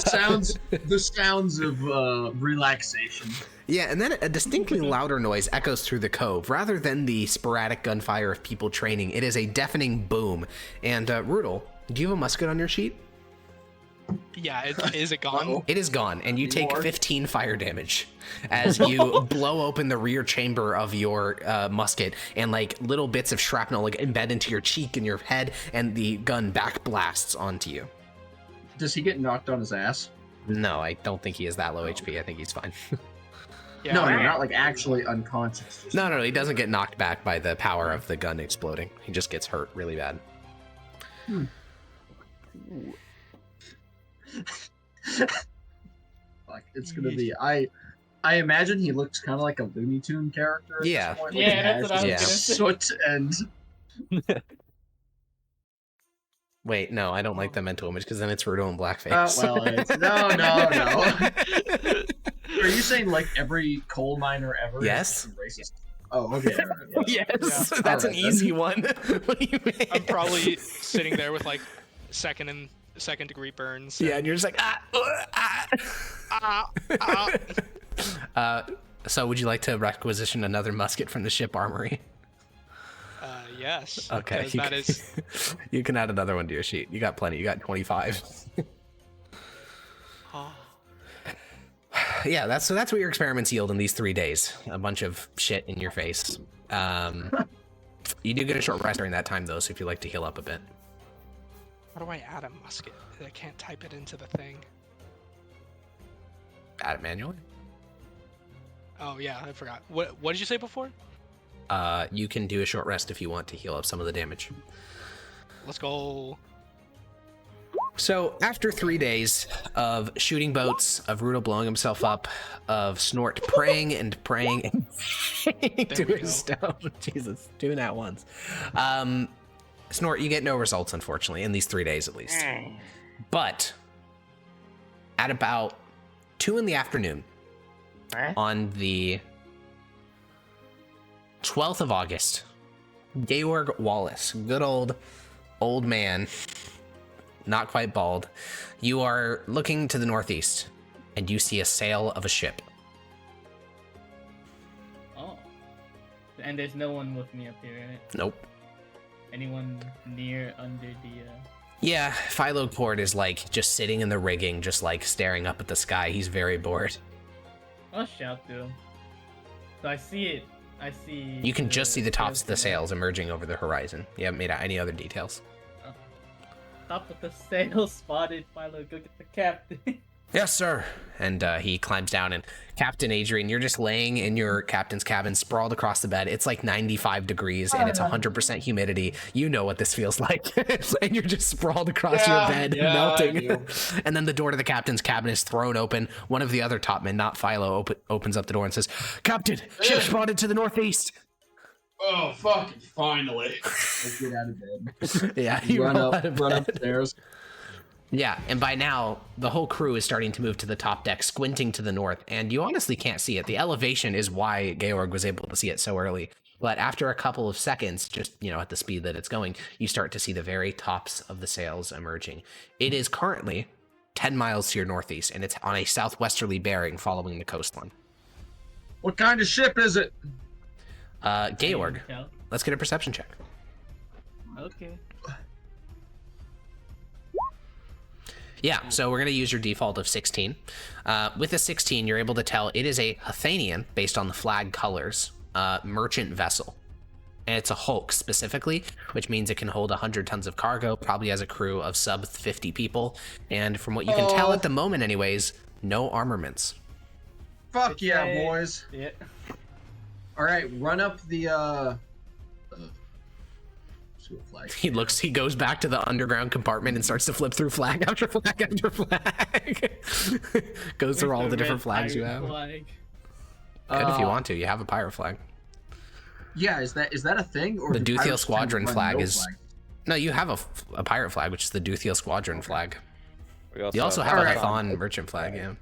sounds of relaxation. yeah, and then a distinctly louder noise echoes through the cove. Rather than the sporadic gunfire of people training, it is a deafening boom. And Rudel, do you have a musket on your sheet? Yeah, is it gone? It is gone, and you take More? 15 fire damage as you blow open the rear chamber of your musket, and like little bits of shrapnel like embed into your cheek and your head, and the gun back blasts onto you. Does he get knocked on his ass? No, I don't think he is that low HP. I think he's fine. Yeah. No, not like actually unconscious. Just- No, he doesn't get knocked back by the power of the gun exploding. He just gets hurt really bad. Like it's gonna be. I imagine he looks kind of like a Looney Tune character. At Yeah. This point. Yeah, Like, he that's has what I was just gonna Soot and Wait, no, I don't like the mental image because then it's Rudo and blackface. well, it's, no. Are you saying like every coal miner ever? Yes. Is racist? Oh, okay. all right. Yes, Yeah. that's an Alright, then. easy one. What do you mean? I'm probably sitting there with like second degree burns. Yeah, and you're just like So would you like to requisition another musket from the ship armory? Yes. Okay. because that is. You can add another one to your sheet. You got plenty. You got 25. Oh, Yeah, that's what your experiments yield in these 3 days. A bunch of shit in your face. You do get a short rest during that time, though, so if you'd like to heal up a bit. how do I add a musket? I can't type it into the thing. Add it manually. Oh yeah, I forgot. What did you say before? You can do a short rest if you want to heal up some of the damage. Let's go. So after 3 days of shooting boats, of Rudo blowing himself up, of Snort praying and praying to his stone, Jesus, doing that once. Snort, you get no results, unfortunately, in these 3 days at least. But at about 2 in the afternoon, on the 12th of August, Georg Wallace, good old man, not quite bald, you are looking to the northeast, and you see a sail of a ship. Oh. And there's no one with me up here, right? Nope. Anyone near under the... Yeah, Philo Port is like just sitting in the rigging, just like staring up at the sky. He's very bored. I'll shout to him. So I see it. I see... You can just see the tops of the sails emerging over the horizon. You haven't made out any other details. Top of the sail spotted. Philo, go get the captain. Yes, sir. And he climbs down, and Captain Adrian, you're just laying in your captain's cabin, sprawled across the bed. It's like 95 degrees, and it's 100% humidity. You know what this feels like. And you're just sprawled across your bed, melting. And then the door to the captain's cabin is thrown open. One of the other top men, not Philo, opens up the door and says, "Captain, ship spotted to the northeast." Oh, fucking finally. Let's get out of bed. Yeah, you run roll out of run bed. upstairs. Yeah, and by now, the whole crew is starting to move to the top deck, squinting to the north, and you honestly can't see it. The elevation is why Georg was able to see it so early. But after a couple of seconds, just, at the speed that it's going, you start to see the very tops of the sails emerging. It is currently 10 miles to your northeast, and it's on a southwesterly bearing following the coastline. What kind of ship is it? Georg, let's get a perception check. Okay. Yeah, so we're going to use your default of 16. With a 16, you're able to tell it is a Hathanian, based on the flag colors, merchant vessel. And it's a hulk specifically, which means it can hold 100 tons of cargo, probably has a crew of sub 50 people. And from what you can tell at the moment anyways, no armaments. Fuck yeah, boys. Yeah. All right, run up the flag. He goes back to the underground compartment and starts to flip through flag after flag after flag. Goes through all the different flags you have. Flag. Good if you want to. You have a pirate flag. Yeah, is that a thing? Or The do Duthiel pirates Squadron tend to flag run no is... flag? No, you have a pirate flag, which is the Duthiel Squadron flag. We You also have a Alright. Hathon merchant flag, yeah.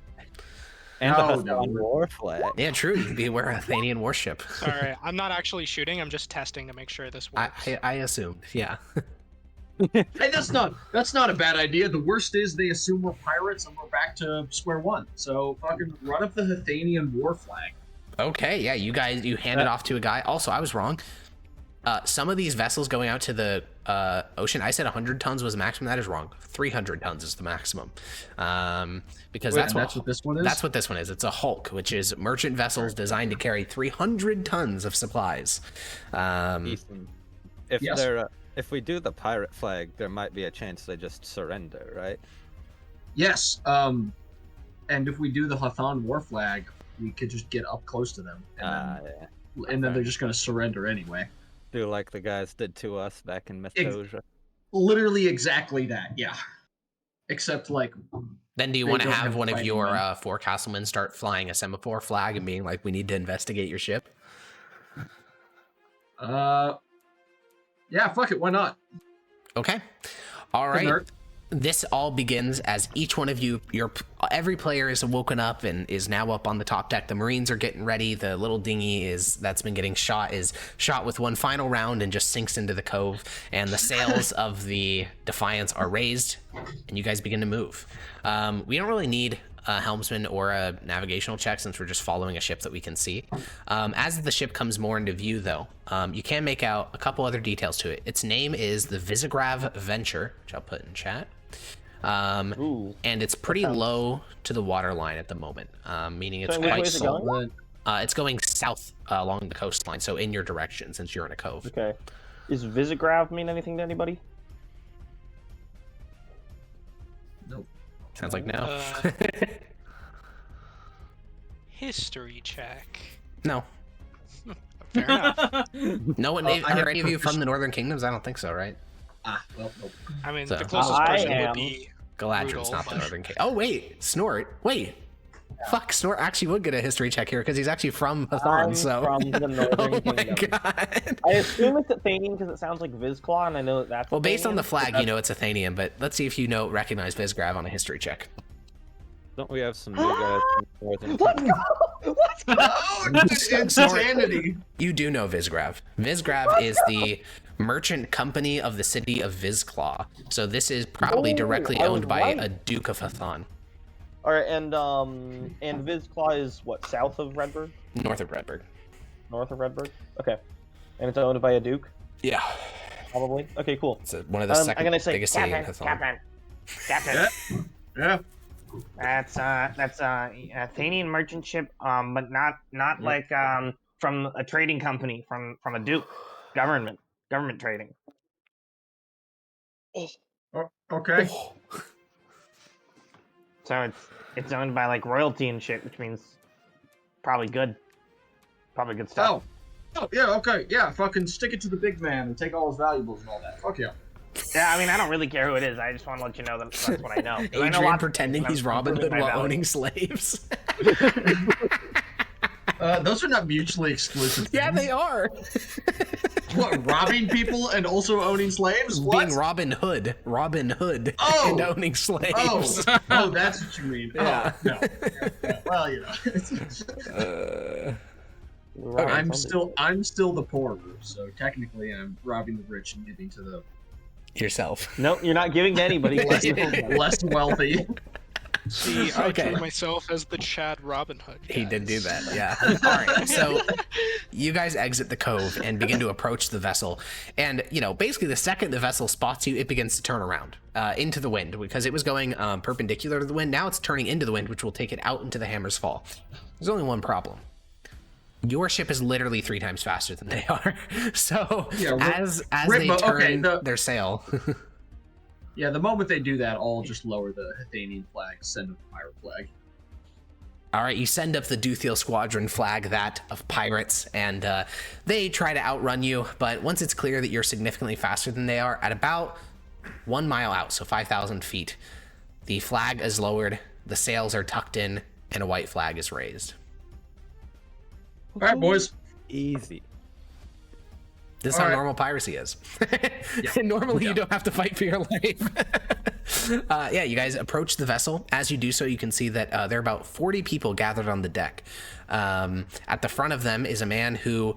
And Oh, the no. Hathon war flag. Yeah, true. You can be wear a Athenian warship. Sorry, I'm not actually shooting. I'm just testing to make sure this works. I assumed, yeah. Hey, that's not a bad idea. The worst is they assume we're pirates and we're back to square one. So fucking run up the Hathanian war flag. Okay, yeah, you hand it off to a guy. Also, I was wrong. Some of these vessels going out to the ocean, I said 100 tons was the maximum. That is wrong. 300 tons is the maximum. Because Wait, that's what this one is? That's what this one is. It's a hulk, which is merchant vessels designed to carry 300 tons of supplies. Ethan, if we do the pirate flag, there might be a chance they just surrender, right? Yes. And if we do the Hathon war flag, we could just get up close to them, and then they're just gonna surrender anyway. Do like the guys did to us back in Methosia. Literally exactly that. Yeah. Except like. Then do you They want to don't have have one of fighting your men. forecastlemen start flying a semaphore flag and being like, we need to investigate your ship? Yeah, fuck it, why not? Okay. All right. Nerd. This all begins as each one of you, every player is woken up and is now up on the top deck. The Marines are getting ready. The little dinghy that's been getting shot is shot with one final round and just sinks into the cove. And the sails of the Defiance are raised, and you guys begin to move. We don't really need a helmsman or a navigational check since we're just following a ship that we can see. As the ship comes more into view, though, you can make out a couple other details to it. Its name is the Visigrav Venture, which I'll put in chat. And it's pretty low to the water line at the moment, meaning it's So which way quite is it slow. going? It's going south along the coastline, so in your direction since you're in a cove. Okay. Does Visigrav mean anything to anybody? Nope. Sounds like no. history check. No. Fair enough. No one, I have are any of you from proficiency. the Northern Kingdoms? I don't think so, right? Well, nope. I mean, So- the closest I person am. would be Galadriel's Brutal, not the but- Northern King. Oh, wait. Snort. Wait. Fuck, Snort actually would get a history check here because he's actually from Hathon, I'm so. from the Northern Oh my Kingdom. god. I assume it's Athenian because it sounds like Vizclaw, and I know that that's. Well, based on the Athenian. flag, you know it's Athenian, but let's see if you recognize Visgrav on a history check. Don't we have some new guys from Northern Let's Kingdom? go! Let's go! Oh, insanity! You do know Visgrav. Visgrav is the merchant company of the city of Vizclaw. So this is probably Oh, directly I was owned by right. a Duke of Hathon, All right, and Vizclaw is what, south of Redbird, north of Redbird. north of Redbird? Okay, and it's owned by a duke, Yeah. probably. Okay, cool. It's one of the I'm second gonna say biggest city in Captain, Hathon. Captain. Yeah. That's Athenian merchant ship, but not like from a trading company, from a duke, government trading. Okay. So it's owned by like royalty and shit, which means probably good stuff. Oh, yeah, okay. Yeah, fucking stick it to the big man and take all his valuables and all that. Fuck yeah. Yeah, I mean, I don't really care who it is. I just want to let you know that that's what I know. 'Cause I know Adrian lots of pretending things, he's and I'm Robin improving Hood my while value. owning slaves. Those are not mutually exclusive. Yeah, things. they are. What, robbing people and also owning slaves? What? Being Robin Hood, Oh! and owning slaves. Oh, that's what you mean. Yeah. Oh, no. Yeah, well, you know. Right, I'm somebody- still the poor, so technically I'm robbing the rich and giving to the Yourself. Nope, you're not giving to anybody. less wealthy. See, I Okay. drew myself as the Chad Robin Hood. He did do guys. that, yeah. All right, so you guys exit the cove and begin to approach the vessel. And, basically the second the vessel spots you, it begins to turn around into the wind because it was going perpendicular to the wind. Now it's turning into the wind, which will take it out into the Hammer's Fall. There's only one problem. Your ship is literally 3 times faster than they are. So Yeah, as Rip- they okay, turn their sail... Yeah, the moment they do that, I'll just lower the Athenian flag, send up the pirate flag. All right, you send up the Duthiel Squadron flag, that of pirates, and they try to outrun you, but once it's clear that you're significantly faster than they are, at about 1 mile out, so 5,000 feet, the flag is lowered, the sails are tucked in, and a white flag is raised. All right, boys. Easy. This is All how right. normal piracy is. Normally, you don't have to fight for your life. Yeah, you guys approach the vessel. As you do so, you can see that there are about 40 people gathered on the deck. At the front of them is a man who,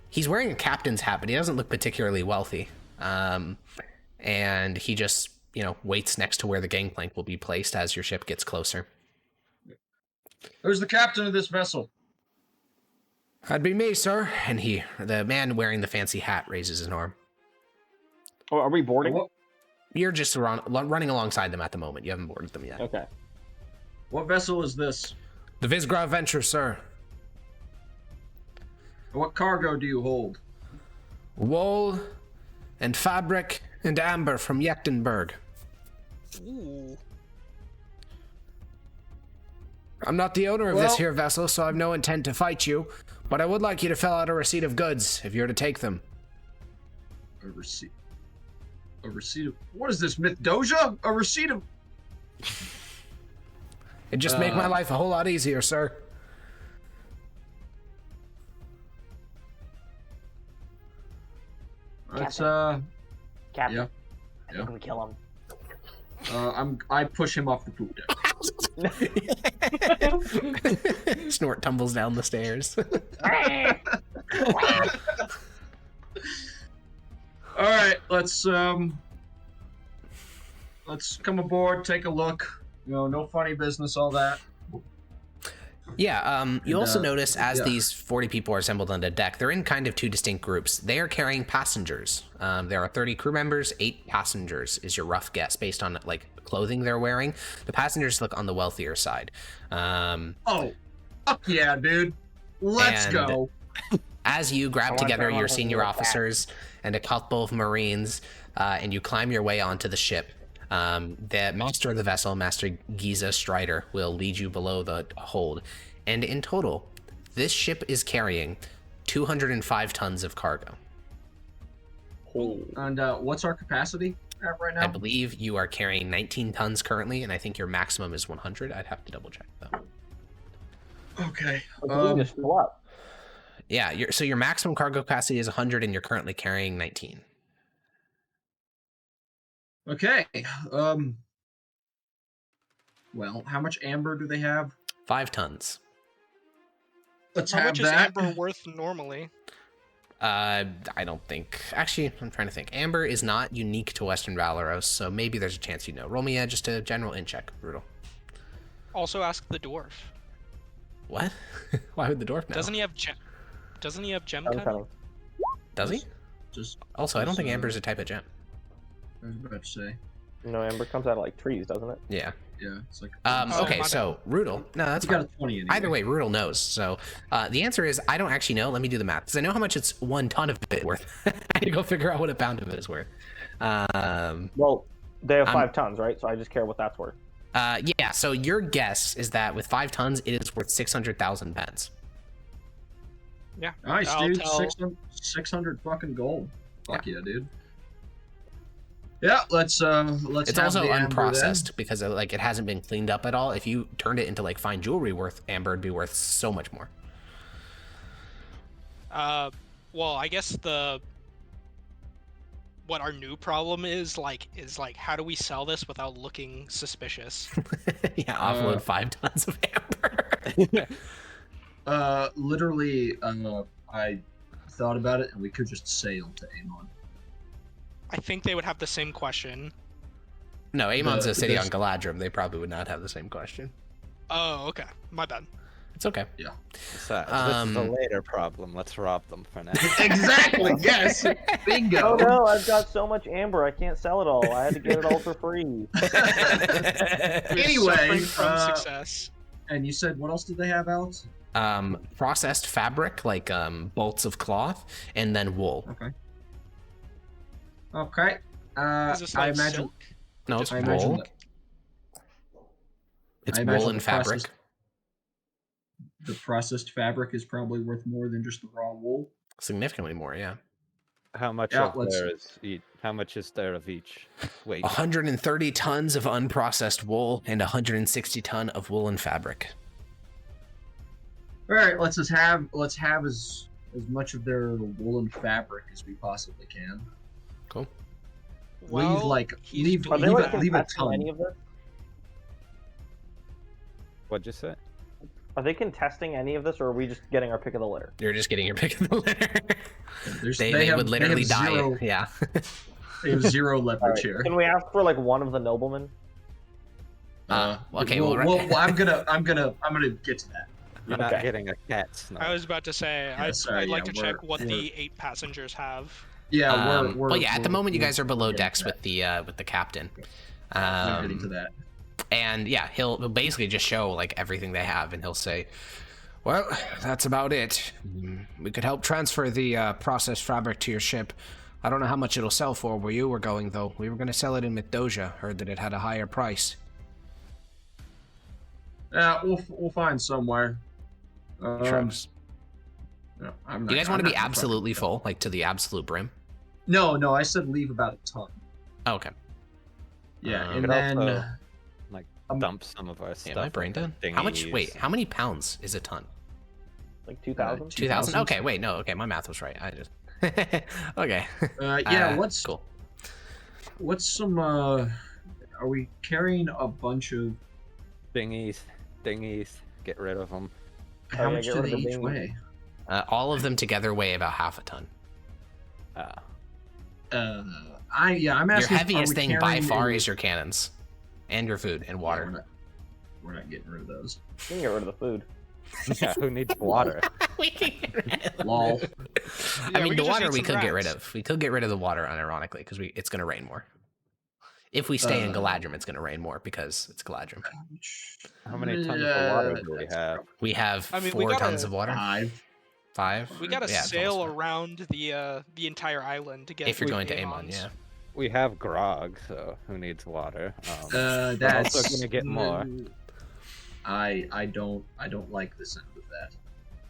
he's wearing a captain's hat, but he doesn't look particularly wealthy. And he just, waits next to where the gangplank will be placed as your ship gets closer. Who's the captain of this vessel? That'd be me, sir. And the man wearing the fancy hat raises an arm. Oh, are we boarding? What, You're just running alongside them at the moment. You haven't boarded them yet. Okay. what vessel is this? The Visgrav Venture, sir. What cargo do you hold? Wool and fabric and amber from Yektenberg. Ooh. I'm not the owner of this Well- here vessel, so I've no intent to fight you, but I would like you to fill out a receipt of goods if you're to take them. A receipt. A receipt of... What is this, Myth Doja? A receipt of... It'd just make my life a whole lot easier, sir. It's, Captain, yeah. I think we kill him. I push him off the poop deck. Snort tumbles down the stairs. All right, let's come aboard, take a look. No funny business, all that. Yeah, you And, also notice as yeah. these 40 people are assembled on the deck, they're in kind of 2 distinct groups. They are carrying passengers. There are 30 crew members, 8 passengers is your rough guess based on clothing they're wearing. The passengers look on the wealthier side. Oh, fuck yeah, dude. Let's And- go. As you grab want together everyone your to senior look back. officers and a couple of Marines, and you climb your way onto the ship, the master of the vessel, Master Giza Strider, will lead you below the hold. And in total, this ship is carrying 205 tons of cargo. And what's our capacity at right now? I believe you are carrying 19 tons currently, and I think your maximum is 100. I'd have to double check though. Okay. We can just fill up. Yeah, so your maximum cargo capacity is 100, and you're currently carrying 19. Okay. Well, how much amber do they have? 5 tons. Let's How have much is that. amber worth normally? I don't think. Actually, I'm trying to think. Amber is not unique to Western Valoros, so maybe there's a chance you know. Roll me just a general in check, Brutal. Also ask the dwarf. What? Why would the dwarf know? Doesn't he have gem? Doesn't he have gem I'm cutting? coming. Does he? Just Also, I don't think amber is a type of gem. I was about to say. No, amber comes out of like trees, doesn't it? Yeah. Yeah, it's like. Oh, Okay, my so Rudel. No, that's you got fine. a 20 anyway. Either way, Rudel knows. So the answer is I don't actually know. Let me do the math because I know how much it's 1 ton of it worth. I need to go figure out what a pound of it is worth. Well, they have 5 tons, right? So I just care what that's worth. Yeah. So your guess is that with 5 tons, it is worth 600,000 pence. Yeah. Nice, I'll dude. tell- 600 fucking gold. Fuck yeah, dude. Yeah, let's It's have also the amber unprocessed because like it hasn't been cleaned up at all. If you turned it into like fine jewelry worth, amber would be worth so much more. Well, I guess what our new problem is how do we sell this without looking suspicious? Yeah, offload 5 tons of amber. Literally, I thought about it, and we could just sail to Amon. I think they would have the same question. No, Amon's a city on there's- Galadrim. They probably would not have the same question. Oh, okay. My bad. It's okay. Besides, this is a later problem. Let's rob them for now. Exactly. Yes. Bingo. Oh no, I've got so much amber, I can't sell it all. I had to get it all for free. We're Anyway, suffering from success. And you said what else did they have, Alex? Processed fabric, like bolts of cloth, and then wool. Okay. Okay. Is this I like imagine. silk? No, it's I imagine wool. that- It's I imagine wool and the fabric. The processed fabric is probably worth more than just the raw wool. Significantly more, yeah. How much Yeah, of let's- there is each? How much is there of each? Wait. 130 tons of unprocessed wool and 160 ton of woolen fabric. All right, let's have as much of their woolen fabric as we possibly can. Cool. Well, leave he's doing Are they like that. leave a contesting ton. any of this? What'd you say? Are they contesting any of this, or are we just getting our pick of the litter? You're just getting your pick of the litter. They They have- would they literally have die. zero- Yeah. They have 0 All leverage right. here. Can we ask for like one of the noblemen? Okay, well, well, I'm gonna get to that. You're not Okay. getting a cat snub. I was about to say, Yeah, sorry, I'd like yeah, to check we're- what we're- the 8 passengers have. Yeah, we're Well, yeah. At the moment, you we're- guys are below we're getting decks to with the captain. that. We're getting to that. And yeah, he'll basically just show like everything they have, and he'll say, "Well, that's about it. We could help transfer the processed fabric to your ship. I don't know how much it'll sell for where you were going, though. We were going to sell it in Mythdosia. Heard that it had a higher price." Yeah, we'll find somewhere. Shrugs. No, I'm not, You guys I'm want to not be gonna absolutely fucking- full, like to the absolute brim? No, I said leave about a ton. Oh, okay. Yeah, and Could then also, like um, dump some of our Yeah, stuff. my brain in dead. How much? dinghies. Wait, how many pounds is a ton? Like 2,000? 2,000. Okay, wait, no. Okay, my math was right. I just. Okay. yeah, what's cool? some are we carrying a bunch of Dinghies. Get rid of them. how yeah, much get do rid they of the each dinghy. weigh? All of them together weigh about half a ton. I'm Your asking. heaviest are we thing by carrying far a- is your cannons, and your food and Yeah, water. we're not getting rid of those. We can get rid of the food. Yeah, who needs water? We can get rid of Lol. I Yeah, mean, we the could just water eat we some could get rid rats. of. We could get rid of the water, unironically, because it's going to rain more. If we stay in Galadrim, it's going to rain more because it's Galadrim. How many tons of water do we have? We have I mean, we 4 gotta- tons of water. 5. 5. We gotta Yeah, it's sail almost 5. around the entire island to get. If you're to going to Amon's. Amon, yeah. We have grog, so who needs water? That's also gonna get more. I don't like the sound of that.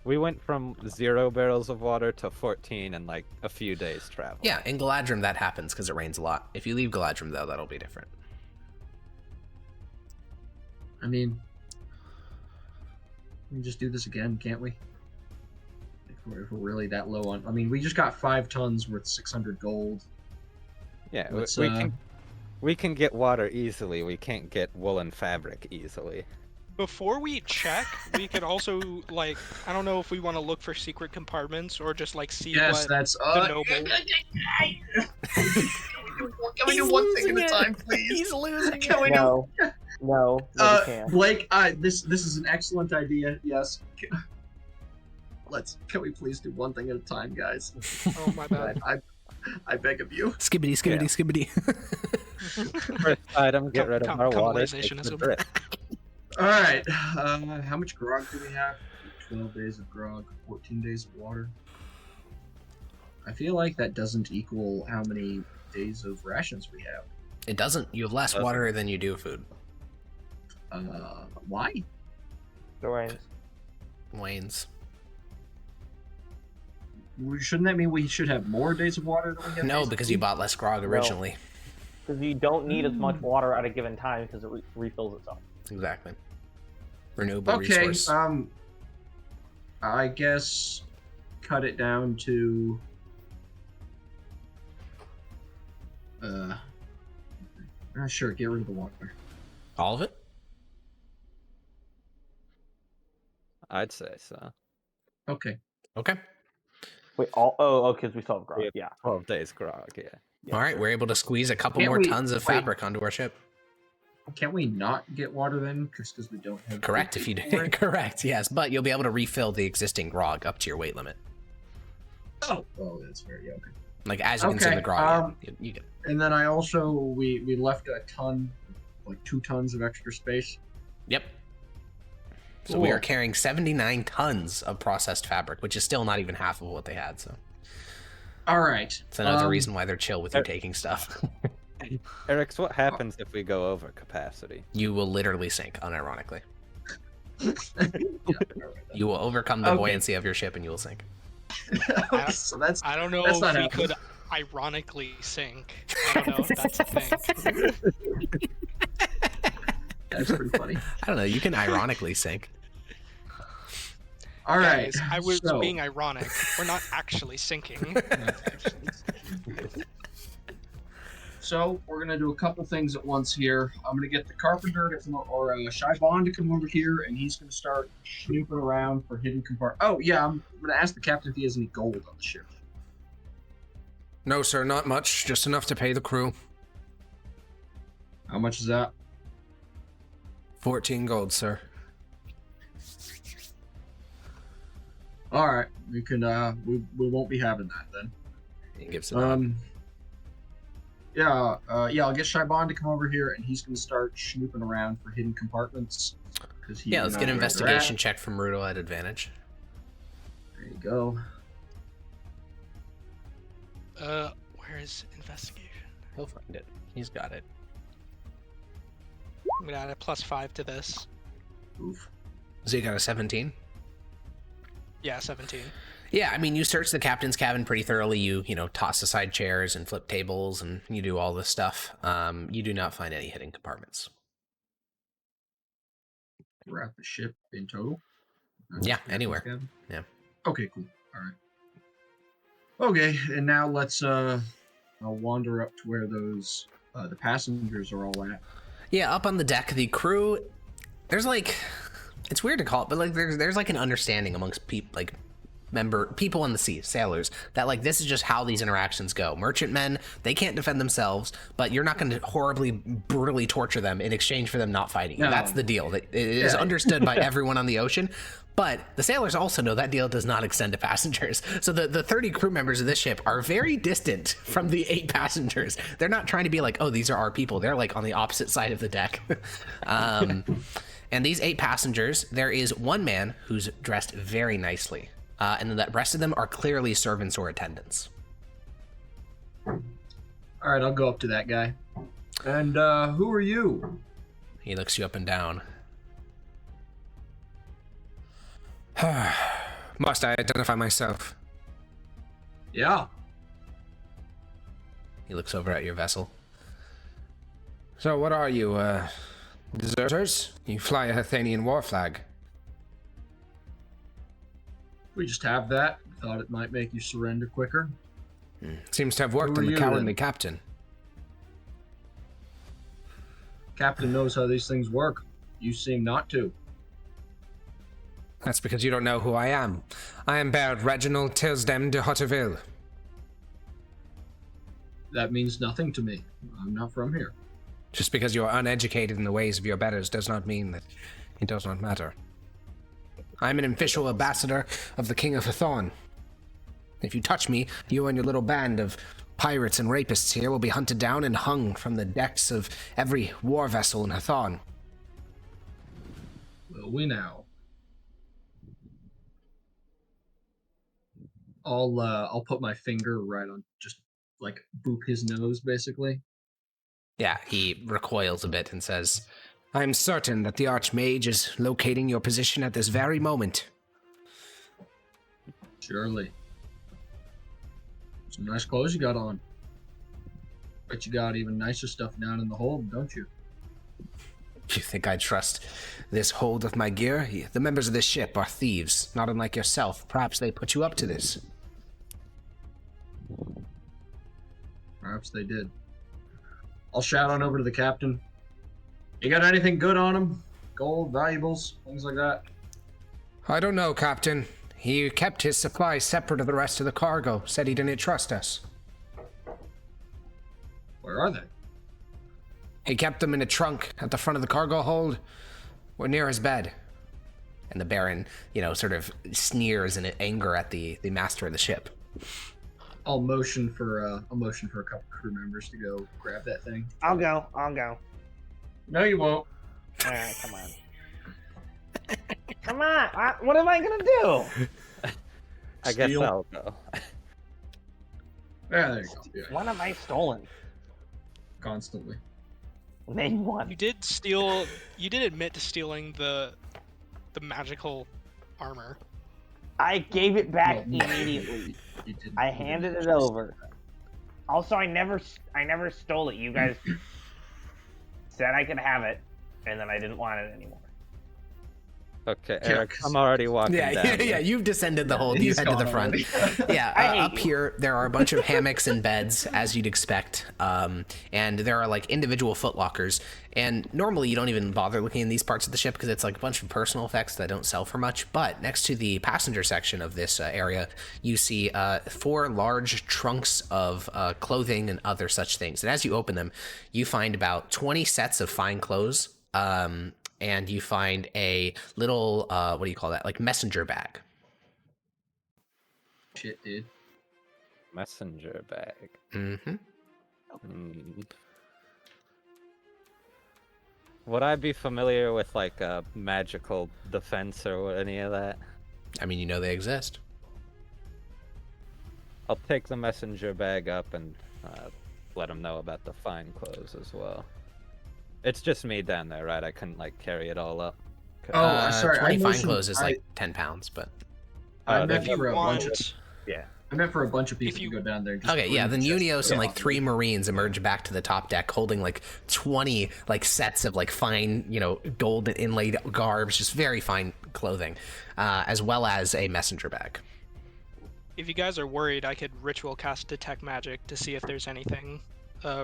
We went from 0 barrels of water to 14 in like a few days travel. Yeah, in Galadrim that happens because it rains a lot. If you leave Galadrim though, that'll be different. I mean, we can just do this again, can't we? If we're really that low on, I mean, we just got 5 tons worth 600 gold. Yeah, Let's, we can get water easily. We can't get woolen fabric easily. Before we check, we could also, like, I don't know if we want to look for secret compartments or just, like, see Yes, what that's the noble... Can we do one thing at a time, please? He's losing. Can we No, no, we can't. Blake, this is an excellent idea. Yes. Can we please do one thing at a time, guys? Oh, my bad. I beg of you. Skibbity, skibbity, skibbity. First item, get rid of our water. Take the Cumulationism. drip. All right. How much grog do we have? 12 days of grog, 14 days of water. I feel like that doesn't equal how many days of rations we have. It doesn't. You have less water than you do food. Why? The rains. Wayne's. Shouldn't that mean we should have more days of water than we have? No, because you bought less grog originally. Because you don't need as much water at a given time because it refills itself. Exactly. Renewable resource. I guess cut it down to sure, get rid of the water. All of it? I'd say so. Okay. Okay. Wait, oh, because we still have grog. Yeah. 12 days grog, yeah. All right, we're able to squeeze a couple Can't more we- tons of wait. fabric onto our ship. Can't we not get water then, just because we don't have? Correct, if you for do. it? Correct, yes. But you'll be able to refill the existing grog up to your weight limit. Oh, that's fair. Yeah. Okay. Like, as you consume Okay, the grog, you get And then I also we left a ton, like 2 tons of extra space. Yep. So we Cool. are carrying 79 tons of processed fabric, which is still not even half of what they had, so. All right. It's another reason why they're chill with you taking stuff. Eric's, what happens if we go over capacity? You will literally sink, unironically. Yeah, all right, You will overcome the Okay. buoyancy of your ship and you will sink. okay, so that's I don't know That's if not we happening. could ironically sink. I don't know if that's a thing. that's pretty funny. I don't know, you can ironically sink. All right. Guys, I was so, being ironic. We're not actually sinking. So we're gonna do a couple things at once here. I'm gonna get the carpenter to come or Shy Bond to come over here, and he's gonna start snooping around for hidden compartments. Oh yeah, I'm gonna ask the captain if he has any gold on the ship. No, sir, not much. Just enough to pay the crew. How much is that? 14 gold, sir. All right, we can. We won't be having that then. He gives it up. Yeah, I'll get Shy Bond to come over here, and he's gonna start snooping around for hidden compartments. Yeah, let's get an investigation check from Rudo at advantage. There you go. Where is investigation? He'll find it. He's got it. I'm gonna add a +5 to this. Oof. So you got a 17? Yeah, 17. Yeah, I mean, you search the captain's cabin pretty thoroughly. You toss aside chairs and flip tables, and you do all this stuff. You do not find any hidden compartments. We're at the ship in total. Yeah, anywhere. Cabin? Yeah. Okay, cool. All right. Okay, and now let's I'll wander up to where those the passengers are all at. Yeah, up on the deck, the crew. There's like, it's weird to call it, but like there's like an understanding amongst people on the sea, sailors, that like this is just how these interactions go. Merchantmen, they can't defend themselves, but you're not going to horribly, brutally torture them in exchange for them not fighting. No. That's the deal. It is understood by everyone on the ocean. But the sailors also know that deal does not extend to passengers. So the 30 crew members of this ship are very distant from the 8 passengers. They're not trying to be like, oh, these are our people. They're like on the opposite side of the deck. And these 8 passengers, there is one man who's dressed very nicely. And then the rest of them are clearly servants or attendants. All right, I'll go up to that guy. And who are you? He looks you up and down. Must I identify myself? Yeah. He looks over at your vessel. So what are you, deserters? You fly a Athenian war flag. We just have that. Thought it might make you surrender quicker. Seems to have worked Who on are the you, cowardly then? captain. Captain knows how these things work. You seem not to. That's because you don't know who I am. I am Baird Reginald Tilsdem de Hotterville. That means nothing to me. I'm not from here. Just because you are uneducated in the ways of your betters does not mean that it does not matter. I'm an official ambassador of the King of Hathon. If you touch me, you and your little band of pirates and rapists here will be hunted down and hung from the decks of every war vessel in Hathon. Will we now? I'll put my finger right on, just like boop his nose, basically. Yeah, he recoils a bit and says, I am certain that the Archmage is locating your position at this very moment. Surely. Some nice clothes you got on. Bet you got even nicer stuff down in the hold, don't you? You think I trust this hold of my gear? The members of this ship are thieves, not unlike yourself. Perhaps they put you up to this. Perhaps they did. I'll shout on over to the captain. You got anything good on him? Gold, valuables, things like that? I don't know, Captain. He kept his supplies separate of the rest of the cargo, said he didn't trust us. Where are they? He kept them in a trunk at the front of the cargo hold. We're near his bed. and the Baron, sort of sneers in anger at the master of the ship. I'll motion for a couple crew members to go grab that thing. I'll go. No, you won't. All right, come on. Come on. What am I gonna do? I guess Steal. I'll go. Yeah, there you go. Yeah, What have I stolen? constantly. Name one. You did steal. You did admit to stealing the magical armor. I gave it back No, immediately. You didn't- I you handed didn't it just- over. Also, I never stole it. You guys said I could have it, and then I didn't want it anymore. Okay, Yeah, Eric, 'cause- I'm already walking Yeah, down. yeah, you've descended the hold. You He's head to the gone front. already. Yeah, I hate up you. here there are a bunch of hammocks and beds, as you'd expect, and there are like individual footlockers. And normally you don't even bother looking in these parts of the ship because it's like a bunch of personal effects that don't sell for much. But next to the passenger section of this area, you see 4 large trunks of clothing and other such things. And as you open them, you find about 20 sets of fine clothes. And you find a little, what do you call that? Like messenger bag. Shit, dude. Messenger bag. Mm-hmm. Hmm. Would I be familiar with like a magical defense or any of that? I mean, they exist. I'll take the messenger bag up and let them know about the fine clothes as well. It's just me down there, right? I couldn't like carry it all up. Oh, sorry. 20 I fine motioned- clothes is I- like 10 pounds, but... I Oh, meant If you for a bunch of. want, I meant for a bunch of people If you- to go down there. And just Okay, yeah, bring then the chest Unios and down. like 3 Marines emerge back to the top deck holding like 20 like sets of like fine, gold inlaid garbs, just very fine clothing, as well as a messenger bag. if you guys are worried, I could ritual cast detect magic to see if there's anything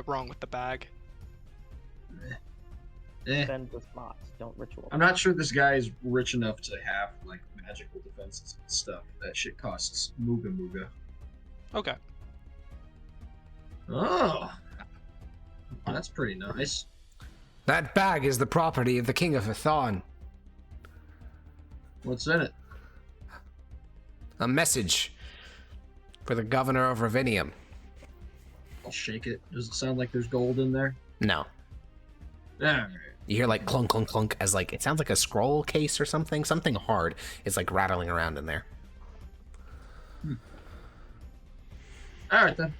wrong with the bag. Eh, Send the spots. Don't ritual. I'm not sure this guy is rich enough to have like magical defenses and stuff. That shit costs mooga. Okay. Oh, that's pretty nice. That bag is the property of the King of Hathon. What's in it? A message for the governor of Ravinium. I'll shake it. Does it sound like there's gold in there? No. Alright. You hear like clunk, clunk, clunk as like, it sounds like a scroll case or something. Something hard is like rattling around in there. Alright then.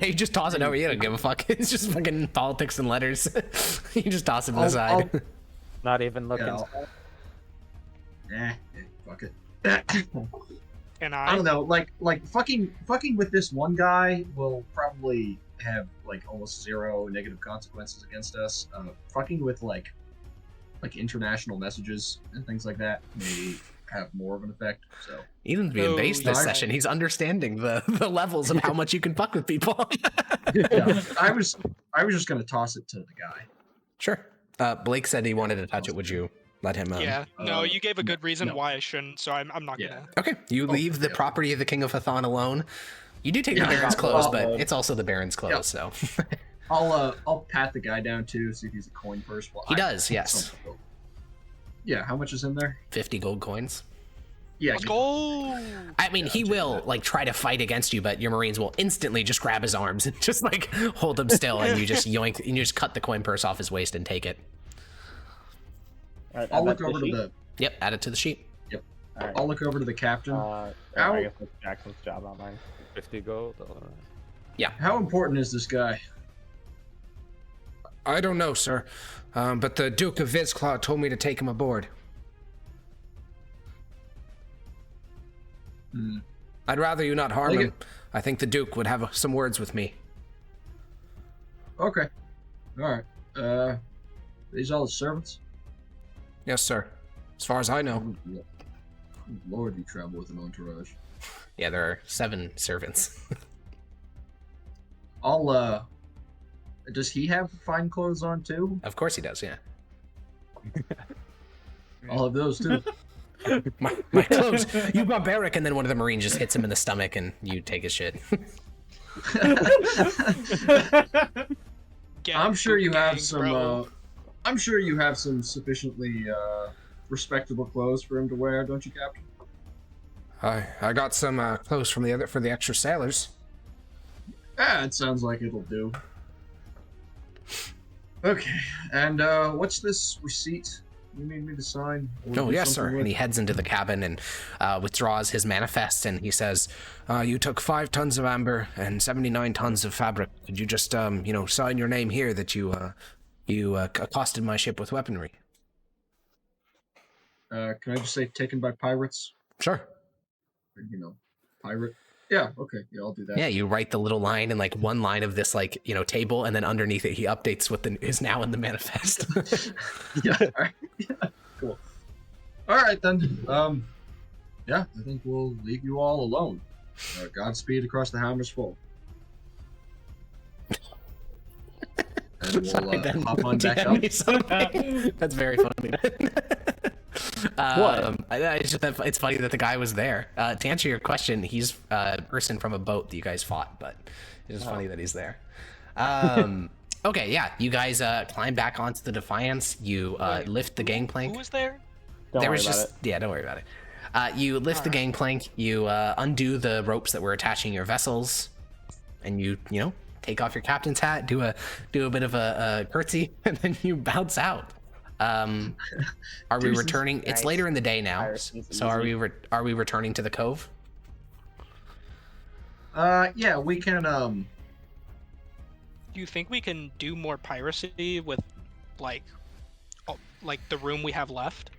You just toss it over. You don't give a fuck. It's just fucking politics and letters. You just toss it to the I'll- side. Not even looking. Yeah, fuck it. And I don't know, like fucking with this one guy will probably have like almost zero negative consequences against us. Fucking with like international messages and things like that may have more of an effect. So Ethan's being based this yeah. session. He's understanding the levels of how much you can fuck with people. yeah, I was just gonna toss it to the guy. Sure. Blake said he wanted to touch it. Would you let him? Yeah. No, you gave a good reason no. why I shouldn't, so I'm not Yeah. gonna. Okay. You leave the yeah. property of the King of Hathon alone. You do take the Yeah. Baron's clothes, but Well, it's also the Baron's clothes, so. I'll pat the guy down too, see if he's a coin purse. Well, He does, yes. Yeah, how much is in there? 50 gold coins. Yeah, Let's go. I mean, Yeah, he I'm will checking like try to fight against you, but your Marines will instantly just grab his arms and just like hold him still, and you just yoink, and you just cut the coin purse off his waist and take it. Alright, I'll add look that over to sheet. the. Yep, add it to the sheet. Alright. I'll look over to the captain. I How- guess it's Jackson's job, not mine. 50 gold. All right. How important is this guy? I don't know, sir, but the Duke of Vizclaw told me to take him aboard. Hmm. I'd rather you not harm Like him. I think the Duke would have some words with me. Okay. All right. These all the servants? Yes, sir. As far as I know. Oh, Lord, you travel with an entourage. Yeah, there are 7 servants. I'll. Does he have fine clothes on too? Of course he does, yeah. I'll have those too. My clothes. You barbaric, and then one of the Marines just hits him in the stomach, and you take his shit. Get I'm sure you have gang, some. bro. I'm sure you have some sufficiently respectable clothes for him to wear, don't you, Captain? I got some clothes from for the extra sailors. Ah, it sounds like it'll do. Okay, and what's this receipt you need me to sign? Or Oh, do yes, something sir. with? And he heads into the cabin and withdraws his manifest, and he says, you took 5 tons of amber and 79 tons of fabric. Could you just, sign your name here that you accosted my ship with weaponry? Can I just say taken by pirates? Sure. You know, pirate. Yeah. Okay. Yeah, I'll do that. Yeah, you write the little line in like one line of this table, and then underneath it he updates what is now in the manifest. Yeah. All right. Yeah. Cool. All right then. Yeah, I think we'll leave you all alone. Godspeed across the Hammers Full. And we'll Sorry, Ben, hop on do you back have up. me something? That's very funny. It's funny that the guy was there. To answer your question, he's a person from a boat that you guys fought, but it's just funny that he's there. Okay, yeah, you guys climb back onto the Defiance. You lift the gangplank. Who was there? Don't There worry was about just it. yeah, don't worry about it. You lift the gangplank. You undo the ropes that were attaching your vessels, and you take off your captain's hat, do a bit of a curtsy, and then you bounce out. Are we Deuces. returning? It's Nice. later in the day now, Piracy's so are easy. we returning to the cove? Yeah, we can. Do you think we can do more piracy with, like the room we have left?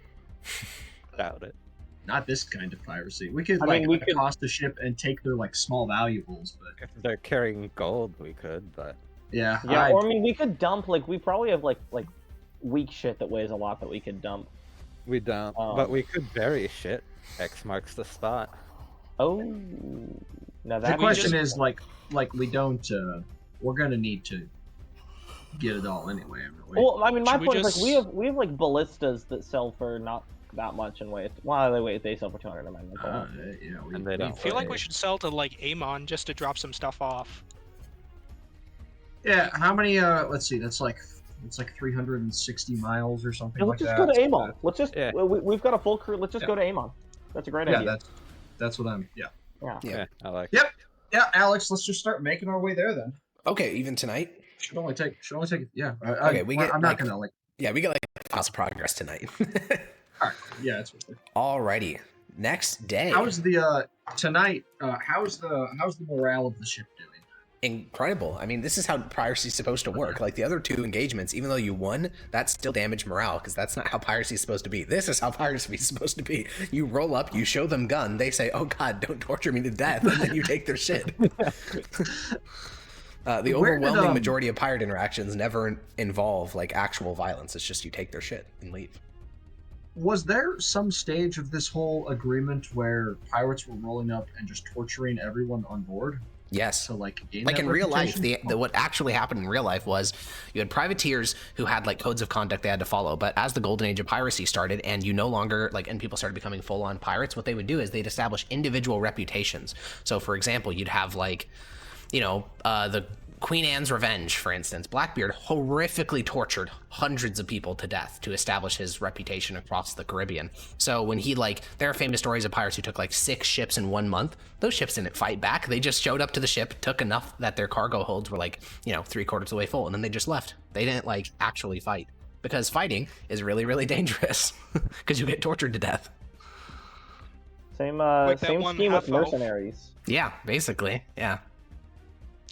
Doubt it. Not this kind of piracy. We could I mean, we could- accost the ship and take their like small valuables, but If they're carrying gold, we could, but yeah. Yeah, or I mean, we could dump we probably have like weak shit that weighs a lot that we could dump. we don't. But we could bury shit. X marks the spot. Oh, now The that question just- is like we don't. We're gonna need to get it all anyway. Really. Well, I mean, my Should we point is just- we have like ballistas that sell for not that much in weight. Well, they sell for 200 in my mental. Yeah, And they I don't feel like weigh. we should sell to like Amon just to drop some stuff off. Yeah, how many? Let's see. It's like 360 miles or something Yeah, like let's just that. go to Amon. Let's just Yeah. we've got a full crew. Let's just Yeah. go to Amon. That's a great Yeah, idea. that's what I'm. Yeah. Yeah, I like. Yep. Yeah, Alex. Let's just start making our way there then. Okay, even tonight. Should only take. Yeah. Okay, we get, I'm not like- gonna like. Yeah, we get like files of progress tonight. All right. Yeah, it's. Alrighty, next day. How's the tonight? How's the morale of the ship doing? incredible. I mean, this is how piracy is supposed to work. Like the other two engagements, even though you won, that's still damage morale because that's not how piracy is supposed to be. This is how piracy is supposed to be. You roll up, you show them gun, they say, "Oh God, don't torture me to death," and then you take their shit. The overwhelming majority of pirate interactions never involve like actual violence. It's just you take their shit and leave. Was there some stage of this whole agreement where pirates were rolling up and just torturing everyone on board? Yes. To like gain like that in real life, reputation? what actually happened in real life was you had privateers who had like codes of conduct they had to follow. But as the golden age of piracy started and you no longer like, and people started becoming full on pirates, what they would do is they'd establish individual reputations. So for example, you'd have like, you know, the Queen Anne's Revenge, for instance. Blackbeard horrifically tortured hundreds of people to death to establish his reputation across the Caribbean. So when he like, there are famous stories of pirates who took like 6 ships in 1 month. Those ships didn't fight back. They just showed up to the ship, took enough that their cargo holds were like, you know, 3/4 of the way full, and then they just left. They didn't like actually fight because fighting is really, really dangerous because you get tortured to death. Same Like that same one scheme with half-elf. mercenaries. Yeah, basically. Yeah.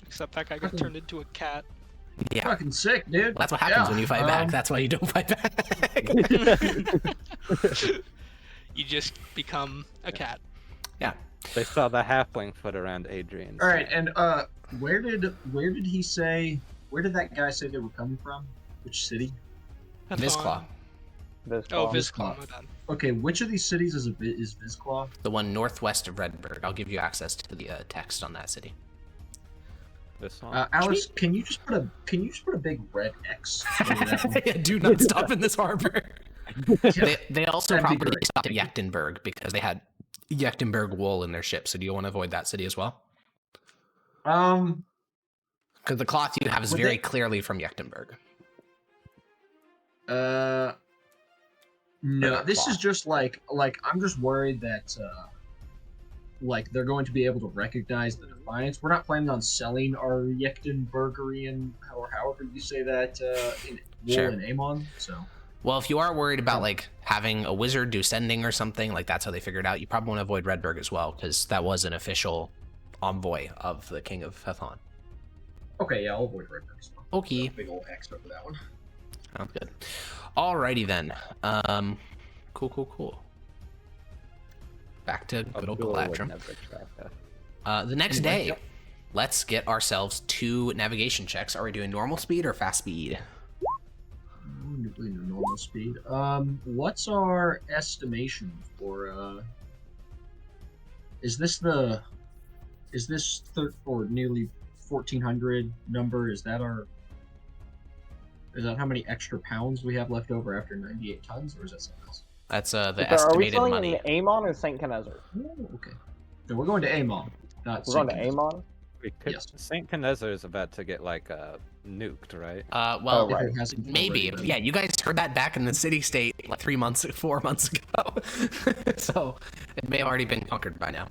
Except that guy got turned into a cat. Yeah. Fucking sick, dude. That's what happens when you fight back. That's why you don't fight back. You just become a cat. Yeah. They saw the halfling foot around Adrian. All right, and where did he say? Where did that guy say they were coming from? Which city? Vizclaw. Oh, Vizclaw, my bad. Okay, which of these cities is Vizclaw? The one northwest of Redberg. I'll give you access to the text on that city. This one. Alex, can you just put a big red X over that one? Yeah, do not stop in this harbor. They also That'd be probably great. stopped at Yechtenberg because they had Yechtenberg wool in their ship. So do you want to avoid that city as well? Because the cloth you have is Would very they- clearly from Yechtenberg. No, this is just like I'm just worried that like they're going to be able to recognize the Defiance. We're not planning on selling our Yechtenbergerian or however you say that in wool Sure. and Amon. So Well, if you are worried about like having a wizard do sending or something, like that's how they figured out, you probably want to avoid Redberg as well, because that was an official envoy of the King of Hethon. okay, yeah, I'll avoid Redberg as well. Okay. Big old X over that one. Sounds good. Alrighty then. Cool. Back to good old Galadrim. The next day, let's get ourselves 2 navigation checks. Are we doing normal speed or fast speed? Normal speed. What's our estimation for is this or nearly 1400 number? Is that how many extra pounds we have left over after 98 tons, or is that something else? That's the Are we estimated selling money. in Amon or St. Kenezzer? Oh, okay. So we're going to Amon, not We're going to St. Amon? We could, Yes. St. Kenezzer is about to get like nuked, right? Well, Oh, right. If it hasn't maybe. already been. Yeah, you guys heard that back in the city-state like 4 months ago. So it may have already been conquered by now.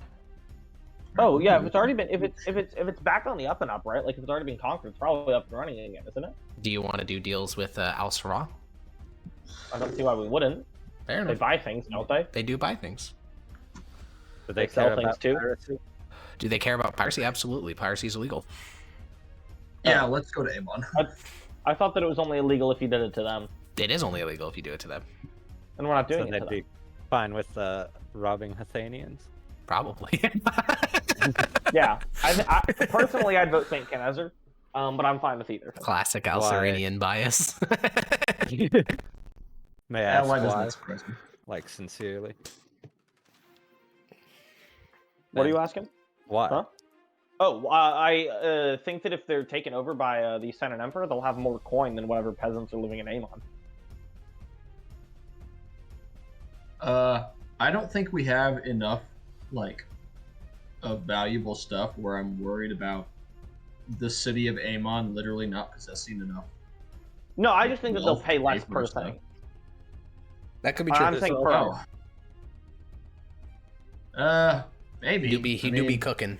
Oh yeah, if it's already been, if it's back on the up and up, right? Like if it's already been conquered, it's probably up and running again, isn't it? Do you want to do deals with Al Sarah? I don't see why we wouldn't. Fair They enough. buy things, don't they? They do buy things. Do They sell care things about too? piracy? Do they care about piracy? Absolutely. Piracy is illegal. Yeah, let's go to Amon. I thought that it was only illegal if you did it to them, It is only illegal if you do it to them. and we're not So doing it they'd to them. be fine with robbing Hethanians. Probably. Yeah, I personally I'd vote St. Kenezzer, but I'm fine with either. Classic Why? Alceranian bias. May I ask Why doesn't why? that surprise me? Like sincerely. What are you Then asking? Why? Huh? Oh, I think that if they're taken over by the Senate Emperor, they'll have more coin than whatever peasants are living in Amon. I don't think we have enough, like, of valuable stuff where I'm worried about the city of Amon literally not possessing enough. No, I just think that they'll Wealth pay less paper per stuff. thing. That could be true. I'm saying per. Maybe. He do be cooking.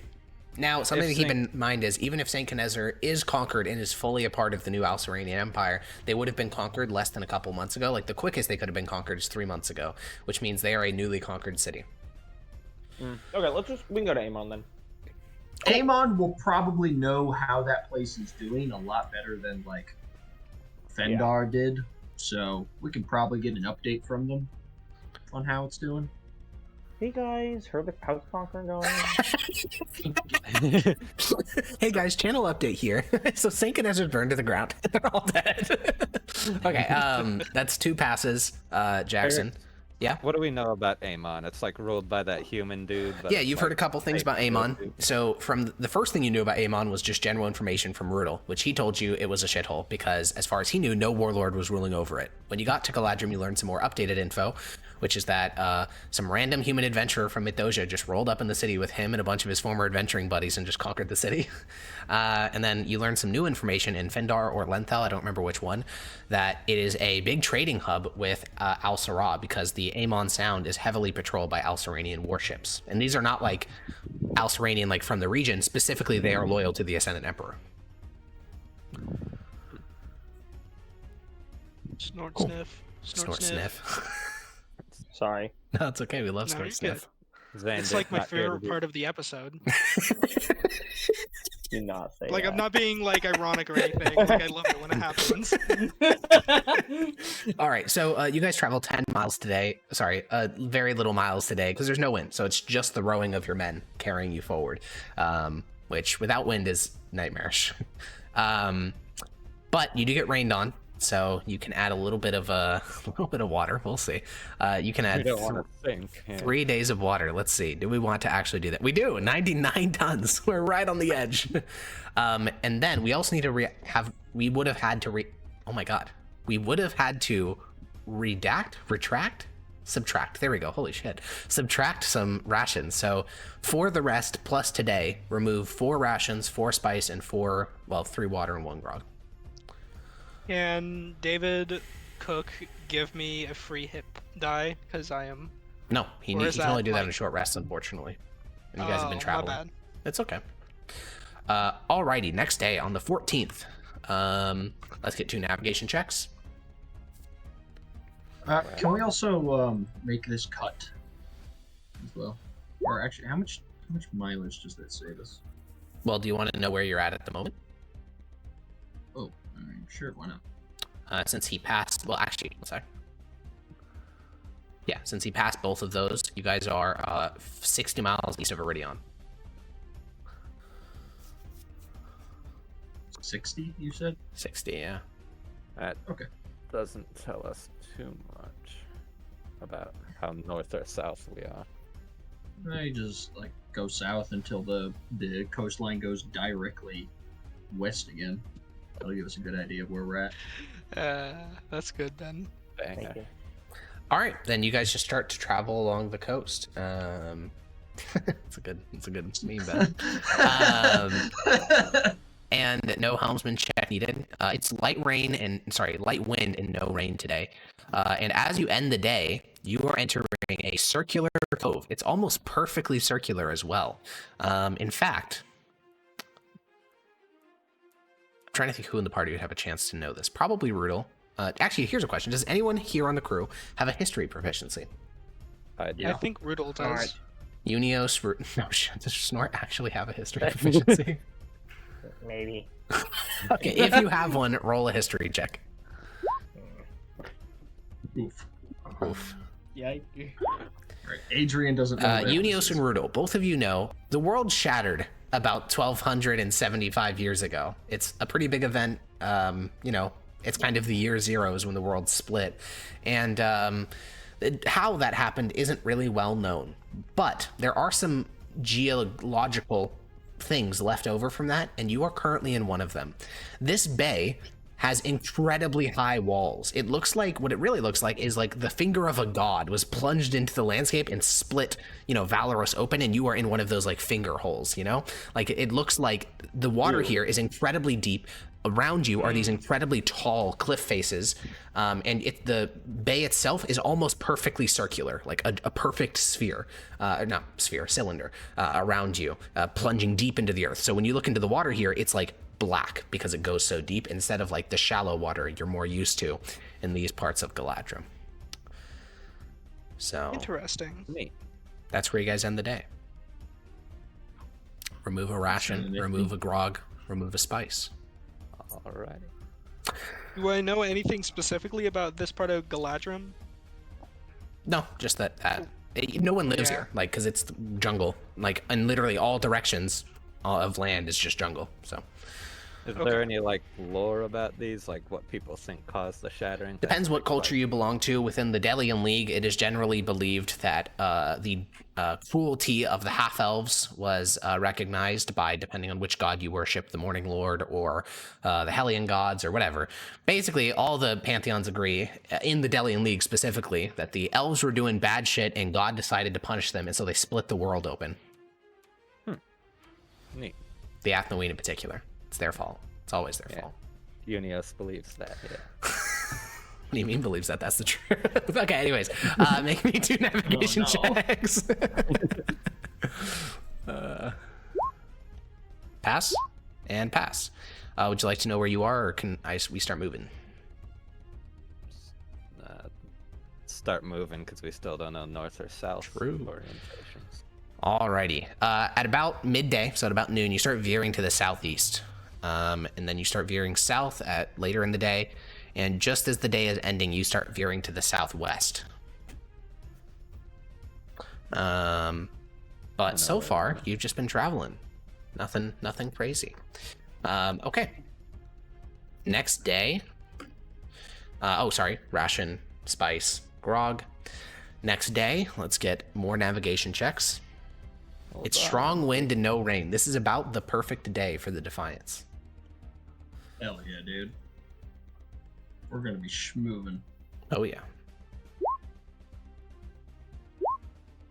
Now, something If to keep in mind is, even if St. Kenezzer is conquered and is fully a part of the new Alceranian Empire, they would have been conquered less than a couple months ago. Like, the quickest they could have been conquered is 3 months ago, which means they are a newly conquered city. Okay, we can go to Amon then. Amon will probably know how that place is doing a lot better than like Fendar did, so we can probably get an update from them on how it's doing. Hey guys, heard the house conquer going? Hey guys, channel update here. So Sinkin has burned to the ground. They're all dead. Okay, that's 2 passes, Jackson. Yeah. What do we know about Amon? It's like ruled by that human dude. But Yeah, it's you've like heard a couple things about fake Amon. dude. So from the first thing you knew about Amon was just general information from Rudel, which he told you it was a shithole because as far as he knew, no warlord was ruling over it. When you got to Galadrim, you learned some more updated info, which is that some random human adventurer from Mythosia just rolled up in the city with him and a bunch of his former adventuring buddies and just conquered the city. And then you learned some new information in Fendar or Lenthal, I don't remember which one, that it is a big trading hub with Al Sarah because the Amon Sound is heavily patrolled by Al-Saranian warships. And these are not like Al-Saranian like from the region, specifically they are loyal to the Ascendant Emperor. Snort Cool. sniff. Snort sniff. Sorry. No, it's okay, we love No, snort you're sniff. Zane It's did like my not hear favorite the- part of the episode. Do not say Like that. I'm not being like ironic or anything. Like I love it when it happens. All right, so you guys travel 10 miles today. Sorry, very little miles today because there's no wind. So it's just the rowing of your men carrying you forward, which without wind is nightmarish. But you do get rained on, so you can add a little bit of water. We'll see. You can We add don't want to think. Yeah. 3 days of water. Let's see. Do we want to actually do that? We do. 99 tons. We're right on the edge. And then we also need to we would have had to oh my god. We would have had to subtract. There we go. Holy shit. Subtract some rations. So for the rest plus today, remove 4 rations, 4 spice, and 3 water and 1 grog. Can David Cook give me a free hip die? Because I am. No, he Or is can only that, do that like- in a short rest, unfortunately. And you guys have been Oh, traveling. My bad. It's okay. Alrighty, next day on the 14th. Let's get 2 navigation checks. Can we also make this cut as well? Or actually, how much mileage does that save us? Well, do you want to know where you're at the moment? Oh, sure, why not? Since he passed, well, actually, one sec. Yeah, since he passed both of those, you guys are 60 miles east of Iridion. 60, you said? 60, yeah. That Okay. doesn't tell us too much about how north or south we are. I just like go south until the coastline goes directly west again. That'll give us a good idea of where we're at. That's good then. Banger. Thank you. All right, then you guys just start to travel along the coast. It's a good meme, Ben. And no helmsman check needed. It's light wind and no rain today. And as you end the day, you are entering a circular cove. It's almost perfectly circular as well. In fact, I'm trying to think who in the party would have a chance to know this. Probably Rudel. Actually, here's a question. Does anyone here on the crew have a history proficiency? I do. I think Rudel does. Alright. Unios, no, does Snort actually have a history proficiency? Maybe. Okay, if you have one, roll a history check. Oof. Oof. Yikes. Right. Adrian doesn't know. where Unios this and is. Rudel, both of you know the world shattered about 1275 years ago. It's a pretty big event. It's kind of the year zero is when the world split. And how that happened isn't really well known. But there are some geological things left over from that, and you are currently in one of them. This bay has incredibly high walls. It looks like, what it really looks like is like the finger of a god was plunged into the landscape and split, Valoros open, and you are in one of those like finger holes, Like it looks like the water here is incredibly deep. Around you are these incredibly tall cliff faces, and the bay itself is almost perfectly circular, like a perfect sphere, cylinder around you, plunging deep into the earth. So when you look into the water here, it's like black because it goes so deep instead of like the shallow water you're more used to in these parts of Galadrim. So Interesting. Neat. that's where you guys end the day. remove a ration, kinda nifty. remove a grog, remove a spice. Alrighty. Do I know anything specifically about this part of Galadrim? No, just that no one lives Yeah. here, like, because it's jungle, like, in literally all directions of land is just jungle. So Is Okay. there any like lore about these, like what people think caused the shattering? depends what culture you belong to. Within the Delian League, it is generally believed that the cruelty of the half elves was recognized by, depending on which god you worship, the Morning Lord or the Hellion gods or whatever. Basically, all the pantheons agree, in the Delian League specifically, that the elves were doing bad shit and God decided to punish them, and so they split the world open. Neat. The Athnoeen in particular. It's their fault. It's always their Yeah. fault. Unios believes that. Yeah. What do you mean believes that? That's the truth. Okay, anyways. Make me 2 navigation Oh, no. checks. Pass and pass. Would you like to know where you are, or can we start moving? Start moving because we still don't know north or south True. orientations. Alrighty. At about midday, so at about noon, you start veering to the southeast. And then you start veering south at later in the day. And just as the day is ending, you start veering to the southwest. But so far, you've just been traveling. Nothing crazy. Okay. Next day. Ration, spice, grog. Next day, let's get more navigation checks. It's strong wind and no rain. This is about the perfect day for the Defiance. Hell yeah, dude. We're gonna be schmoving. Oh yeah.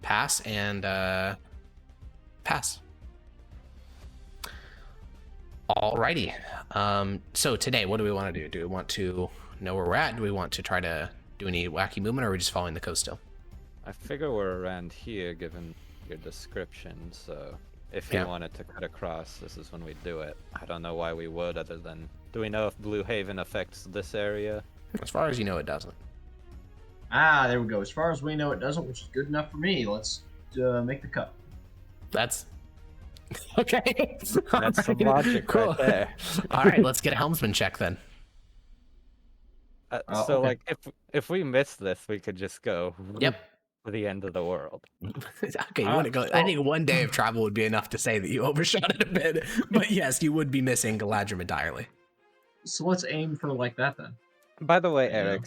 Pass and pass. Alrighty. So today, what do we want to do? Do we want to know where we're at? Do we want to try to do any wacky movement, or are we just following the coast still? I figure we're around here given your description, so if you Yeah. wanted to cut across, this is when we do it. I don't know why we would, other than, do we know if Blue Haven affects this area? As far as you know, it doesn't. Ah, there we go. As far as we know, it doesn't, which is good enough for me. Let's make the cut. That's okay. That's some logic Cool. right there. All right, let's get a helmsman check then. Oh, So okay. like, if we miss this, we could just go Yep. to the end of the world. Okay, you want to go? I think 1 day of travel would be enough to say that you overshot it a bit. But yes, you would be missing Galadrim entirely. So let's aim for like that then. By the way, Yeah. Eric,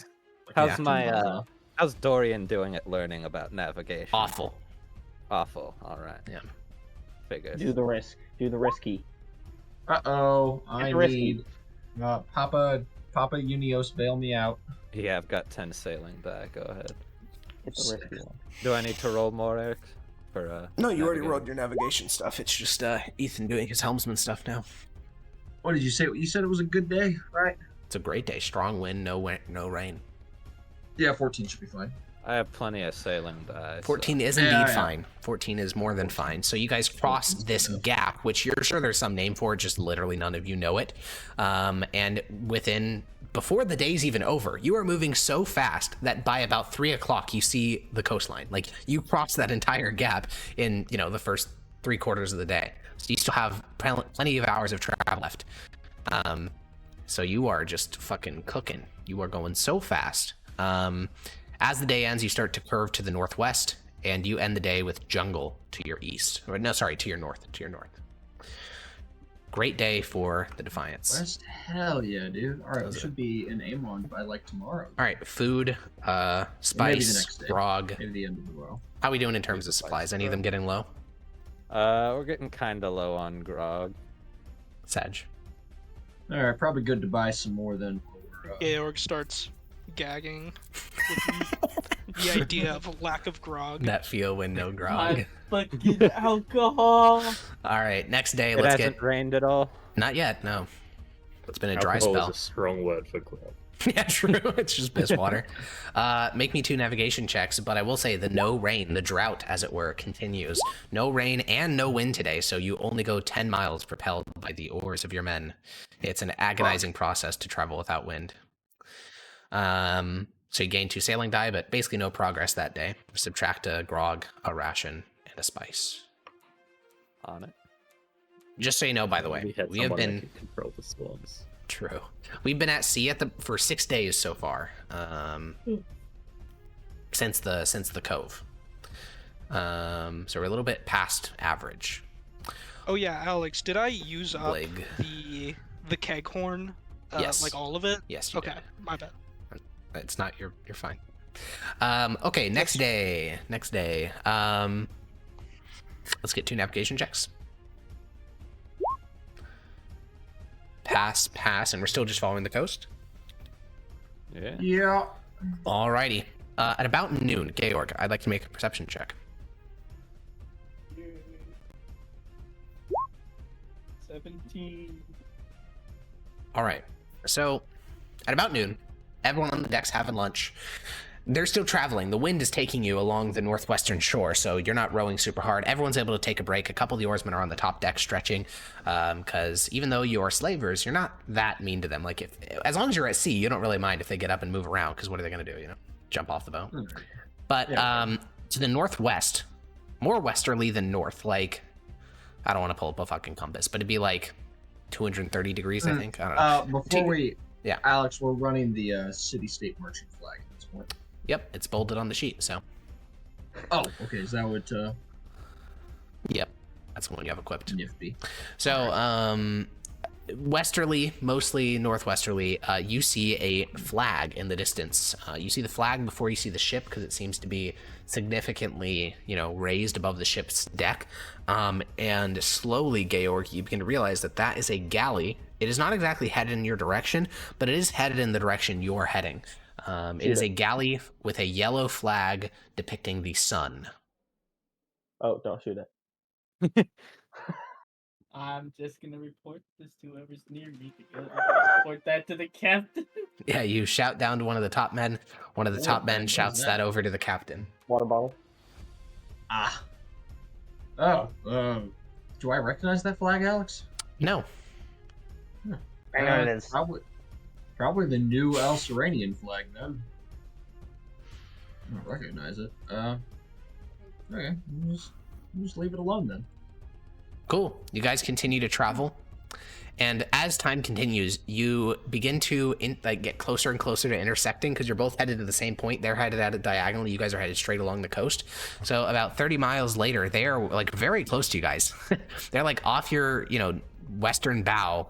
Like how's 2 my miles off. how's Dorian doing at learning about navigation? Awful. Awful. All right. Yeah. Figures. Do the risk. Do the risky. Uh-oh, I risky. need Papa Unios, bail me out. Yeah, I've got 10 sailing back. Go ahead. It's a risky one. Do I need to roll more, Eric? For No, you already navigating? rolled your navigation stuff. It's just Ethan doing his helmsman stuff now. What did you say? You said it was a good day, right? It's a great day. Strong wind, no rain. Yeah, 14 should be fine. I have plenty of sailing die. 14 is Yeah, indeed yeah. fine. 14 is more than fine. So you guys cross 14's this good. gap, which you're sure there's some name for, just literally none of you know it. And before the day's even over, you are moving so fast that by about 3 o'clock you see the coastline. Like, you cross that entire gap in, the first 3/4 of the day. So you still have plenty of hours of travel left. So you are just fucking cooking. You are going so fast. As the day ends, you start to curve to the northwest, and you end the day with jungle to your east. Or, no, sorry, to your north. Great day for the Defiance. West, hell yeah, dude. All right, we Does it? should be in Amon by like tomorrow. All right, food, Maybe the spice, next day. grog. Maybe the end of the world. How are we doing in terms of supplies? Any of them getting low? We're getting kind of low on grog. Sag. All right, probably good to buy some more than. Georg starts gagging with the idea of a lack of grog. That feel when no grog. My fucking alcohol. All right, next day, It let's hasn't get. rained at all. Not yet, no. It's been a dry Alcohol spell. is a strong word for grog. Yeah, true. It's just piss water. Make me 2 navigation checks, but I will say the no rain, the drought, as it were, continues. No rain and no wind today, so you only go 10 miles propelled by the oars of your men. It's an agonizing process to travel without wind. So you gain 2 sailing die, but basically no progress that day. Subtract a grog, a ration, and a spice. On it. Just so you know, by the way, We had we have someone that been could control the swarms. true. We've been at sea for 6 days so far, since the cove. So we're a little bit past average. Oh yeah, Alex, did I use up Leg. the keg horn? Yes. Like all of it? Yes, you Okay, did. my bad. It's not you're fine. Okay, next day. Let's get 2 navigation checks. Pass, and we're still just following the coast. Yeah. Yeah. Alrighty. At about noon, Georg, I'd like to make a perception check. 17. All right. So, at about noon, everyone on the deck's having lunch. They're still traveling. The wind is taking you along the northwestern shore, so you're not rowing super hard. Everyone's able to take a break. A couple of the oarsmen are on the top deck stretching, because even though you're slavers, you're not that mean to them. Like, as long as you're at sea, you don't really mind if they get up and move around, because what are they going to do, you know? Jump off the boat? But to the northwest, more westerly than north, like, I don't want to pull up a fucking compass, but it'd be like 230 degrees, I think. I don't know. Before Alex, we're running the city-state merchant flag at this point. Yep, it's bolded on the sheet, so. Oh, okay. Is that what? Yep, that's the one you have equipped. Nifty. So, westerly, mostly northwesterly, you see a flag in the distance. You see the flag before you see the ship, because it seems to be significantly, raised above the ship's deck. And slowly, Georg, you begin to realize that that is a galley. It is not exactly headed in your direction, but it is headed in the direction you're heading. It is a galley with a yellow flag depicting the sun. Oh, don't shoot it. I'm just gonna report this to whoever's near me to go report that to the captain. Yeah, you shout down to one of the top men. One of the top men shouts that over to the captain. Water bottle. Ah. Oh. Do I recognize that flag, Alex? No. I know it is. Probably the new Alceranian flag, then. I don't recognize it. Okay. We'll just leave it alone, then. Cool. You guys continue to travel. And as time continues, you begin to get closer and closer to intersecting, because you're both headed to the same point. They're headed at it diagonally. You guys are headed straight along the coast. So about 30 miles later, they are very close to you guys. They're off your, western bow,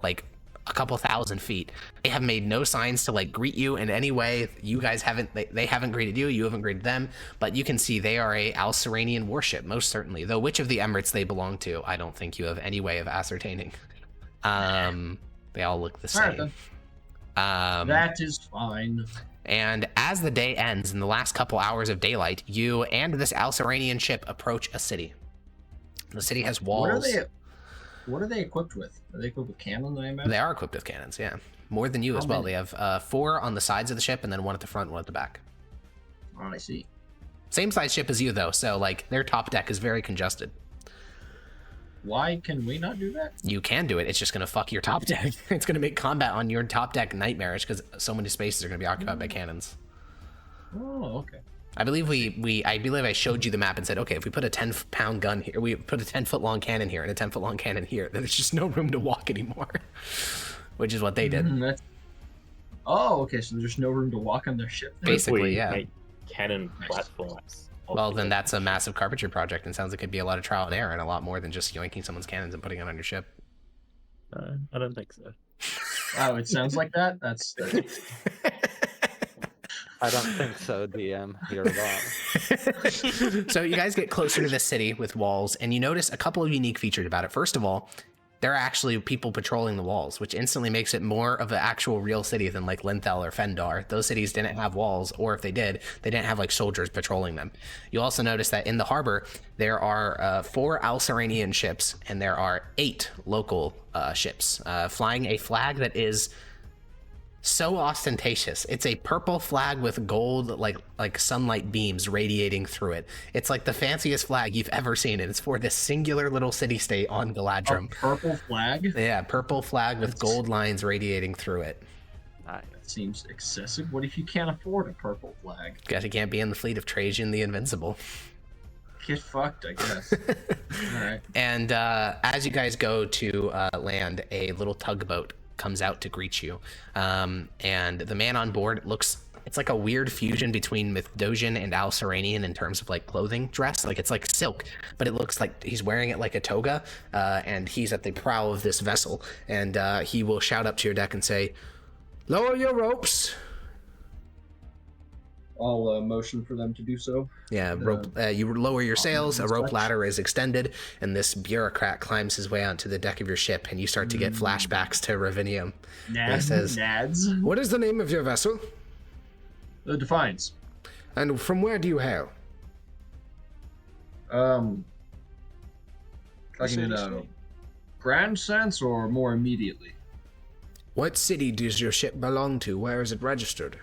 a couple thousand feet. They have made no signs to greet you in any way. You guys haven't, they haven't greeted you, you haven't greeted them, but you can see they are a Alceranian warship, most certainly. Though which of the Emirates they belong to, I don't think you have any way of ascertaining. They all look the same. That is fine. And as the day ends, in the last couple hours of daylight, you and this Alceranian ship approach a city. The city has walls. What are they equipped with? Are they equipped with cannons, I imagine? They are equipped with cannons, yeah. More than you as well. They have 4 on the sides of the ship, and then 1 at the front, 1 at the back. Oh, I see. Same size ship as you, though, so their top deck is very congested. Why can we not do that? You can do it. It's just going to fuck your top deck. It's going to make combat on your top deck nightmarish, because so many spaces are going to be occupied by cannons. Oh, okay. I believe I showed you the map and said, okay, if we put a 10-pound gun here, we put a 10-foot-long cannon here and a 10-foot-long cannon here, then there's just no room to walk anymore. Which is what they did. Oh, okay, so there's no room to walk on their ship? Basically, yeah. Make cannon platforms. Well, then that's a massive carpentry project, and sounds like it'd be a lot of trial and error, and a lot more than just yoinking someone's cannons and putting it on your ship. I don't think so. Oh, it sounds like that? That's... I don't think so, DM. You're wrong. So you guys get closer to the city with walls, and you notice a couple of unique features about it. First of all, there are actually people patrolling the walls, which instantly makes it more of an actual real city than Linthel or Fendar. Those cities didn't have walls, or if they did, they didn't have soldiers patrolling them. You also notice that in the harbor, there are 4 Alceranian ships, and there are 8 local ships flying a flag that is so ostentatious. It's a purple flag with gold like sunlight beams radiating through it. It's the fanciest flag you've ever seen, and it's for this singular little city-state on Galadrim. A purple flag? Yeah, purple flag with gold lines radiating through it. That seems excessive. What if you can't afford a purple flag? Guess you can't be in the fleet of Trajan the Invincible. Get fucked, I guess. All right. And as you guys go to land, a little tugboat comes out to greet you. And the man on board it's like a weird fusion between Mythosian and Alceranian in terms of like clothing dress. Like it's like silk, but it looks like he's wearing it like a toga. And he's at the prow of this vessel. And he will shout up to your deck and say, "Lower your ropes." I'll motion for them to do so. Yeah, you lower your sails, a rope ladder is extended, and this bureaucrat climbs his way onto the deck of your ship, and you start to get flashbacks to Ravinium. He says, Nads. What is the name of your vessel? The Defiance. And from where do you hail? Talking in a grand sense or more immediately? What city does your ship belong to? Where is it registered?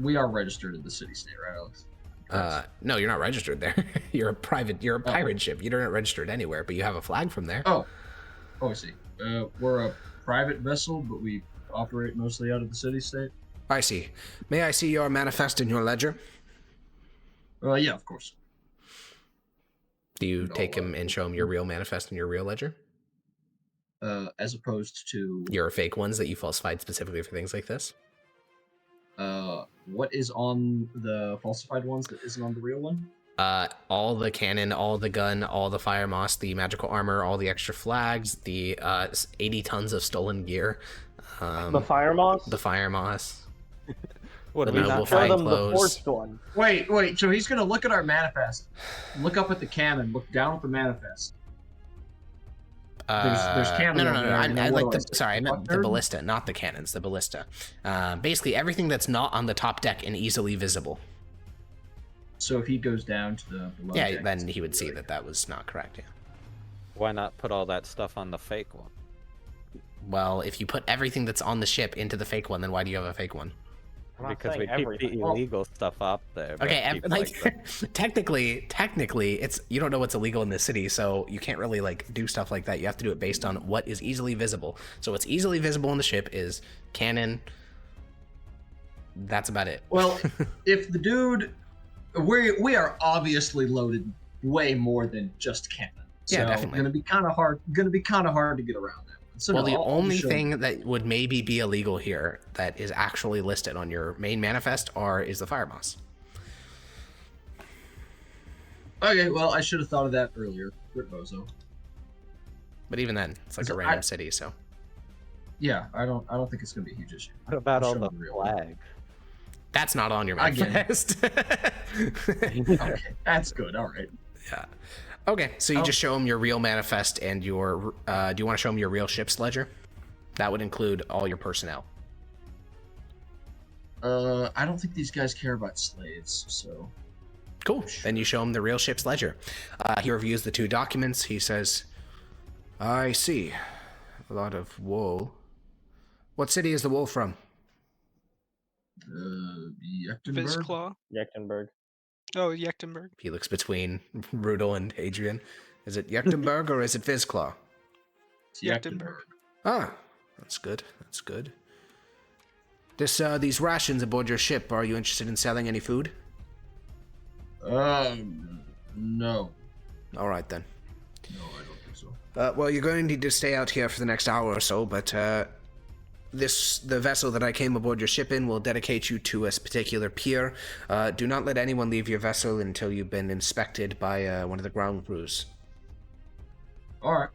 We are registered in the city-state, right, Alex? no, you're not registered there. You're a pirate ship. You're not registered anywhere, but you have a flag from there. Oh, I see. We're a private vessel, but we operate mostly out of the city-state. I see. May I see your manifest in your ledger? Yeah, of course. Do you take him and show him your real manifest and your real ledger? As opposed to... Your fake ones that you falsified specifically for things like this? What is on the falsified ones that isn't on the real one? All the cannon, all the gun, all the fire moss, the magical armor, all the extra flags, the 80 tons of stolen gear. The fire moss? The fire moss. What The do we noble not Show fine them the clothes. forged one. Wait, so he's gonna look at our manifest, look up at the cannon, look down at the manifest. There's cannon. No. over there, and I then like what the. do I say? Sorry, I meant the Buckthird? ballista, not the cannons. The ballista. Basically, everything that's not on the top deck and easily visible. So if he goes down to the below Yeah, deck, then he would see that was not correct. Yeah. Why not put all that stuff on the fake one? Well, if you put everything that's on the ship into the fake one, then why do you have a fake one? I'm not Because we saying keep everything. the illegal stuff up there. but Okay, keep, technically, it's you don't know what's illegal in this city, so you can't really like do stuff like that. You have to do it based on what is easily visible. So what's easily visible on the ship is cannon. That's about it. Well, if the dude, we are obviously loaded way more than just cannon. Yeah, So definitely. Gonna be kind of hard to get around that one. So Well, no, the I'll only show thing that would maybe be illegal here that is actually listed on your main manifest is the fire moss. Okay, well, I should have thought of that earlier. Rip Bozo. But even then, it's like a So random city, so. Yeah, I don't think it's gonna be a huge issue. What about I'll all show the him the real one. flags? That's not on your Again. manifest. Okay, that's good. All right. Yeah. Okay, so you just show them your real manifest and your. Do you want to show them your real ship's ledger? That would include all your personnel. I don't think these guys care about slaves, so. Cool. Then you show him the real ship's ledger. He reviews the two documents. He says, "I see. A lot of wool. What city is the wool from?" Yechtenberg? Fizzclaw. Yechtenberg. Oh, Yechtenberg. He looks between Rudel and Adrian. Is it Yechtenberg or is it Fizzclaw? It's Yechtenberg. Ah, that's good. That's good. These rations aboard your ship, are you interested in selling any food? No. All right, then. No, I don't think so. Well, you're going to need to stay out here for the next hour or so, but the vessel that I came aboard your ship in will dedicate you to a particular pier. Do not let anyone leave your vessel until you've been inspected by one of the ground crews. All right.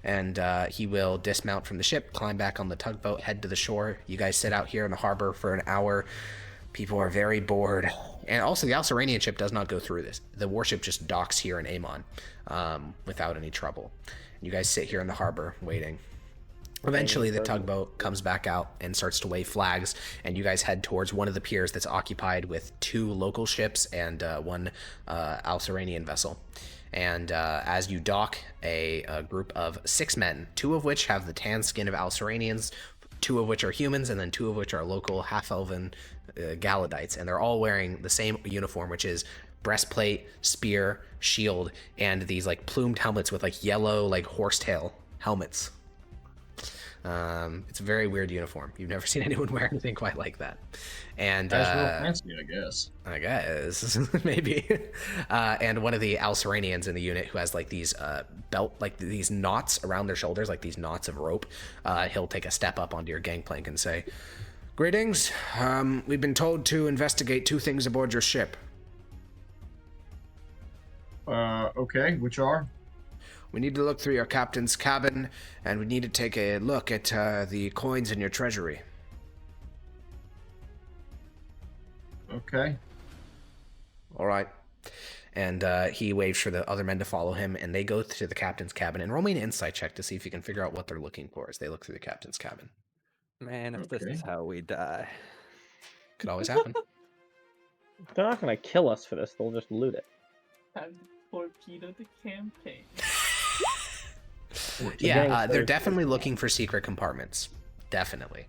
And he will dismount from the ship, climb back on the tugboat, head to the shore. You guys sit out here in the harbor for an hour. People are very bored. And also, the Alceranian ship does not go through this. The warship just docks here in Amon without any trouble. You guys sit here in the harbor waiting. Eventually, the tugboat comes back out and starts to wave flags, and you guys head towards one of the piers that's occupied with two local ships and one Alceranian vessel. And as you dock, a group of 6 men, 2 of which have the tan skin of Alceranians, 2 of which are humans, and then 2 of which are local half-elven Galadites, and they're all wearing the same uniform, which is breastplate, spear, shield, and these like plumed helmets with like yellow like horsetail helmets. It's a very weird uniform. You've never seen anyone wear anything quite like that. And That's real fancy, I guess. I guess maybe. And one of the Alceranians in the unit who has like these belt, like these knots around their shoulders, like these knots of rope. He'll take a step up onto your gangplank and say, "Greetings. We've been told to investigate 2 things aboard your ship. Okay, which are? We need to look through your captain's cabin, and we need to take a look at the coins in your treasury." Okay. All right. And he waves for the other men to follow him, and they go to the captain's cabin. And roll me an insight check to see if you can figure out what they're looking for as they look through the captain's cabin. Man, if this is how we die. Could always happen. They're not gonna kill us for this. They'll just loot it. Time to torpedo the campaign. Yeah, they're definitely looking for secret compartments. Definitely.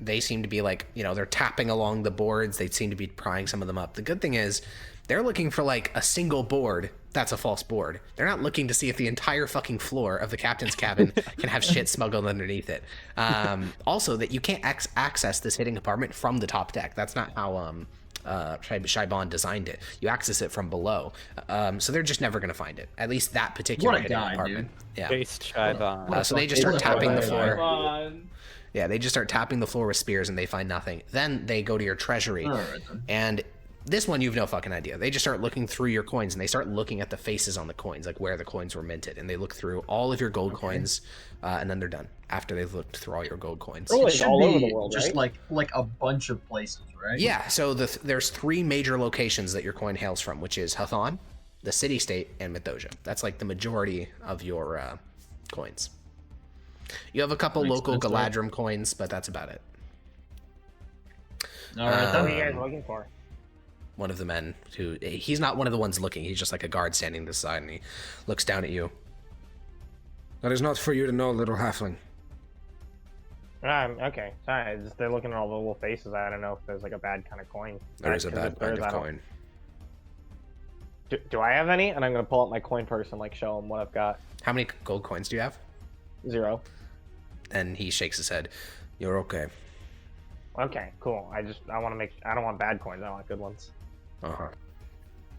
They seem to be like, they're tapping along the boards. They seem to be prying some of them up. The good thing is they're looking for like a single board. That's a false board. They're not looking to see if the entire fucking floor of the captain's cabin can have shit smuggled underneath it. Also, that you can't access this hidden compartment from the top deck. That's not how Shaibon designed it. You access it from below. So they're just never going to find it. At least that particular What a hidden guy, compartment. dude. Yeah. Based Shaibon. So they just start tapping the floor. Come on. Yeah, they just start tapping the floor with spears and they find nothing. Then they go to your treasury. All right, then. And this one, you've no fucking idea. They just start looking through your coins and they start looking at the faces on the coins, like where the coins were minted. And they look through all of your gold coins, and then they're done after they've looked through all your gold coins. Really? It should all be over the world, just right? like a bunch of places, right? Yeah, so there's 3 major locations that your coin hails from, which is Hathon, the city-state, and Mythosia. That's like the majority of your coins. You have a couple Makes local sense, right? Galadrim coins, but that's about it. All right, What then. are you guys looking for? One of the men he's not one of the ones looking, he's just like a guard standing to the side, and he looks down at you. That is not for you to know, little halfling. Okay. Sorry, they're looking at all the little faces. I don't know if there's like a bad kind of coin. There is a Because bad if there kind is, of I don't- coin. Do I have any? And I'm gonna pull up my coin purse and like show them what I've got. How many gold coins do you have? 0. And he shakes his head. You're okay. Okay, cool. I want to make. I don't want bad coins. I want good ones. Uh-huh. Is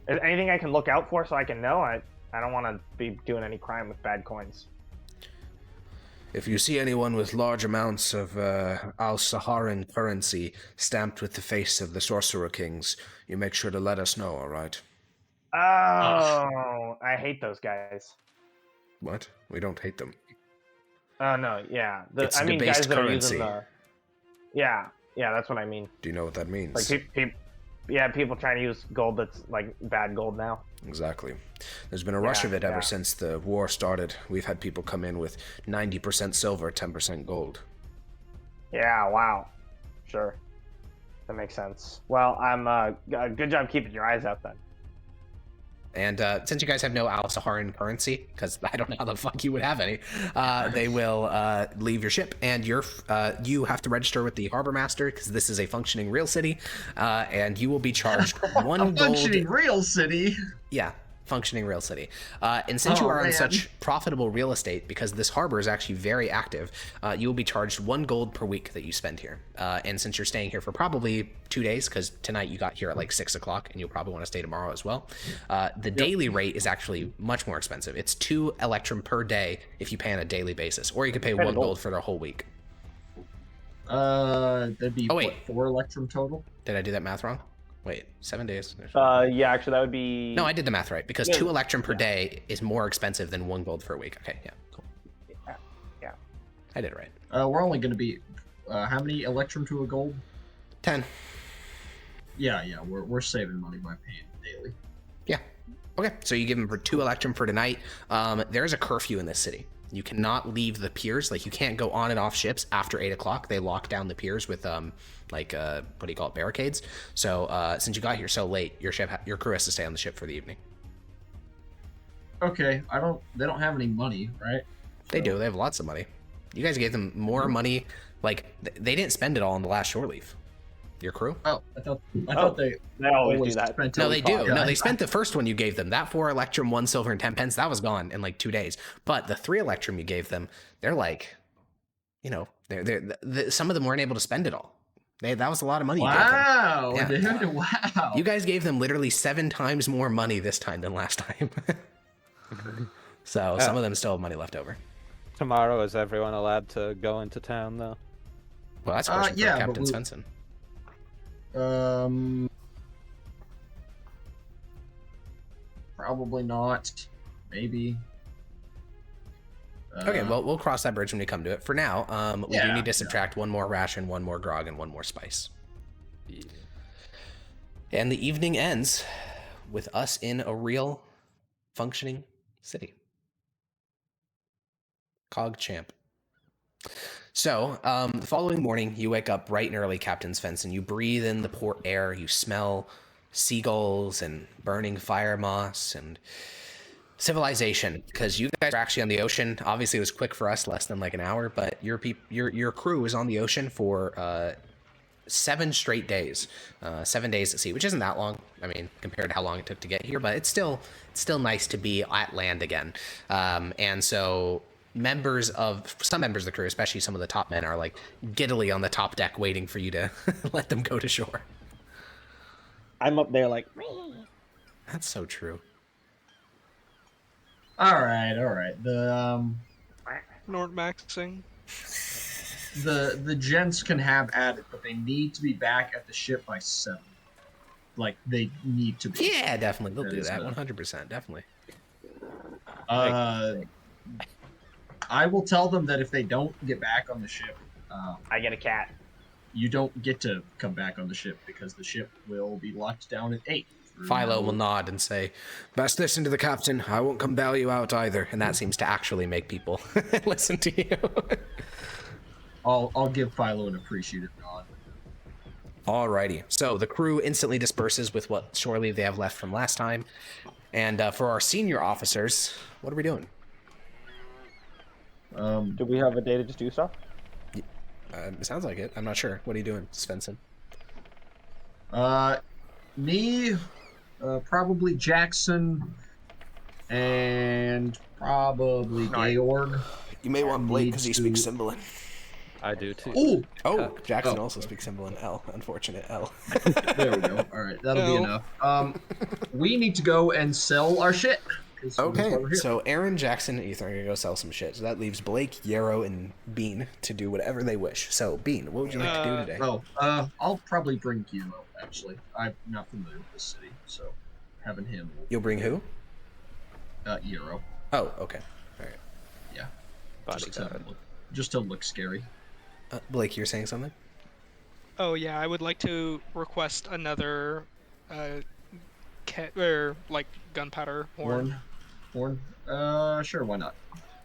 there anything I can look out for so I can know? I don't want to be doing any crime with bad coins. If you see anyone with large amounts of Al-Saharan currency stamped with the face of the Sorcerer Kings, you make sure to let us know, all right? Oh, I hate those guys. What? We don't hate them. Oh no, yeah. It's I mean, debased guys that are currency. using the. Yeah, that's what I mean. Do you know what that means? Like people trying to use gold that's like bad gold now. Exactly. There's been a rush of it ever since the war started. We've had people come in with 90% silver, 10% gold. Yeah, wow. Sure. That makes sense. Well, I'm good job keeping your eyes out then. And since you guys have no Al-Saharan currency, because I don't know how the fuck you would have any, they will leave your ship, and you have to register with the harbor master because this is a functioning real city, and you will be charged 1 gold. Functioning real city. Yeah, functioning real city. And since you are on man. such profitable real estate, because this harbor is actually very active, you will be charged 1 gold per week that you spend here. And since you're staying here for probably 2 days, because tonight you got here at like 6 o'clock, and you'll probably want to stay tomorrow as well, the daily rate is actually much more expensive. It's 2 electrum per day if you pay on a daily basis, or you could pay 1 gold for the whole week. That'd be Oh, wait. what, 4 electrum total. Did I do that math wrong? Wait, 7 days? Yeah, actually that would be. No, I did the math right, because 2 electrum per day is more expensive than 1 gold for a week. Okay, yeah, cool. Yeah. I did it right. We're only going to be how many electrum to a gold? 10. Yeah, we're saving money by paying daily. Yeah. Okay, so you give them for 2 electrum for tonight. There is a curfew in this city. You cannot leave the piers. Like, you can't go on and off ships after 8 o'clock. They lock down the piers with, what do you call it, barricades. So, since you got here so late, your crew has to stay on the ship for the evening. Okay, they don't have any money, right? They do. They have lots of money. You guys gave them more money. Like, they didn't spend it all on the last shore leave. Your crew? Oh, I thought they always do that. spent No, till they we do. fought. No, Yeah. they spent the first one you gave them. That 4 electrum, 1 silver, and 10 pence, that was gone in like 2 days. But the 3 electrum you gave them, they're like, you know, some of them weren't able to spend it all. That was a lot of money. You gave them. Wow, Yeah. dude! Wow. You guys gave them literally 7 times more money this time than last time. So some of them still have money left over. Tomorrow, is everyone allowed to go into town, though? Well, that's a question yeah, for but Captain Svensson. Probably not. Maybe. Okay, well, we'll cross that bridge when we come to it. For now, we do Yeah, need to subtract 1 more ration, 1 more grog, and 1 more spice. Yeah. And the evening ends with us in a real functioning city. Cog champ. So, the following morning, you wake up bright and early, Captain Svensson. You breathe in the port air. You smell seagulls and burning fire moss and civilization, because you guys are actually on the ocean. Obviously, it was quick for us, less than like an hour, but your crew was on the ocean for 7 straight days, 7 days at sea, which isn't that long. I mean, compared to how long it took to get here, but it's still nice to be at land again. And so some members of the crew, especially some of the top men, are like giddily on the top deck waiting for you to let them go to shore. I'm up there like, That's so true. All right. The Nort maxing. the gents can have at it, but they need to be back at the ship by 7. Like, they need to be. Yeah, definitely. They'll That do is that. good. 100%. Definitely. I will tell them that if they don't get back on the ship, I get a cat. you don't get to come back on the ship because the ship will be locked down at 8. Philo will nod and say, "Best listen to the captain. I won't come bail you out either." And that seems to actually make people listen to you. I'll give Philo an appreciative nod. Alrighty. So the crew instantly disperses with what shore leave they have left from last time. And for our senior officers, what are we doing? Do we have a day to just do stuff? It sounds like it. I'm not sure. What are you doing, Svensson? Me, probably Jackson, and probably Georg. You may want Blake because he Needs speaks to- Symbolan. I do too. Ooh! Oh, Jackson Oh, also speaks Symbolan L. Unfortunate L. There we go. All right, that'll be No. enough. We need to go and sell our shit. 'cause that's why Okay, we're here. so Aaron, Jackson, and Ethan are going to go sell some shit. So that leaves Blake, Yarrow, and Bean to do whatever they wish. So, Bean, what would you like to do today? I'll probably bring Guillermo, actually. I'm not familiar with this city, so having him will... You'll bring who? Euro. Oh, okay. All right. Yeah. Bodyguard. Just to look scary. Blake, you're saying something? Oh yeah, I would like to request another, gunpowder horn. Horn? Sure, why not?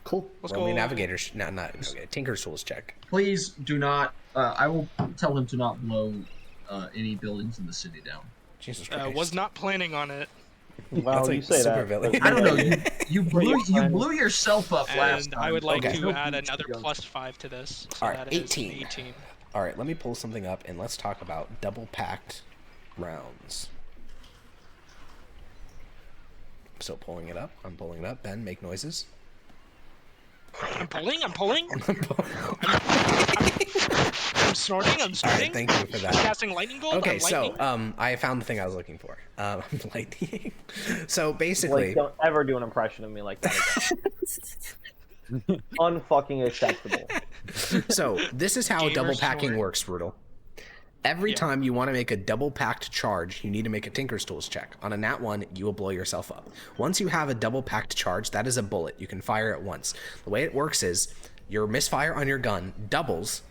Cool. Let's Roll me go- navigators. Not okay. Tinker's tools check. Please do not... I will tell him to not blow any buildings in the city down. Jesus Christ. Was not planning on it, Well, That's you like say super that. villain. but- I don't know, you blew yourself up last and time. I would like Okay. to add another +5 to this. So Alright, that is 18. 18. All right, let me pull something up and let's talk about double packed rounds. So pulling it up. I'm pulling it up. Ben, make noises. I'm pulling. I'm snorting. I'm All snorting. right, thank you for that. Casting lightning bolt. Okay, I'm so lightning. I found the thing I was looking for. Lightning. So basically, Like, don't ever do an impression of me like that again. Unfucking acceptable. so this is how Gamer double packing sword. works, Brutal. Every Yeah. time you want to make a double packed charge, you need to make a Tinker's Tools check. On a nat 1, you will blow yourself up. Once you have a double packed charge, that is a bullet. You can fire it once. The way it works is your misfire on your gun doubles,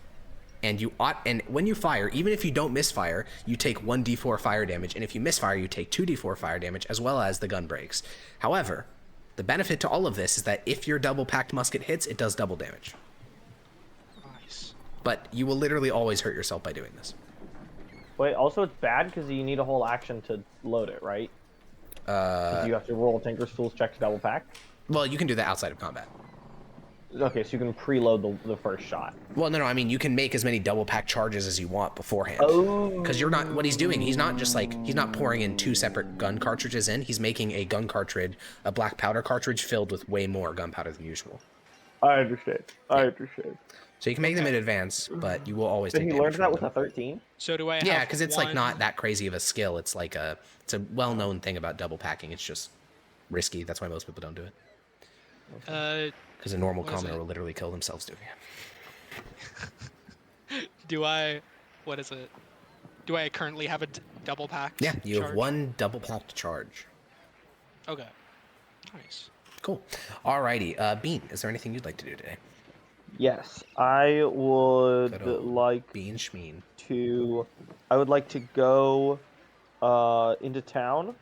and when you fire, even if you don't misfire, you take 1d4 fire damage, and if you misfire, you take 2d4 fire damage, as well as the gun breaks. However, the benefit to all of this is that if your double packed musket hits, it does double damage. Nice. But you will literally always hurt yourself by doing this. Wait, also it's bad because you need a whole action to load it, right? 'Cause you have to roll Tinker's Tools check to double pack. Well, you can do that outside of combat. Okay, so you can preload the first shot. Well, no, I mean, you can make as many double pack charges as you want beforehand. Oh. Because you're not, what he's doing, he's not just like, he's not pouring in 2 separate gun cartridges in, he's making a gun cartridge, a black powder cartridge filled with way more gunpowder than usual. I understand. I understand. So you can make them in advance, but you will always So take he damage learned from that with them. a 13? So do I have Yeah, because it's like one- not that crazy of a skill. It's like it's a well-known thing about double packing. It's just risky. That's why most people don't do it. Because a normal what is commoner it? will literally kill themselves doing it. Do I? What is it? Do I currently have a double pack? Yeah, you have charge? one double packed charge. Okay. Nice. Cool. Alrighty, Bean, is there anything you'd like to do today? Yes, I would Good old like Bean Schmeen. to. I would like to go into town.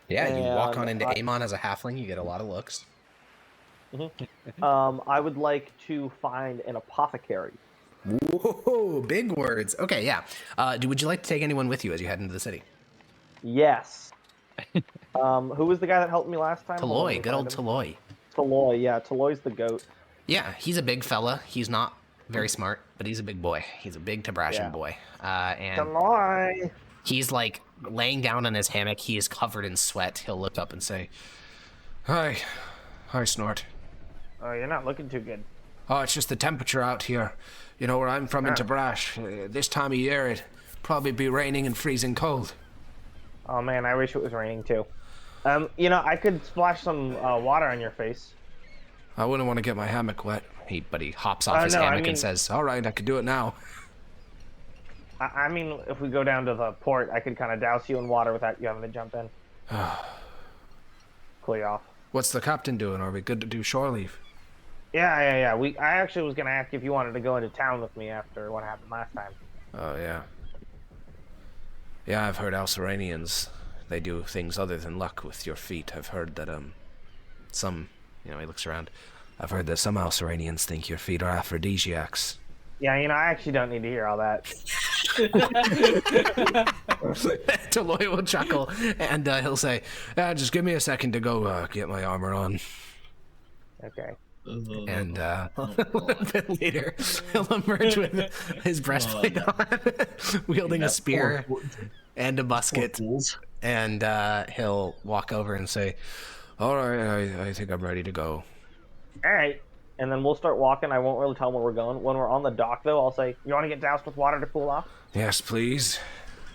Yeah, you walk on And into Amon as a halfling, you get a lot of looks. I would like to find an apothecary. Whoa, big words. Okay, yeah. Would you like to take anyone with you as you head into the city? Yes. Who was the guy that helped me last time? Hold on, let Taloy, me good old find him. Taloy. Taloy, yeah, Taloy's the goat. Yeah, he's a big fella. He's not very smart, but he's a big boy. He's a big Tabrashan Yeah. boy. And Taloy! he's like laying down on his hammock. He is covered in sweat. He'll look up and say, Hi. Hi, Snort. Oh, you're not looking too good. Oh, it's just the temperature out here. You know, where I'm from in Tabrash, this time of year it'd probably be raining and freezing cold. Oh man, I wish it was raining too. I could splash some water on your face. I wouldn't want to get my hammock wet. but he hops off his no, I hammock mean- and says, All right, I could do it now. I mean, if we go down to the port, I could kind of douse you in water without you having to jump in. Cool you off. What's the captain doing? Are we good to do shore leave? Yeah. I actually was gonna ask if you wanted to go into town with me after what happened last time. Oh, yeah. Yeah, I've heard Alceranians, they do things other than luck with your feet. I've heard that, he looks around. I've heard that some Alceranians think your feet are aphrodisiacs. Yeah, I actually don't need to hear all that. Taloy will chuckle, and he'll say, Just give me a second to go get my armor on. Okay. and a little bit later, he'll emerge with his breastplate on, wielding a spear and a musket, and he'll walk over and say, All right, I think I'm ready to go. All right. And then we'll start walking. I won't really tell them where we're going. When we're on the dock, though, I'll say, "You want to get doused with water to cool off?" Yes, please.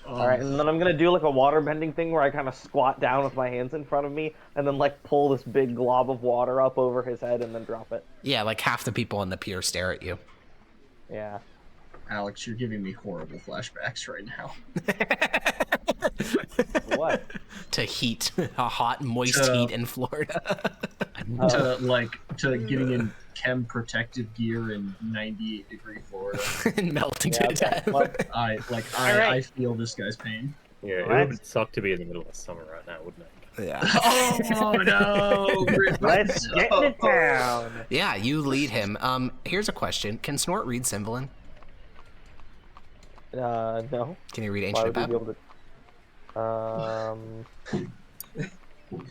All right. And then I'm gonna do like a water bending thing where I kind of squat down with my hands in front of me, and then like pull this big glob of water up over his head, and then drop it. yeah, like half the people on the pier stare at you. Yeah. Alex, you're giving me horrible flashbacks right now. What? To heat, a hot, moist heat in Florida. to getting in chem protective gear in 98-degree Florida. And melting Yeah, to death. but- I feel this guy's pain. Yeah, it Let's- would suck to be in the middle of summer right now, wouldn't it? Yeah. Oh no! Let's get into town. Yeah, you lead him. Here's a question. Can Snort read Symbolin? No. Can he read Why Ancient would we Abab? be able to?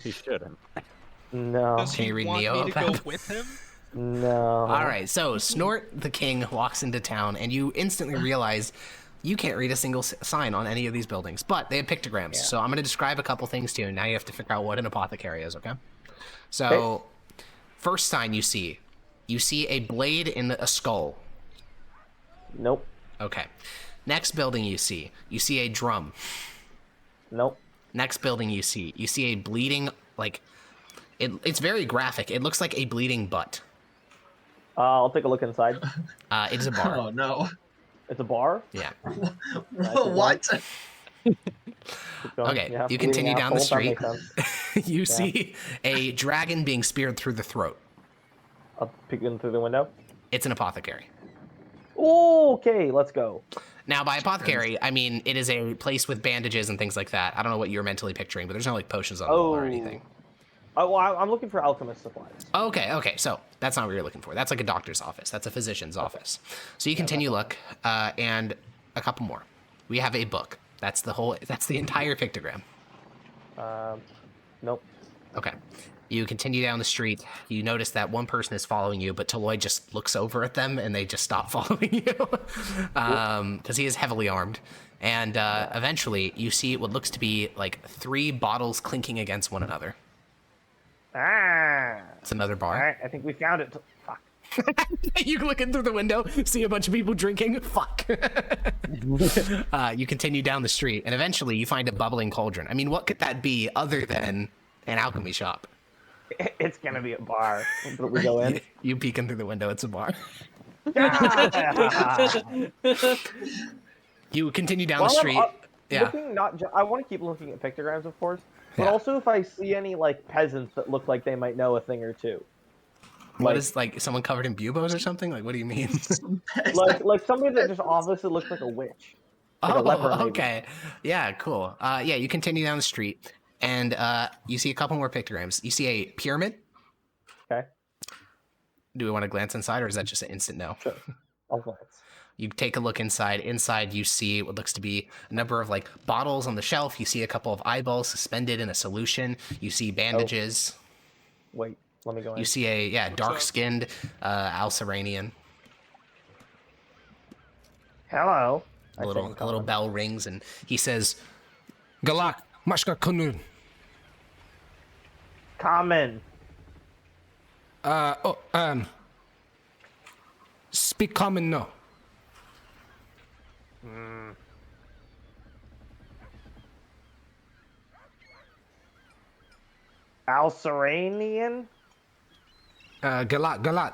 He shouldn't. No. Does Can he you read want Neo me to about- go with him? No. All right, so Snort the King walks into town, and you instantly realize you can't read a single sign on any of these buildings, but they have pictograms. So I'm going to describe a couple things to you, and now you have to figure out what an apothecary is, okay? So, first sign you see a blade in a skull. Nope. Okay. Next building you see a drum. Nope. Next building you see a bleeding, like, it's very graphic. It looks like a bleeding butt. I'll take a look inside. It is a bar. Oh no! It's a bar. Yeah. What? Keep going. Okay, Yeah, you continue bleeding down the asshole, that street. makes sense. You see a dragon being speared through the throat. I'll peek in through the window. It's an apothecary. Okay, let's go. Now, by apothecary, I mean it is a place with bandages and things like that. I don't know what you're mentally picturing, but there's no like potions on the wall or anything. Oh, well, I'm looking for alchemist supplies. Okay, so that's not what you're looking for. That's like a doctor's office. That's a physician's office. So you continue look, and a couple more. We have a book. That's the entire pictogram. Nope. Okay. You continue down the street. You notice that one person is following you, but Taloy just looks over at them and they just stop following you because he is heavily armed. And eventually you see what looks to be like 3 bottles clinking against one another. Ah. It's another bar. All right, I think we found it. Fuck. You look in through the window, see a bunch of people drinking. Fuck. You continue down the street, and eventually you find a bubbling cauldron. I mean, what could that be other than an alchemy shop? It's gonna be a bar. But we go in. You peek in through the window, it's a bar. You continue down the street. Yeah. I want to keep looking at pictograms, of course, but Yeah. also if I see any like peasants that look like they might know a thing or two. What is like someone covered in buboes or something? Like, what do you mean? like somebody that just obviously looks like a witch. Like a leper, maybe. Okay. Yeah, cool. Yeah, you continue down the street, and you see a couple more pictograms. You see a pyramid. Okay. Do we want to glance inside, or is that just an instant no? Sure. I'll glance. You take a look inside. Inside, you see what looks to be a number of like bottles on the shelf. You see a couple of eyeballs suspended in a solution. You see bandages. Oh. Wait, let me go in. You see a dark-skinned Alceranian. Hello. A little bell rings, and he says, Galak, Mashka Kunun. Common. Speak common, no. Alceranian? Galat.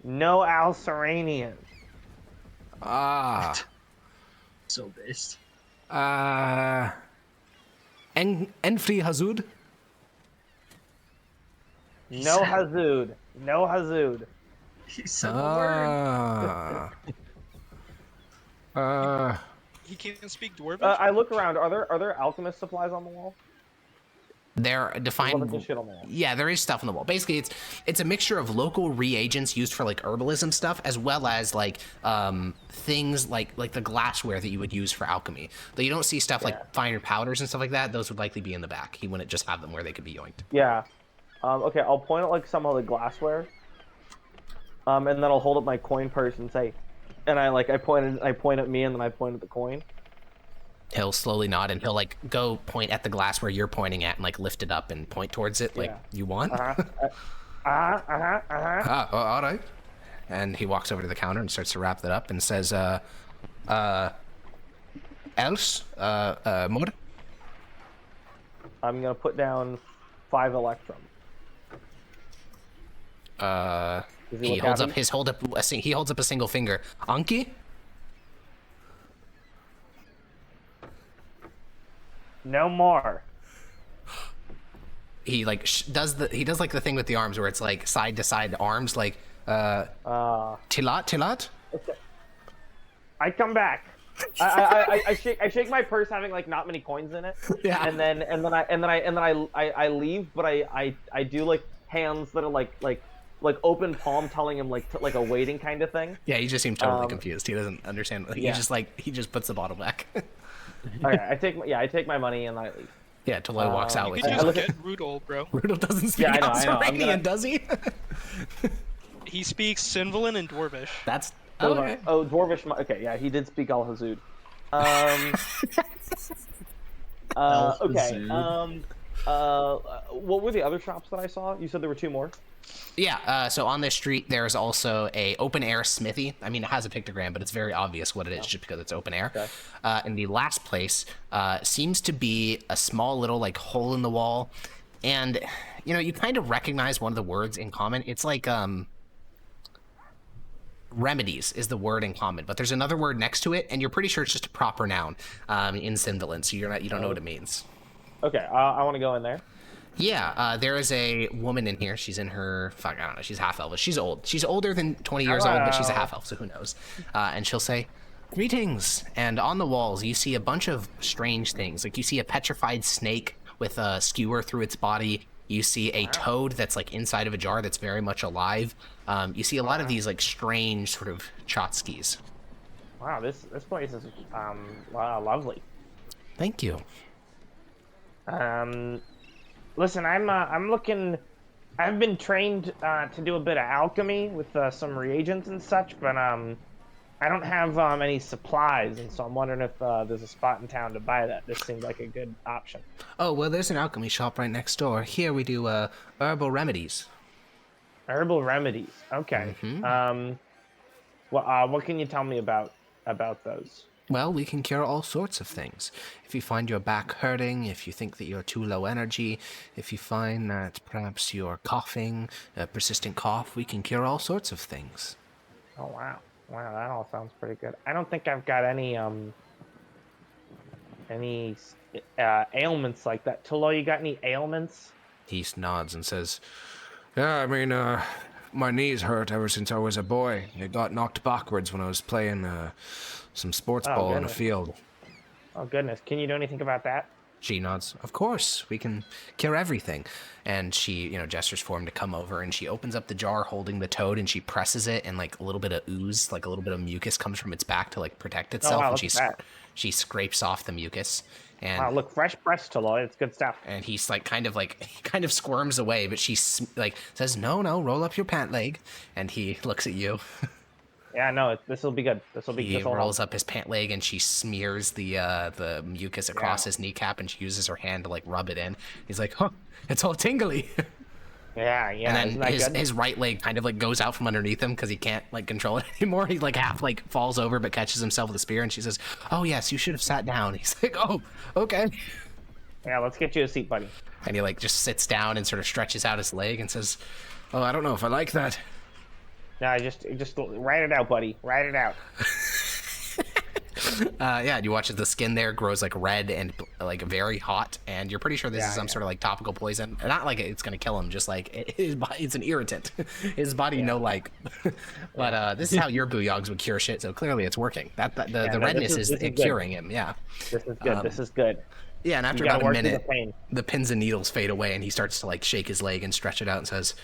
No Alceranian. Ah. So based. Enfri Hazud? No Hazud. No Hazud. He said the word. He can't speak Dwarvish. I look around. Are there alchemist supplies on the wall? they're defined. Shit on the wall. Yeah, there is stuff on the wall. Basically, it's a mixture of local reagents used for like herbalism stuff, as well as like things like the glassware that you would use for alchemy. Though you don't see stuff like finer powders and stuff like that. Those would likely be in the back. He wouldn't just have them where they could be yoinked. Yeah. Okay, I'll point at like some of the glassware. And then I'll hold up my coin purse and say, and I point at me and then I point at the coin. He'll slowly nod and he'll like go point at the glass where you're pointing at and like lift it up and point towards it like you want. All right. And he walks over to the counter and starts to wrap that up and says, else, more? I'm gonna put down 5 electrum. He holds up he holds up a single finger. Anki? No more. He like does like the thing with the arms where it's like side to side arms, like tilat. Okay. I come back. I shake my purse, having like not many coins in it. Yeah. And then I leave, but I do like hands that are like open palm, telling him like a waiting kind of thing. Yeah, he just seems totally confused. He doesn't understand. He just puts the bottle back. Okay, I take my money and I leave. Yeah, Taloy walks out with You you. could just get Rudol, bro. Rudol doesn't speak Alceranian, does he? He speaks Sinvalin and Dwarvish. That's Okay. Oh, Dwarvish. Okay, yeah, he did speak Al Hazud. Okay. What were the other shops that I saw? You said there were 2 more. Yeah, so on this street, there's also a open-air smithy. I mean, it has a pictogram, but it's very obvious what it is just because it's open air. Okay. And the last place seems to be a small little, like, hole in the wall. And, you know, you kind of recognize one of the words in common. It's like, remedies is the word in common, but there's another word next to it, and you're pretty sure it's just a proper noun in Sindalin, so you don't know what it means. Okay, I want to go in there. Yeah, there is a woman in here. She's in her, I don't know, she's half elvish. She's old. She's older than 20 years old, but she's a half elf, so who knows? And she'll say, "Greetings." And on the walls, you see a bunch of strange things. Like you see a petrified snake with a skewer through its body. You see a toad that's like inside of a jar that's very much alive. You see a lot of these like strange sort of chotskis. Wow, this place is lovely. Thank you. Listen, I'm looking. I've been trained to do a bit of alchemy with some reagents and such, but I don't have any supplies, and so I'm wondering if there's a spot in town to buy that. This seemed like a good option. Oh, well, there's an alchemy shop right next door. Here we do herbal remedies. Herbal remedies. Okay. Mhm. What can you tell me about those? Well, we can cure all sorts of things. If you find your back hurting, if you think that you're too low energy, if you find that perhaps you're coughing, a persistent cough, we can cure all sorts of things. Oh wow, wow, that all sounds pretty good. I don't think I've got any ailments like that. Tolo, you got any ailments? He nods and says, "Yeah, I mean, my knees hurt ever since I was a boy. It got knocked backwards when I was playing some sports Oh ball in a goodness. field." Oh goodness. Can you do anything about that? She nods. Of course, we can cure everything. And she, gestures for him to come over, and she opens up the jar holding the toad, and she presses it, and like a little bit of ooze, like a little bit of mucus comes from its back to like protect itself, wow, and look at that. she scrapes off the mucus, and Wow, look, fresh pressed, Tolo. It's good stuff. and he's like kind of squirms away, but she like says, "No, roll up your pant leg," and he looks at you. Yeah, no, this will be good. This will be. He This will rolls help. up his pant leg and she smears the mucus across his kneecap, and she uses her hand to like rub it in. He's like, "Huh, it's all tingly." Yeah, And then isn't that good? his right leg kind of like goes out from underneath him because he can't like control it anymore. He like half like falls over but catches himself with a spear, and she says, "Oh yes, you should have sat down." He's like, "Oh, okay." Yeah, let's get you a seat, buddy. And he like just sits down and sort of stretches out his leg and says, "Oh, I don't know if I like that." No, just write it out, buddy. Write it out. Yeah, and you watch as the skin there grows like red and like very hot, and you're pretty sure this is some sort of like topical poison. Not like it's gonna kill him, just like it's an irritant. His body no like. But this is how your booyogs would cure shit, so clearly it's working. The redness is curing him. Yeah. This is good. This is good. Yeah, and after You gotta about a work through minute, the pain. the pins and needles fade away, and he starts to like shake his leg and stretch it out and says,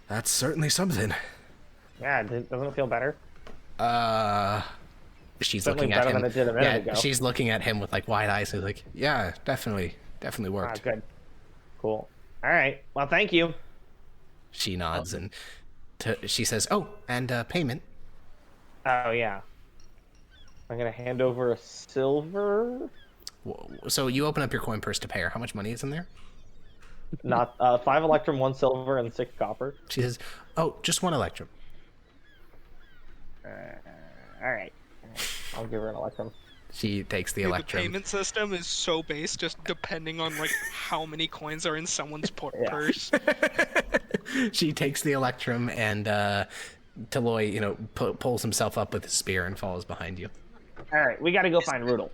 "That's certainly something." Yeah, doesn't it feel better? She's Certainly looking at better him. than it did a minute ago. She's looking at him with like wide eyes. And like, yeah, definitely Ah, worked. good. Cool. All right. Well, thank you. She nods and she says, "Oh, and payment." Oh yeah. I'm gonna hand over a silver. So you open up your coin purse to pay her. How much money is in there? Not 5 electrum, 1 silver, and 6 copper. She says, "Oh, just 1 electrum." All right. I'll give her an electrum. She takes the The electrum. payment system is so based, just depending on like how many coins are in someone's Yeah. purse. She takes the electrum, and Taloy, pulls himself up with his spear and follows behind you. All right, we got to go find Rudel.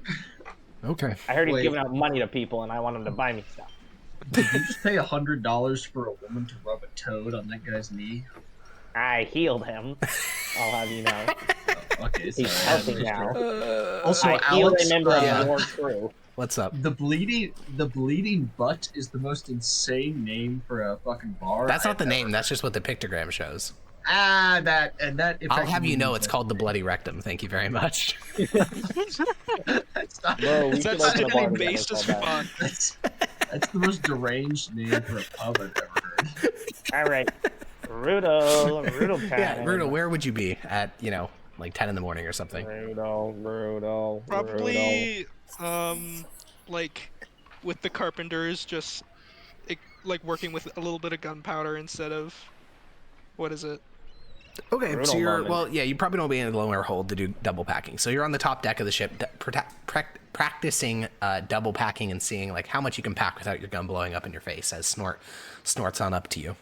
Okay. I heard he's Wait. giving out money to people, and I want him to buy me stuff. Did you just pay $100 for a woman to rub a toad on that guy's knee? I healed him. I'll have you know. Okay, He's sorry. healthy now. Also, I healed Alex, a member of yeah. your crew. What's up? the bleeding butt is the most insane name for a fucking bar. That's not the I've name. ever- That's just what the pictogram shows. that. I'll have you know it's effectively called the Bloody Rectum. Thank you very much. means that's not. Bro, we should That's open a bar literally together based so as bad. fuck. That's the most deranged name for a pub I've ever heard. All right, Rudel time. Yeah, Bruno, where would you be at, like 10 in the morning or something? Rudel. Probably, like, with the carpenters, just like working with a little bit of gunpowder instead of, what is it? Okay, Brutal so moment. you probably don't be in the lower hold to do double packing. So you're on the top deck of the ship, practicing double packing and seeing like how much you can pack without your gun blowing up in your face as snorts on up to you.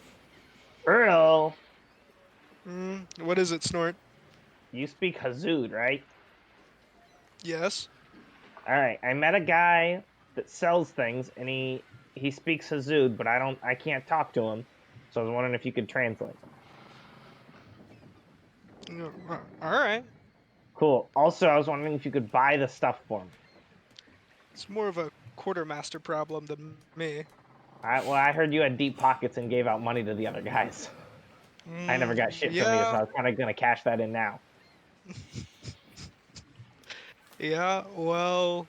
Rudel, What is it, Snort? you speak Hazood, right? Yes. All right, I met a guy that sells things, and he speaks Hazood, but I can't talk to him. So I was wondering if you could translate. All right. Cool. Also, I was wondering if you could buy the stuff for me. It's more of a quartermaster problem than me. I heard you had deep pockets and gave out money to the other guys. I never got shit from you, so I was kind of gonna cash that in now. Yeah, well...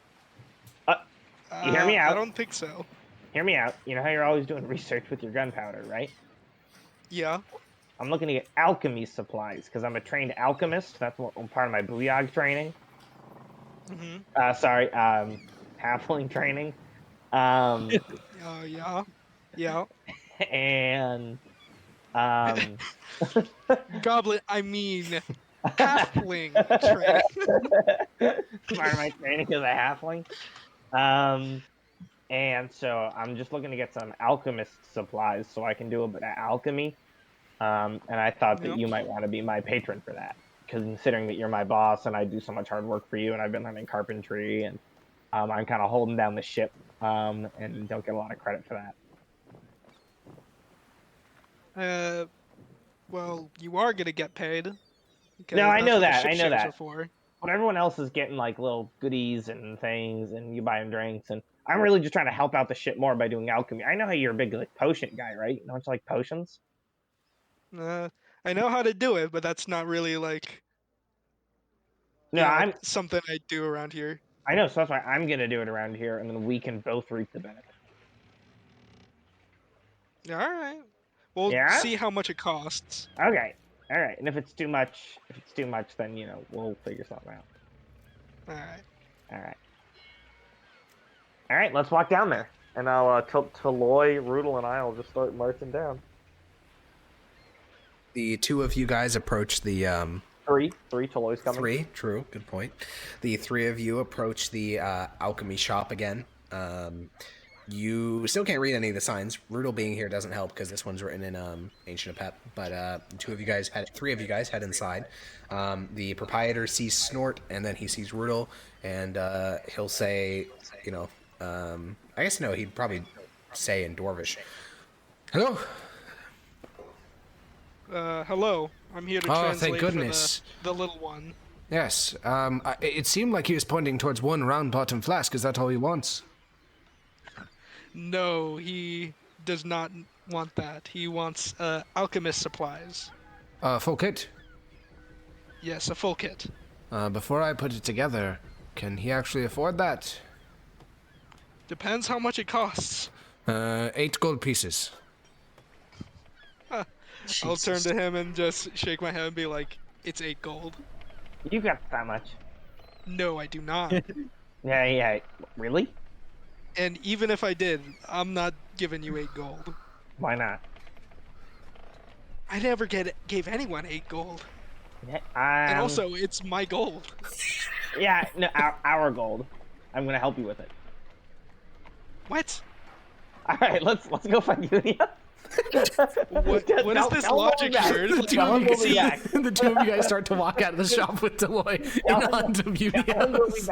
you hear me out? I don't think so. Hear me out. You know how you're always doing research with your gunpowder, right? Yeah. I'm looking to get alchemy supplies because I'm a trained alchemist. That's part of my booyog training. Mm-hmm. Sorry, halfling training. Yeah. And Um, Goblin, I mean, halfling training. part of my training as a halfling. And so I'm just looking to get some alchemist supplies so I can do a bit of alchemy. And I thought that Yep. you might want to be my patron for that, considering that you're my boss and I do so much hard work for you, and I've been learning carpentry, and I'm kind of holding down the ship, and don't get a lot of credit for that. Well, you are gonna get paid. Because No, I that's know what the that. ship I know shares that. are for. But everyone else is getting like little goodies and things, and you buy them drinks, and I'm really just trying to help out the ship more by doing alchemy. I know how you're a big like potion guy, right? Don't you like potions? I know how to do it, but that's not really like No, something I do around here. I know, so that's why I'm gonna do it around here, and then we can both reap the benefit. All right. We'll Yeah. see how much it costs. Okay. All right. And if it's too much, then we'll figure something out. All right. All right. All right. Let's walk down there, and I'll Taloy, Rudel, and I'll just start marching down. The two of you guys approach the Three Taloy's coming. Three, true, good point. The three of you approach the alchemy shop again. You still can't read any of the signs. Rudel being here doesn't help because this one's written in Ancient Apep. But three of you guys head inside. The proprietor sees Snort, and then he sees Rudel, and he'll say, I guess no, he'd probably say in Dwarvish, "Hello." Hello. I'm here to translate thank goodness. for the little one. Yes, it seemed like he was pointing towards one round-bottom flask. Is that all he wants? No, he does not want that. He wants alchemist supplies. Full kit? Yes, a full kit. Before I put it together, can he actually afford that? Depends how much it costs. 8 gold pieces. I'll turn to him and just shake my head and be like, it's 8 gold. You got that much? No, I do not. Yeah. Really? And even if I did, I'm not giving you 8 gold. Why not? I never gave anyone 8 gold. Yeah, And also, it's my gold. Yeah, no, our gold. I'm gonna help you with it. What? All right, let's go find Yunia. What is this logic here? The two of you guys start to walk out of the shop with Deloy in onto Beauty House.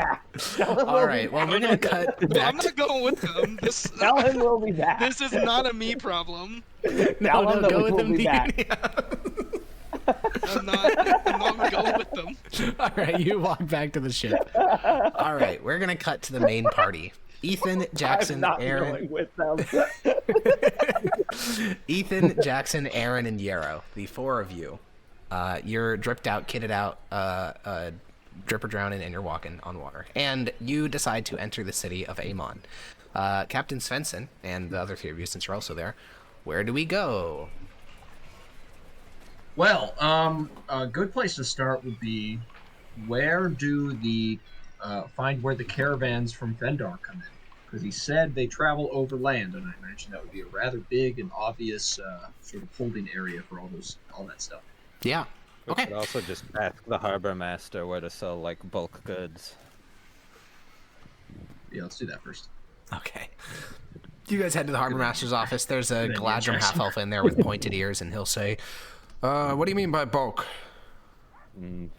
All right, well, we're going to cut back. I'm not going with them. Tell him we'll be back. This is not a me problem. No, go with them. I'm not going with them. All right, you walk back to the ship. All right, we're going to cut to the main party. Ethan, Jackson, Aaron. Going with them. Ethan, Jackson, Aaron, and Yarrow, the four of you. You're dripped out, kitted out, drip or drowning, and you're walking on water. And you decide to enter the city of Amon. Captain Svensson and the other three of you, since you're also there, where do we go? Well, a good place to start would be where do the find where the caravans from Vendar come in, because he said they travel over land, and I imagine that would be a rather big and obvious sort of holding area for all that stuff. Yeah. We Okay. could also just ask the harbor master where to sell like bulk goods. Yeah, let's do that first. Okay. You guys head to the harbor master's office. There's a Good idea, Galadrim Jackson. half-elf in there with pointed ears, and he'll say, What do you mean by bulk?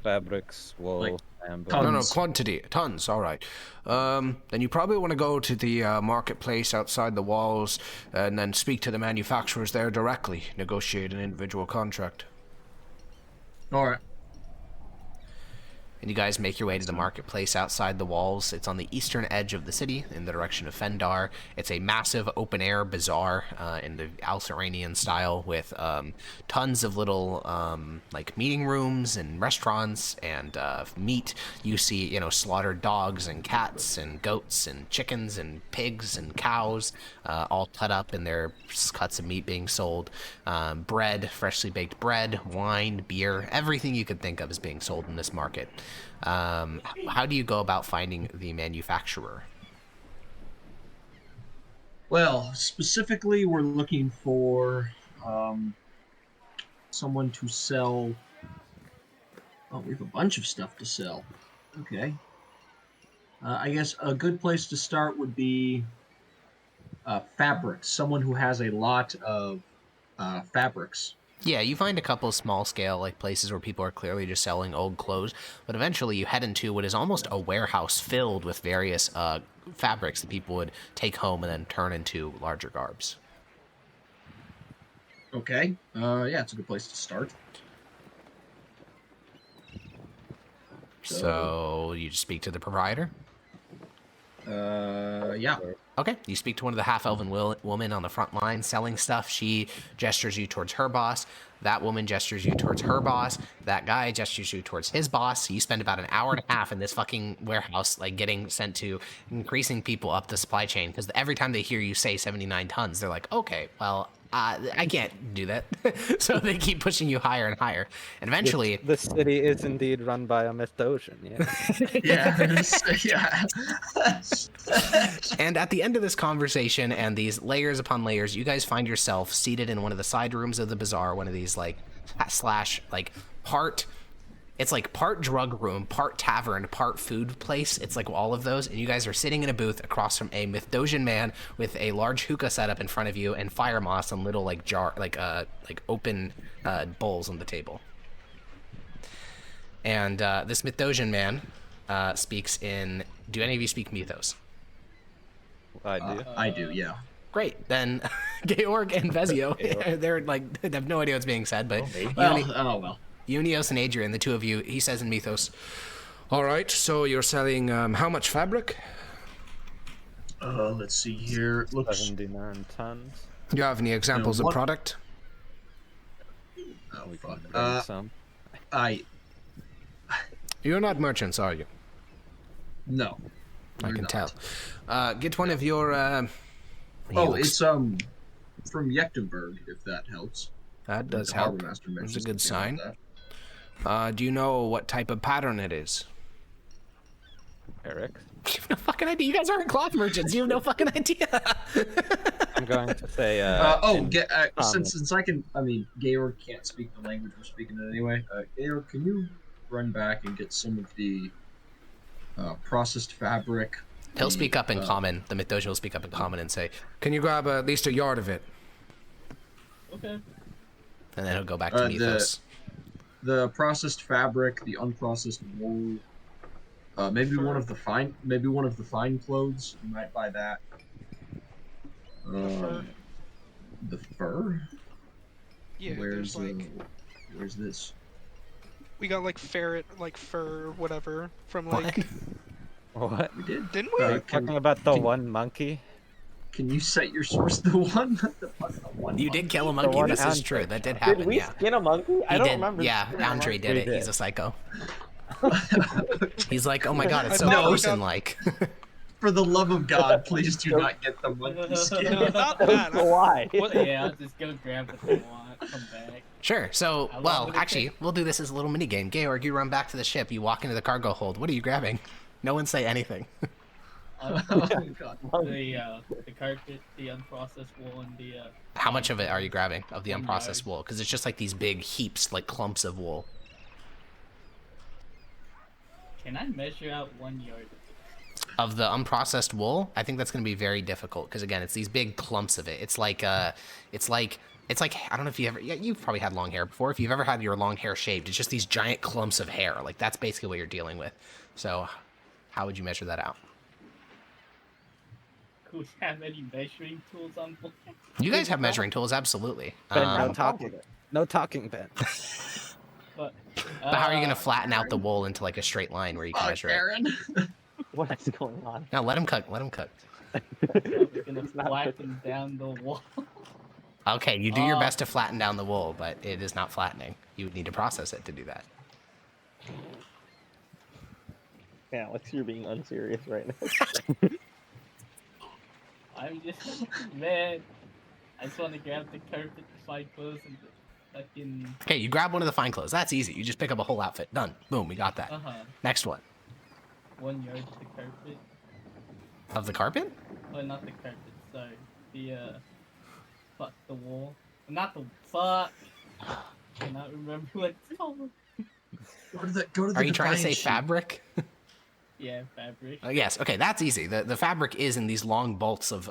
Fabrics, wool, Like amber. tons. No, quantity. Tons, all right. Then you probably want to go to the marketplace outside the walls and then speak to the manufacturers there directly. Negotiate an individual contract. All right. and you guys make your way to the marketplace outside the walls. It's on the eastern edge of the city in the direction of Fendar. It's a massive open-air bazaar in the Al-Seranian style with tons of little like meeting rooms and restaurants and meat. You see, you know, slaughtered dogs and cats and goats and chickens and pigs and cows all cut up and their cuts of meat being sold. Bread, freshly baked bread, wine, beer, everything you could think of is being sold in this market. How do you go about finding the manufacturer? Well, specifically, we're looking for someone to sell. Oh, we have a bunch of stuff to sell. Okay. I guess a good place to start would be fabrics. Someone who has a lot of fabrics. Yeah, you find a couple small scale like places where people are clearly just selling old clothes, but eventually you head into what is almost a warehouse filled with various fabrics that people would take home and then turn into larger garbs. Okay. Yeah, it's a good place to start. So you just speak to the proprietor? Yeah. Okay, you speak to one of the half-elven women on the front line selling stuff. She gestures you towards her boss. That woman gestures you towards her boss. That guy gestures you towards his boss. So you spend about an hour and a half in this fucking warehouse, like getting sent to increasing people up the supply chain. Because every time they hear you say 79 tons, they're like, okay, well, I can't do that. So they keep pushing you higher and higher. And eventually... The city is indeed run by a Mythosian, Yeah. And at the end of this conversation and these layers upon layers, you guys find yourself seated in one of the side rooms of the bazaar, one of these it's like part drug room, part tavern, part food place. It's like all of those, and you guys are sitting in a booth across from a Mythosian man with a large hookah set up in front of you and fire moss and little open bowls on the table. And this Mythosian man speaks in. Do any of you speak Mythos? I do. I do, yeah. Great. Then Georg and Vezio, they're like, they have no idea what's being said, but Unios and Adrian, the two of you, he says in Mythos, All right, so you're selling how much fabric? Let's see here. It looks 79 tons. Do you have any examples of product? Oh, We fuck. can bring some. You're not merchants, are you? No. I You're can not. tell. Get one of your... It's from Yechtenberg, if that helps. That does The help. harbor master That's a mentions good something sign. about that. Do you know what type of pattern it is? Eric? you have no fucking idea. You guys aren't cloth merchants. You have no fucking idea. I'm going to say. Since I can, Georg can't speak the language we're speaking in anyway. Georg, can you run back and get some of the processed fabric? He'll speak up in common. The Mythosian will speak up in common and say, Can you grab at least a yard of it? Okay. and then he'll go back to Mythos. The processed fabric, the unprocessed wool, maybe one of the fine clothes. You might buy that. The fur. Yeah, Where's there's where's this? we got like ferret, like fur, whatever from like. What? We did. Didn't we? Talking about the one monkey? Can you set your source to one? The one You did kill a monkey. one This is Andre. true. That did happen. Did we Yeah. skin a monkey? I He don't did. remember. Yeah, skinning a Andre monkey. did it. did. He's a psycho. He's like, oh my god, it's so No. person-like. For the love of God, please do not get the monkey skin. Not that. Why? Yeah, I'll just go grab what they want, come back. Sure. So, How long well, would it actually, take? we'll do this as a little mini game. Georg, you run back to the ship. You walk into the cargo hold. What are you grabbing? No one say anything. Oh God. The carpet, the unprocessed wool, and the How much of it are you grabbing of the 1 unprocessed yard. wool? Because it's just like these big heaps, like clumps of wool. Can I measure out 1 yard? Of the unprocessed wool, I think that's going to be very difficult because again, it's these big clumps of it. It's like I don't know if you ever, yeah, you've probably had long hair before. If you've ever had your long hair shaved, it's just these giant clumps of hair. Like that's basically what you're dealing with. So, how would you measure that out? Do we have any measuring tools on board? You guys have measuring tools, absolutely. Ben, Um, no talking. No talking, Ben. But But how are you going to flatten out the wool into like a straight line where you can measure it? Aaron. What is going on? No, let him cook. Let him cook. we're gonna It's not flatten down the wall. Okay, you do your best to flatten down the wool, but it is not flattening. You would need to process it to do that. Yeah, Alex, you're being unserious right now. I'm just man. I just want to grab the carpet, the fine clothes, and the fucking. Okay, you grab one of the fine clothes. That's easy. You just pick up a whole outfit. Done. Boom, we got that. Next one. 1 yard of the carpet. Of the carpet? Oh, not the carpet. Sorry, the fuck the wool. Not the fuck. cannot remember what it's called. Go to the Are you trying to Defiance say sheet. fabric? Yeah, fabric. Yes. Okay, that's easy. The fabric is in these long bolts of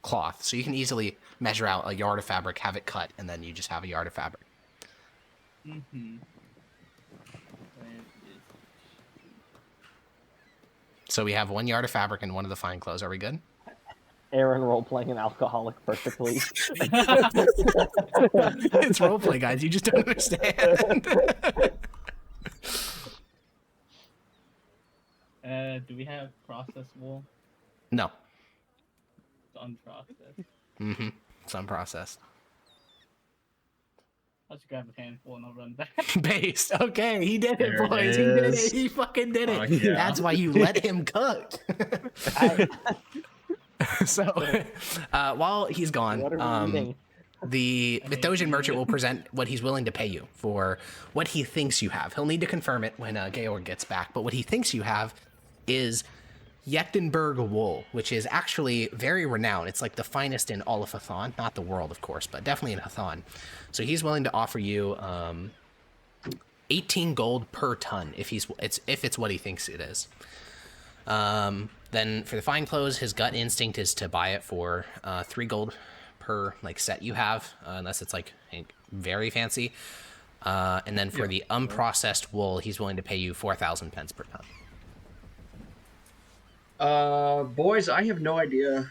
cloth, so you can easily measure out a yard of fabric, have it cut, and then you just have a yard of fabric. Mm-hmm. So we have 1 yard of fabric and 1 of the fine clothes. Are we good? Aaron role playing an alcoholic perfectly. It's roleplay, guys. You just don't understand. Do we have processed wool? No. It's unprocessed. Mm-hmm. It's unprocessed. I'll just grab a handful and I'll run back. Based. Okay, he did it, There it boys. He did is. it. He fucking did it. Fuck yeah. That's why you let him cook. So, while he's gone, What are we eating? the Mythosian merchant will present what he's willing to pay you for what he thinks you have. He'll need to confirm it when Georg gets back, but what he thinks you have is Yechtenberg wool, which is actually very renowned. It's like the finest in all of Hathon, not the world, of course, but definitely in Hathon. So he's willing to offer you 18 gold per ton if it's what he thinks it is. Then for the fine clothes, his gut instinct is to buy it for 3 gold per like set you have, unless it's like very fancy. And then for the unprocessed wool, he's willing to pay you 4,000 pence per ton. Boys, I have no idea.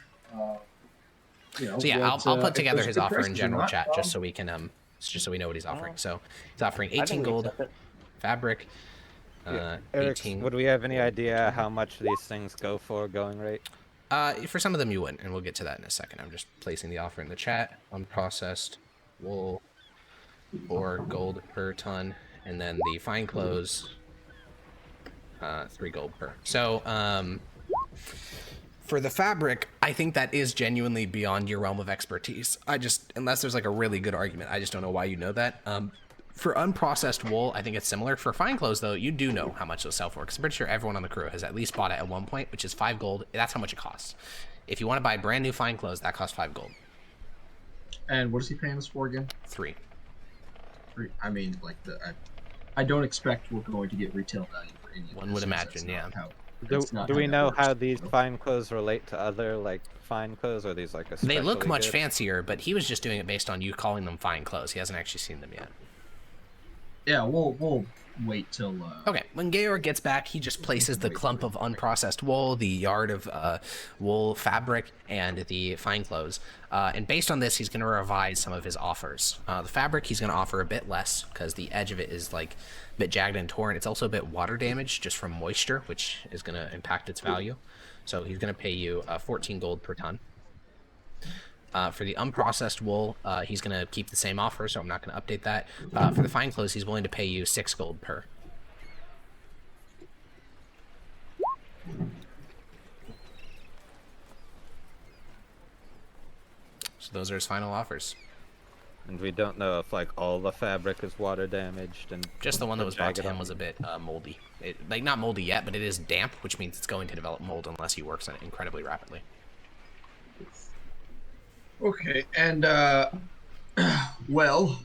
So yeah, I'll put together his offer in general chat just just so we can just so we know what he's offering. So he's offering I 18 think we gold accept it. fabric. Eric, 18. would we have any idea how much these things go for going rate? For some of them you wouldn't, and we'll get to that in a second. I'm just placing the offer in the chat. Unprocessed wool, 4 gold per ton, and then the fine clothes, 3 gold per. So, for the fabric, I think that is genuinely beyond your realm of expertise. Unless there's like a really good argument, I just don't know why you know that. For unprocessed wool, I think it's similar. For fine clothes, though, you do know how much they'll sell for, because I'm pretty sure everyone on the crew has at least bought it at one point, which is 5 gold. That's how much it costs. If you want to buy brand new fine clothes, that costs 5 gold. And what is he paying us for again? 3. I mean, like I don't expect we're going to get retail value for any of One this, would since imagine, that's not yeah. how- Do that's not we that know works, how these so. fine clothes relate to other like fine clothes, or are these like a They look especially much good? fancier, but he was just doing it based on you calling them fine clothes. He hasn't actually seen them yet. Yeah, we'll wait till. Okay, when Georg gets back, he just places the clump of unprocessed wool, the yard of wool fabric, and the fine clothes. And based on this, he's going to revise some of his offers. The fabric, he's going to offer a bit less, because the edge of it is like a bit jagged and torn. It's also a bit water damaged, just from moisture, which is going to impact its value. So he's going to pay you 14 gold per ton. For the unprocessed wool, he's going to keep the same offer, so I'm not going to update that. For the fine clothes, he's willing to pay you 6 gold per. So those are his final offers. And we don't know if like all the fabric is water damaged and Just the one that was brought to jagged him on was a bit moldy. Like, not moldy yet, but it is damp, which means it's going to develop mold unless he works on it incredibly rapidly. Okay, and well,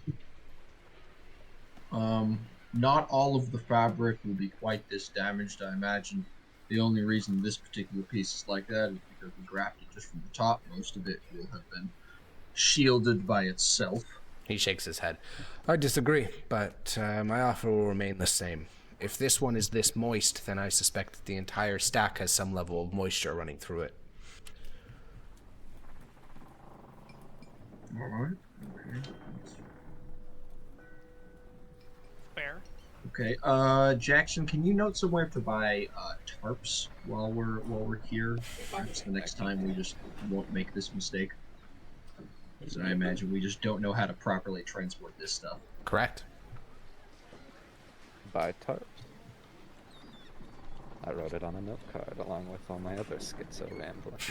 not all of the fabric will be quite this damaged. I imagine the only reason this particular piece is like that is because we grabbed it just from the top. Most of it will have been shielded by itself. He shakes his head. I disagree, but my offer will remain the same. If this one is this moist, then I suspect that the entire stack has some level of moisture running through it. Alright. Fair. Okay. Jackson, can you note somewhere to buy tarps while we're here? Perhaps the next time we just won't make this mistake. Because I imagine we just don't know how to properly transport this stuff. Correct. by tarps. I wrote it on a note card along with all my other schizo ramblings.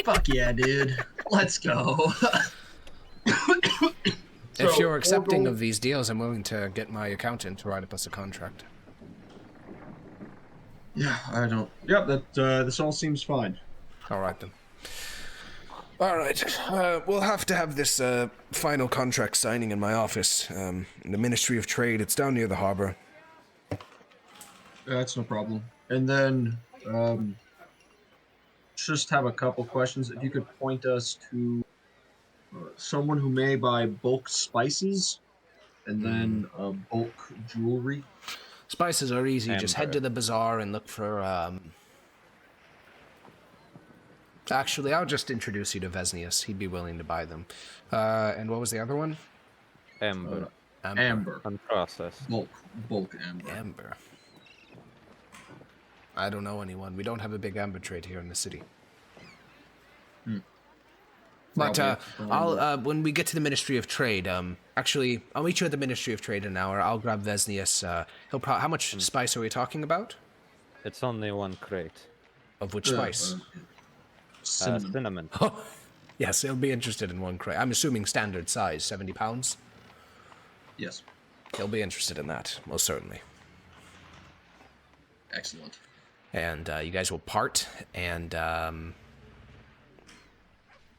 Fuck yeah, dude. Let's go. If So, you're accepting we'll of these deals, I'm willing to get my accountant to write up us a contract. Yeah, I don't. Yep, that this all seems fine. All right then. All right. We'll have to have this final contract signing in my office. In the Ministry of Trade. It's down near the harbor. That's no problem. And then, just have a couple questions. If you could point us to someone who may buy bulk spices and then bulk jewelry. Spices are easy. Just head Amber. to the bazaar and look for. Actually, I'll just introduce you to Vesnius. He'd be willing to buy them. And what was the other one? Amber. Amber. Unprocessed. Bulk amber. Amber. I don't know anyone. We don't have a big amber trade here in the city. But I'll when we get to the Ministry of Trade, actually, I'll meet you at the Ministry of Trade in an hour. I'll grab Vesnius. How much spice are we talking about? It's only 1 crate. Of which spice? Cinnamon. Cinnamon. Oh, yes, he'll be interested in 1 crate. I'm assuming standard size, 70 pounds. Yes. He'll be interested in that, most certainly. Excellent. And you guys will part, and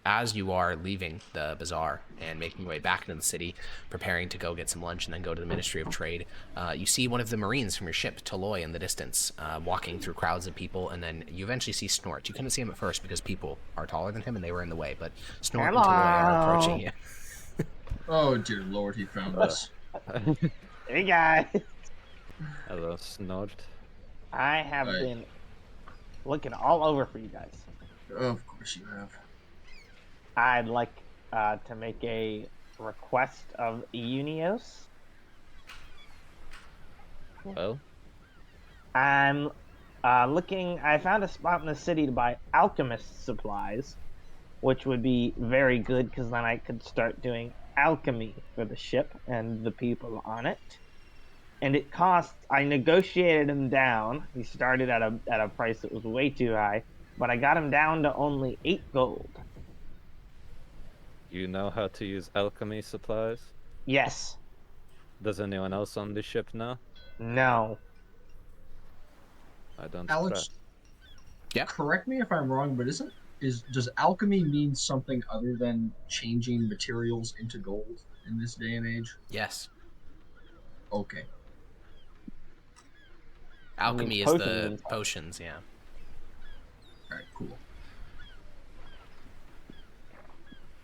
as you are leaving the bazaar and making your way back into the city, preparing to go get some lunch and then go to the Ministry of Trade, you see one of the Marines from your ship, Toloi, in the distance, walking through crowds of people, and then you eventually see Snort. You couldn't see him at first because people are taller than him and they were in the way, but Snort and Toloi are approaching you. Oh, dear Lord, he found us. Hey guys, Hello, Snort. I have been looking all over for you guys. Of course you have. I'd like to make a request of Unios. Well, I'm looking. I found a spot in the city to buy alchemist supplies, which would be very good because then I could start doing alchemy for the ship and the people on it. And it costs. I negotiated him down. He started at a price that was way too high, but I got him down to only 8 gold. you know how to use alchemy supplies? Yes. Does anyone else on the ship know? No. I don't Alex, trust. Yeah. correct me if I'm wrong, but does alchemy mean something other than changing materials into gold in this day and age? Yes. Okay. Alchemy is potions the and stuff. potions, yeah. Alright, cool.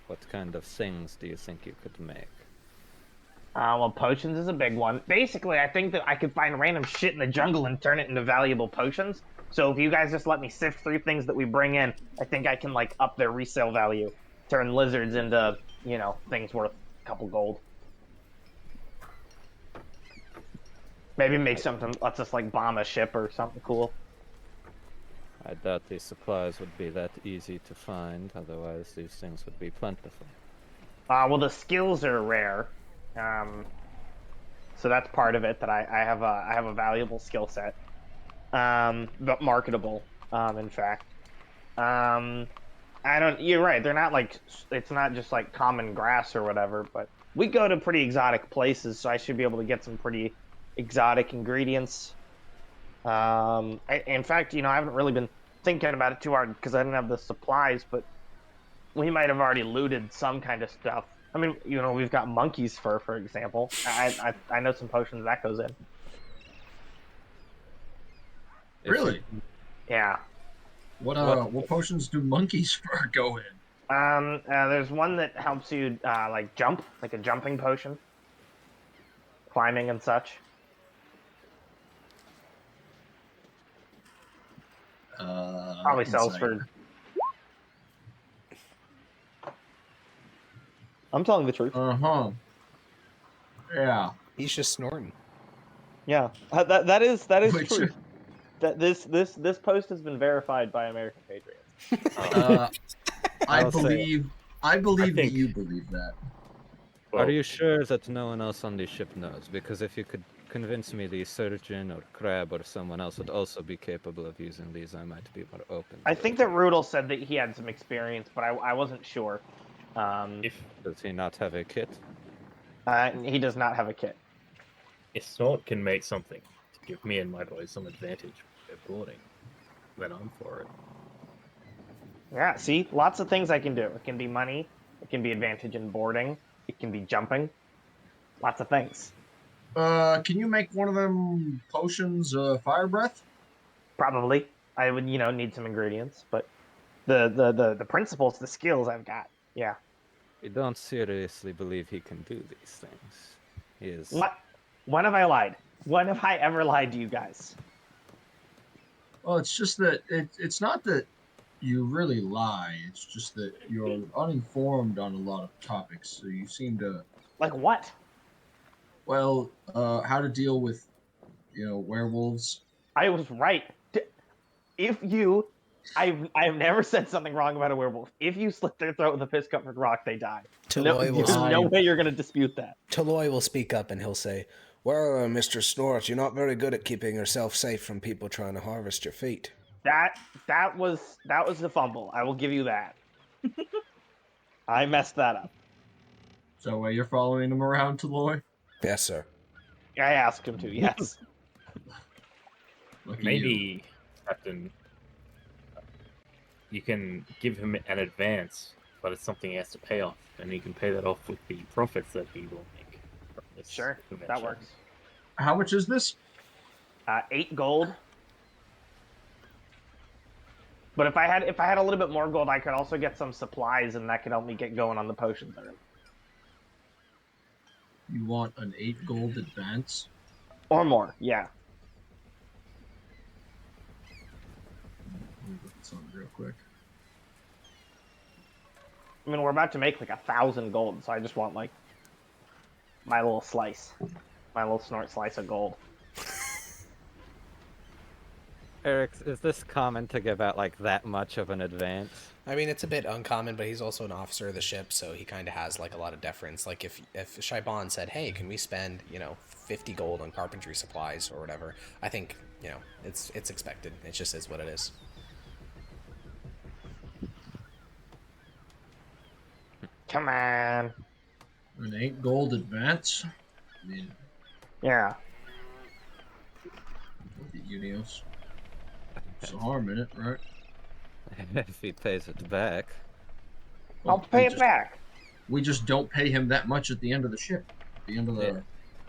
What kind of things do you think you could make? Well, potions is a big one. Basically, I think that I could find random shit in the jungle and turn it into valuable potions. So if you guys just let me sift through things that we bring in, I think I can, like, up their resale value. Turn lizards into, things worth a couple gold. Maybe make something, lets us, like, bomb a ship or something cool. I doubt these supplies would be that easy to find, otherwise these things would be plentiful. Well, the skills are rare. So that's part of it, that I have a valuable skill set. But marketable, in fact. You're right, they're not like, it's not just like common grass or whatever, but we go to pretty exotic places, so I should be able to get some pretty exotic ingredients. In fact, I haven't really been thinking about it too hard because I didn't have the supplies, but we might have already looted some kind of stuff. I mean, we've got monkey's fur, for example. I know some potions that goes in. If Really? you- Yeah. What potions do monkeys fur go in? There's one that helps you like jump, like a jumping potion, climbing and such. Probably sells insight. for. I'm telling the truth. Uh-huh. Yeah. He's just snorting. Yeah, that is Which- true. That this post has been verified by American Patriots. I I'll say- believe I that think- you believe that. Are you sure that no one else on the ship knows? Because if you could convince me the surgeon or crab or someone else would also be capable of using these, I might be more open. I to think it. that Rudel said that he had some experience, but I wasn't sure. If Does he not have a kit? He does not have a kit. Snort can make something to give me and my boys some advantage with boarding, then I'm for it. Yeah, see, lots of things I can do. It can be money. It can be advantage in boarding. It can be jumping. Lots of things. Can you make one of them potions fire breath? Probably, I would, need some ingredients, but the principles, the skills I've got. Yeah. We don't seriously believe he can do these things. He is. What? When have I lied? When have I ever lied to you guys? Well, it's just that it's not that you really lie. It's just that you're uninformed on a lot of topics. So you seem to, Like what? well, how to deal with, werewolves. I was right. If you, I've never said something wrong about a werewolf. If you slit their throat with a fist covered rock, they die. No, Taloy will, there's no way you're gonna dispute that. Taloy will speak up and he'll say, Well, Mr. Snort, you're not very good at keeping yourself safe from people trying to harvest your feet. That was the fumble. I will give you that. I messed that up. So you're following him around, Taloy? Yes, sir. I asked him to. Yes. Lucky you. Maybe, Captain, you can give him an advance, but it's something he has to pay off, and he can pay that off with the profits that he will make. From this Sure, that convention. works. How much is this? 8 gold. But if I had a little bit more gold, I could also get some supplies, and that could help me get going on the potions early. You want an 8 gold advance? Or more, yeah. Let me look at something real quick. I mean, we're about to make like 1,000 gold, so I just want like my little slice, my little snort slice of gold. Eric, is this common to give out like that much of an advance? I mean, it's a bit uncommon, but he's also an officer of the ship, so he kind of has like a lot of deference. Like if Shaibon said, "Hey, can we spend 50 gold on carpentry supplies or whatever?" I think it's expected. It just is what it is. Come on. An 8 gold advance? I mean, Yeah. look at Unios. There's no harm in it, right? If he pays it back. I'll pay it back. We just don't pay him that much at the end of the ship, at the end of the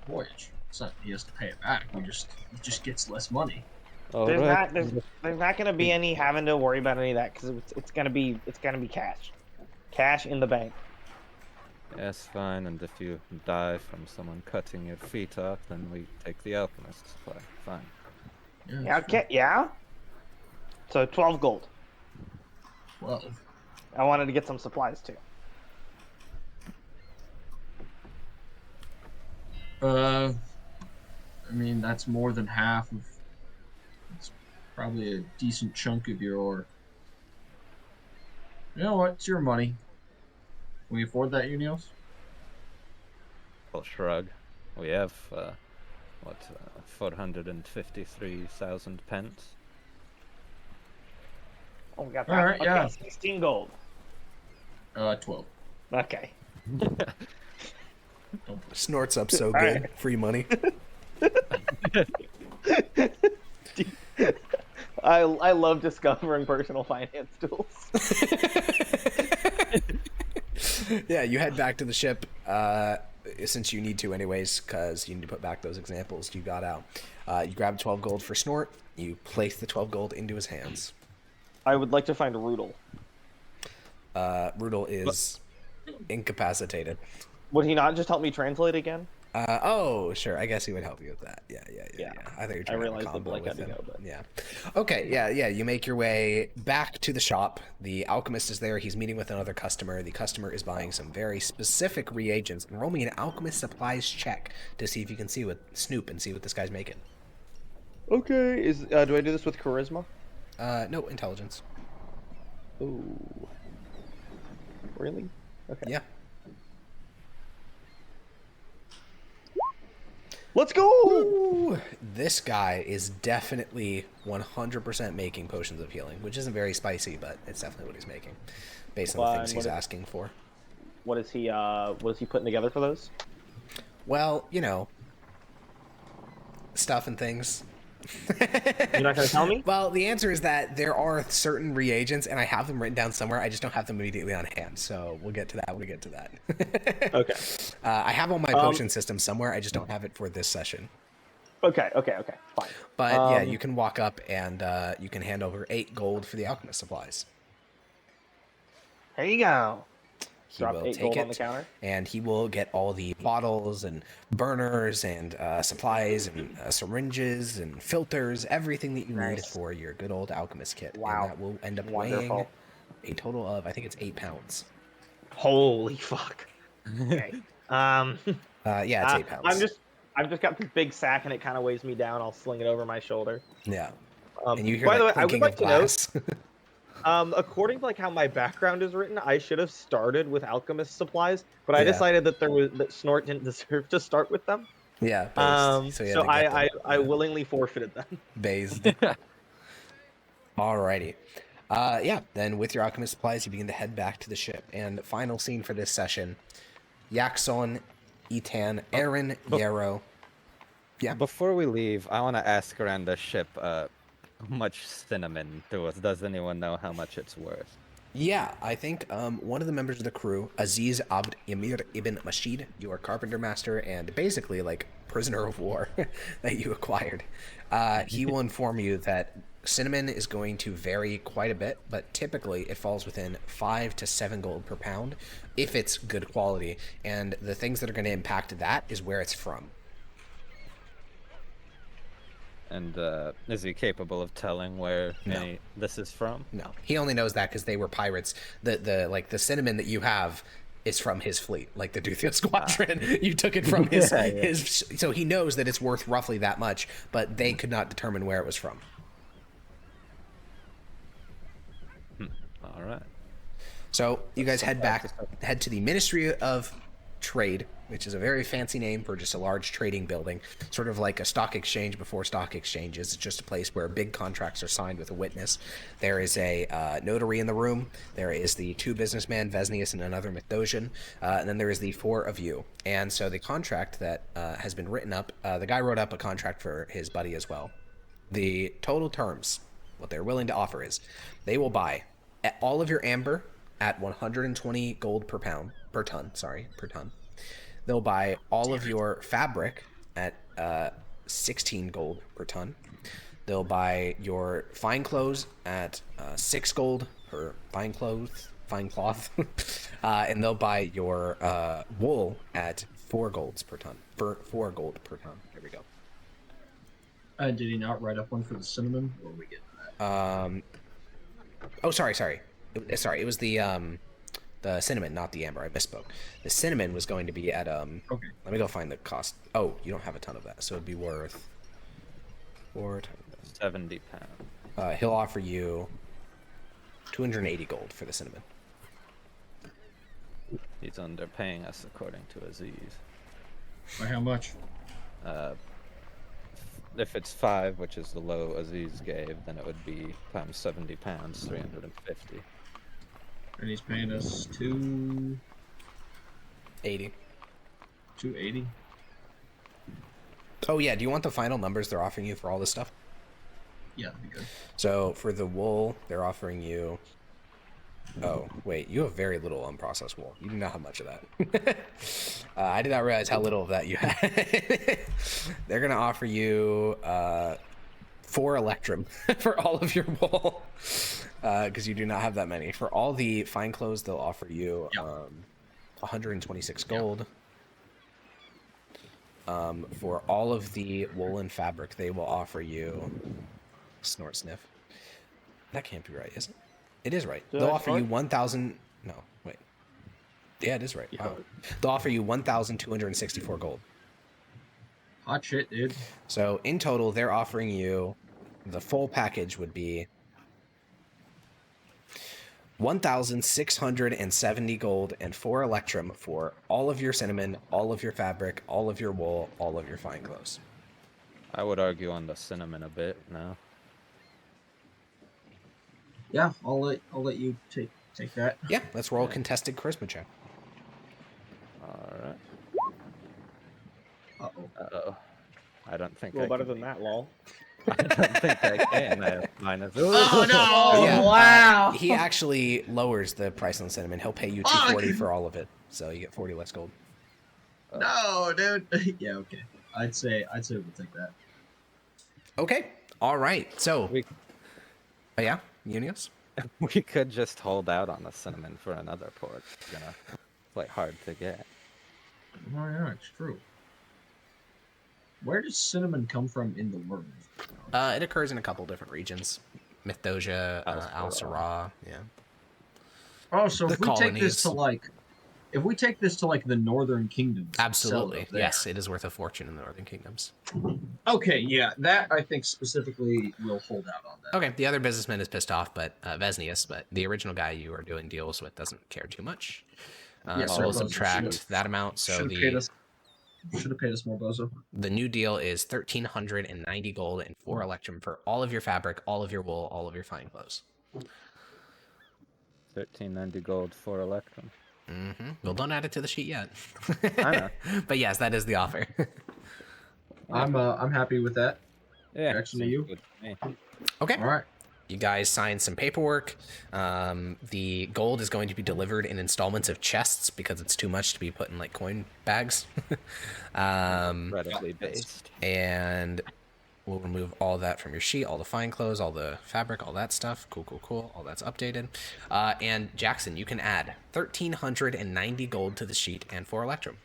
voyage. It's not he has to pay it back. He just gets less money. There's not going to be any having to worry about any of that because it's going to be cash in the bank. Yes, fine. And if you die from someone cutting your feet off, then we take the alchemist supply. Fine. Yeah. Okay. Yeah. So 12 gold. 12. I wanted to get some supplies too. I mean that's more than half of. It's probably a decent chunk of your. You know what? It's your money. Can we afford that, Unios? I'll shrug. We have 453,000 pence. Oh, we got All that. right, Okay, yeah. 16 gold. 12. Okay. Snorts up so All good. right. Free money. I love discovering personal finance tools. Yeah, you head back to the ship since you need to anyways, because you need to put back those examples you got out. You grab 12 gold for Snort. You place the 12 gold into his hands. I would like to find a Rudel. Rudel is incapacitated. Would he not just help me translate again? Oh, sure. I guess he would help you with that. Yeah. I think you're trying to have a realized the combo blank with had to him. go, but- Yeah. Okay. Yeah. You make your way back to the shop. The alchemist is there. He's meeting with another customer. The customer is buying some very specific reagents. And roll me an alchemist supplies check to see if you can snoop and see what this guy's making. Okay. Do I do this with charisma? No, intelligence. Ooh. Really? Okay. Yeah. Let's go! Ooh, this guy is definitely 100% making potions of healing, which isn't very spicy, but it's definitely what he's making, based on the things he's asking for. What is he putting together for those? Well, stuff and things. You're not gonna tell me? Well, the answer is that there are certain reagents, and I have them written down somewhere. I just don't have them immediately on hand. So we'll get to that when we get to that. Okay. I have all my potion system somewhere. I just don't have it for this session. Okay. Fine. But yeah, you can walk up and you can hand over 8 gold for the alchemist supplies. Here you go. He Drop will 8 take gold it, on the counter. and he will get all the bottles and burners and supplies and syringes and filters, everything that you need Nice. for your good old alchemist kit. Wow. And that will end up weighing Wonderful. a total of, I think it's 8 pounds. Holy fuck. Okay. Yeah, it's 8 pounds. I've just got this big sack and it kind of weighs me down. I'll sling it over my shoulder. Yeah. And you hear by the way, that I would clinking like of to know, glass. according to like how my background is written, I should have started with alchemist supplies, but I Yeah. decided that that Snort didn't deserve to start with them. Yeah. Based. So I willingly forfeited them. Based. Alrighty. Yeah, then with your alchemist supplies, you begin to head back to the ship. And final scene for this session, Yaxon, Etan, Aaron, Yarrow. Yeah. Before we leave, I want to ask around the ship how much cinnamon there was. Does anyone know how much it's worth? Yeah, I think one of the members of the crew, Aziz Abd Emir Ibn Mashid, your carpenter master and basically like prisoner of war that you acquired, he will inform you that cinnamon is going to vary quite a bit, but typically it falls within 5 to 7 gold per pound if it's good quality. And the things that are going to impact that is where it's from. And is he capable of telling where this is from? No, he only knows that because they were pirates. The cinnamon that you have is from his fleet, like the Duthia Squadron. You took it from his so he knows that it's worth roughly that much, but they could not determine where it was from. All right. So you guys head to the Ministry of Trade, which is a very fancy name for just a large trading building, sort of like a stock exchange before stock exchanges. It's just a place where big contracts are signed with a witness. There is a notary in the room. There is the 2 businessmen, Vesnius and another Mythosian, and then there is the 4 of you. And so the contract that has been written up, the guy wrote up a contract for his buddy as well. The total terms, what they're willing to offer is, they will buy all of your amber at 120 gold per ton. They'll buy all of your fabric at 16 gold per ton. They'll buy your fine clothes at 6 gold per fine cloth. And they'll buy your wool at 4 golds per ton. For 4 gold per ton. There we go. Did he not write up one for the cinnamon? Or we get that? Oh, sorry. It was the cinnamon, not the amber. I misspoke. The cinnamon was going to be at Okay. Let me go find the cost. Oh, you don't have a ton of that, so it'd be worth 70 pounds. He'll offer you 280 gold for the cinnamon. He's underpaying us according to Aziz. By how much? If it's 5, which is the low Aziz gave, then it would be times 70 pounds, 350. And he's paying us 80. 280. Oh yeah, do you want the final numbers they're offering you for all this stuff? Yeah, that'd be good. So for the wool, they're offering you... Oh, wait, you have very little unprocessed wool. You do not have much of that. I did not realize how little of that you had. They're going to offer you 4 electrum for all of your wool, because you do not have that many. For all the fine clothes, they'll offer you 126 gold. For all of the wool and fabric, they will offer you... Snort sniff. That can't be right, is it? It is right. They'll offer you 1,000... No, wait. Yeah, it is right. Yeah. Wow. They'll offer you 1,264 gold. Hot shit, dude. So in total, they're offering you... The full package would be 1,670 gold and 4 electrum for all of your cinnamon, all of your fabric, all of your wool, all of your fine clothes. I would argue on the cinnamon a bit, no? Yeah, I'll let you take that. Yeah, let's roll a contested charisma check. Alright. Uh-oh. Uh-oh. I don't think Well, I better can than that, lol. I don't think I can. I have minus. Oh no! Oh, Yeah, wow. He actually lowers the price on cinnamon. He'll pay you 240 for all of it, so you get 40 less gold. No, dude. Yeah, okay. I'd say we'll take that. Okay. All right. So, We- yeah, Unios? We could just hold out on the cinnamon for another port. It's gonna play hard to get. Oh yeah, it's true. Where does cinnamon come from in the world? It occurs in a couple different regions. Mythosia, Al Sarah, yeah. Oh, so The if we take this colonies. to like the northern kingdoms, sell it Absolutely. up there. Yes, it is worth a fortune in the Northern Kingdoms. Okay, yeah, that I think specifically will hold out on that. Okay, the other businessman is pissed off, but Vesnius, but the original guy you are doing deals with doesn't care too much. Yeah, So we'll Bozo subtract should've- that amount. So Should have paid us more, Bozo. the new deal is 1,390 gold and 4 electrum for all of your fabric, all of your wool, all of your fine clothes. 1390 gold for Electrum. Mm-hmm. Well, don't add it to the sheet yet. I know. But yes, that is the offer. I'm happy with that. Yeah. Reaction to seems you? good to me. Okay. All right. You guys sign some paperwork. The gold is going to be delivered in installments of chests because it's too much to be put in like coin bags. Incredibly based. And we'll remove all that from your sheet, all the fine clothes, all the fabric, all that stuff. Cool. All that's updated. And Jackson, you can add 1,390 gold to the sheet and 4 electrum.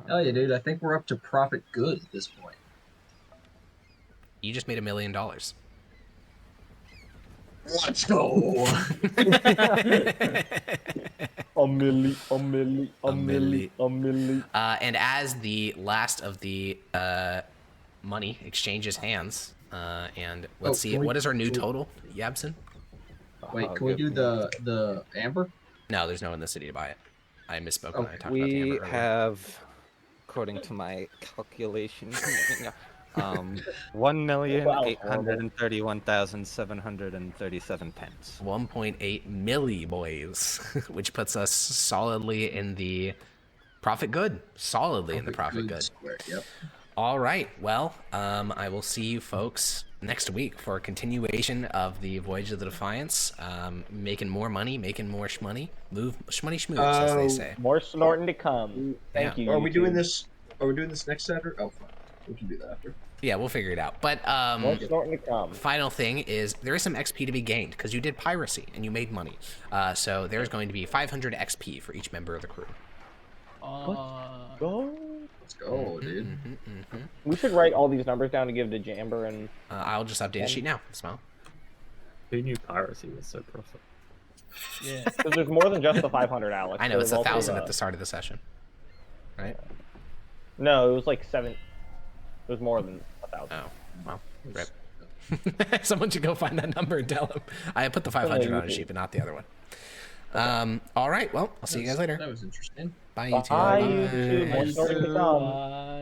Hell yeah, dude. I think we're up to profit good at this point. You just made $1 million. Let's go. A milli. And as the last of the money exchanges hands, and let's see, can we- what is our new can we- total, Yabson? Wait, can we do the amber? No, there's no one in the city to buy it. I misspoke when I talked about the We amber earlier. have, according to my calculations, 1,831,737 pence. 1.8 milli, boys, which puts us solidly in the profit good. Solidly in the profit good. Square. Yep. All right. Well, I will see you folks next week for a continuation of the Voyage of the Defiance. Making more money, making more shmoney. Move shmoney schmooze, as they say. More snorting to come. Thank you. Are we YouTube. doing this? Are we doing this next Saturday? Oh, fine. We can do that after. Yeah, we'll figure it out. But More snorting to come. final thing is there is some XP to be gained because you did piracy and you made money. So there's going to be 500 XP for each member of the crew. Go. Let's go, dude. We should write all these numbers down to give to Jamber and. I'll just update a sheet now. Smile. Who knew piracy was so profitable? Yeah. Because there's more than just the 500, Alex. I know it's There's also 1,000 at the start of the session, right? No, it was like 7. It was more than 1,000. Oh, well, rip. Someone should go find that number and tell him. I put the 500 on a sheet, but not the other one. All right. Well, I'll see you guys later. That was interesting. Bye, YouTube. Bye, YouTube. More snorting to come. Bye.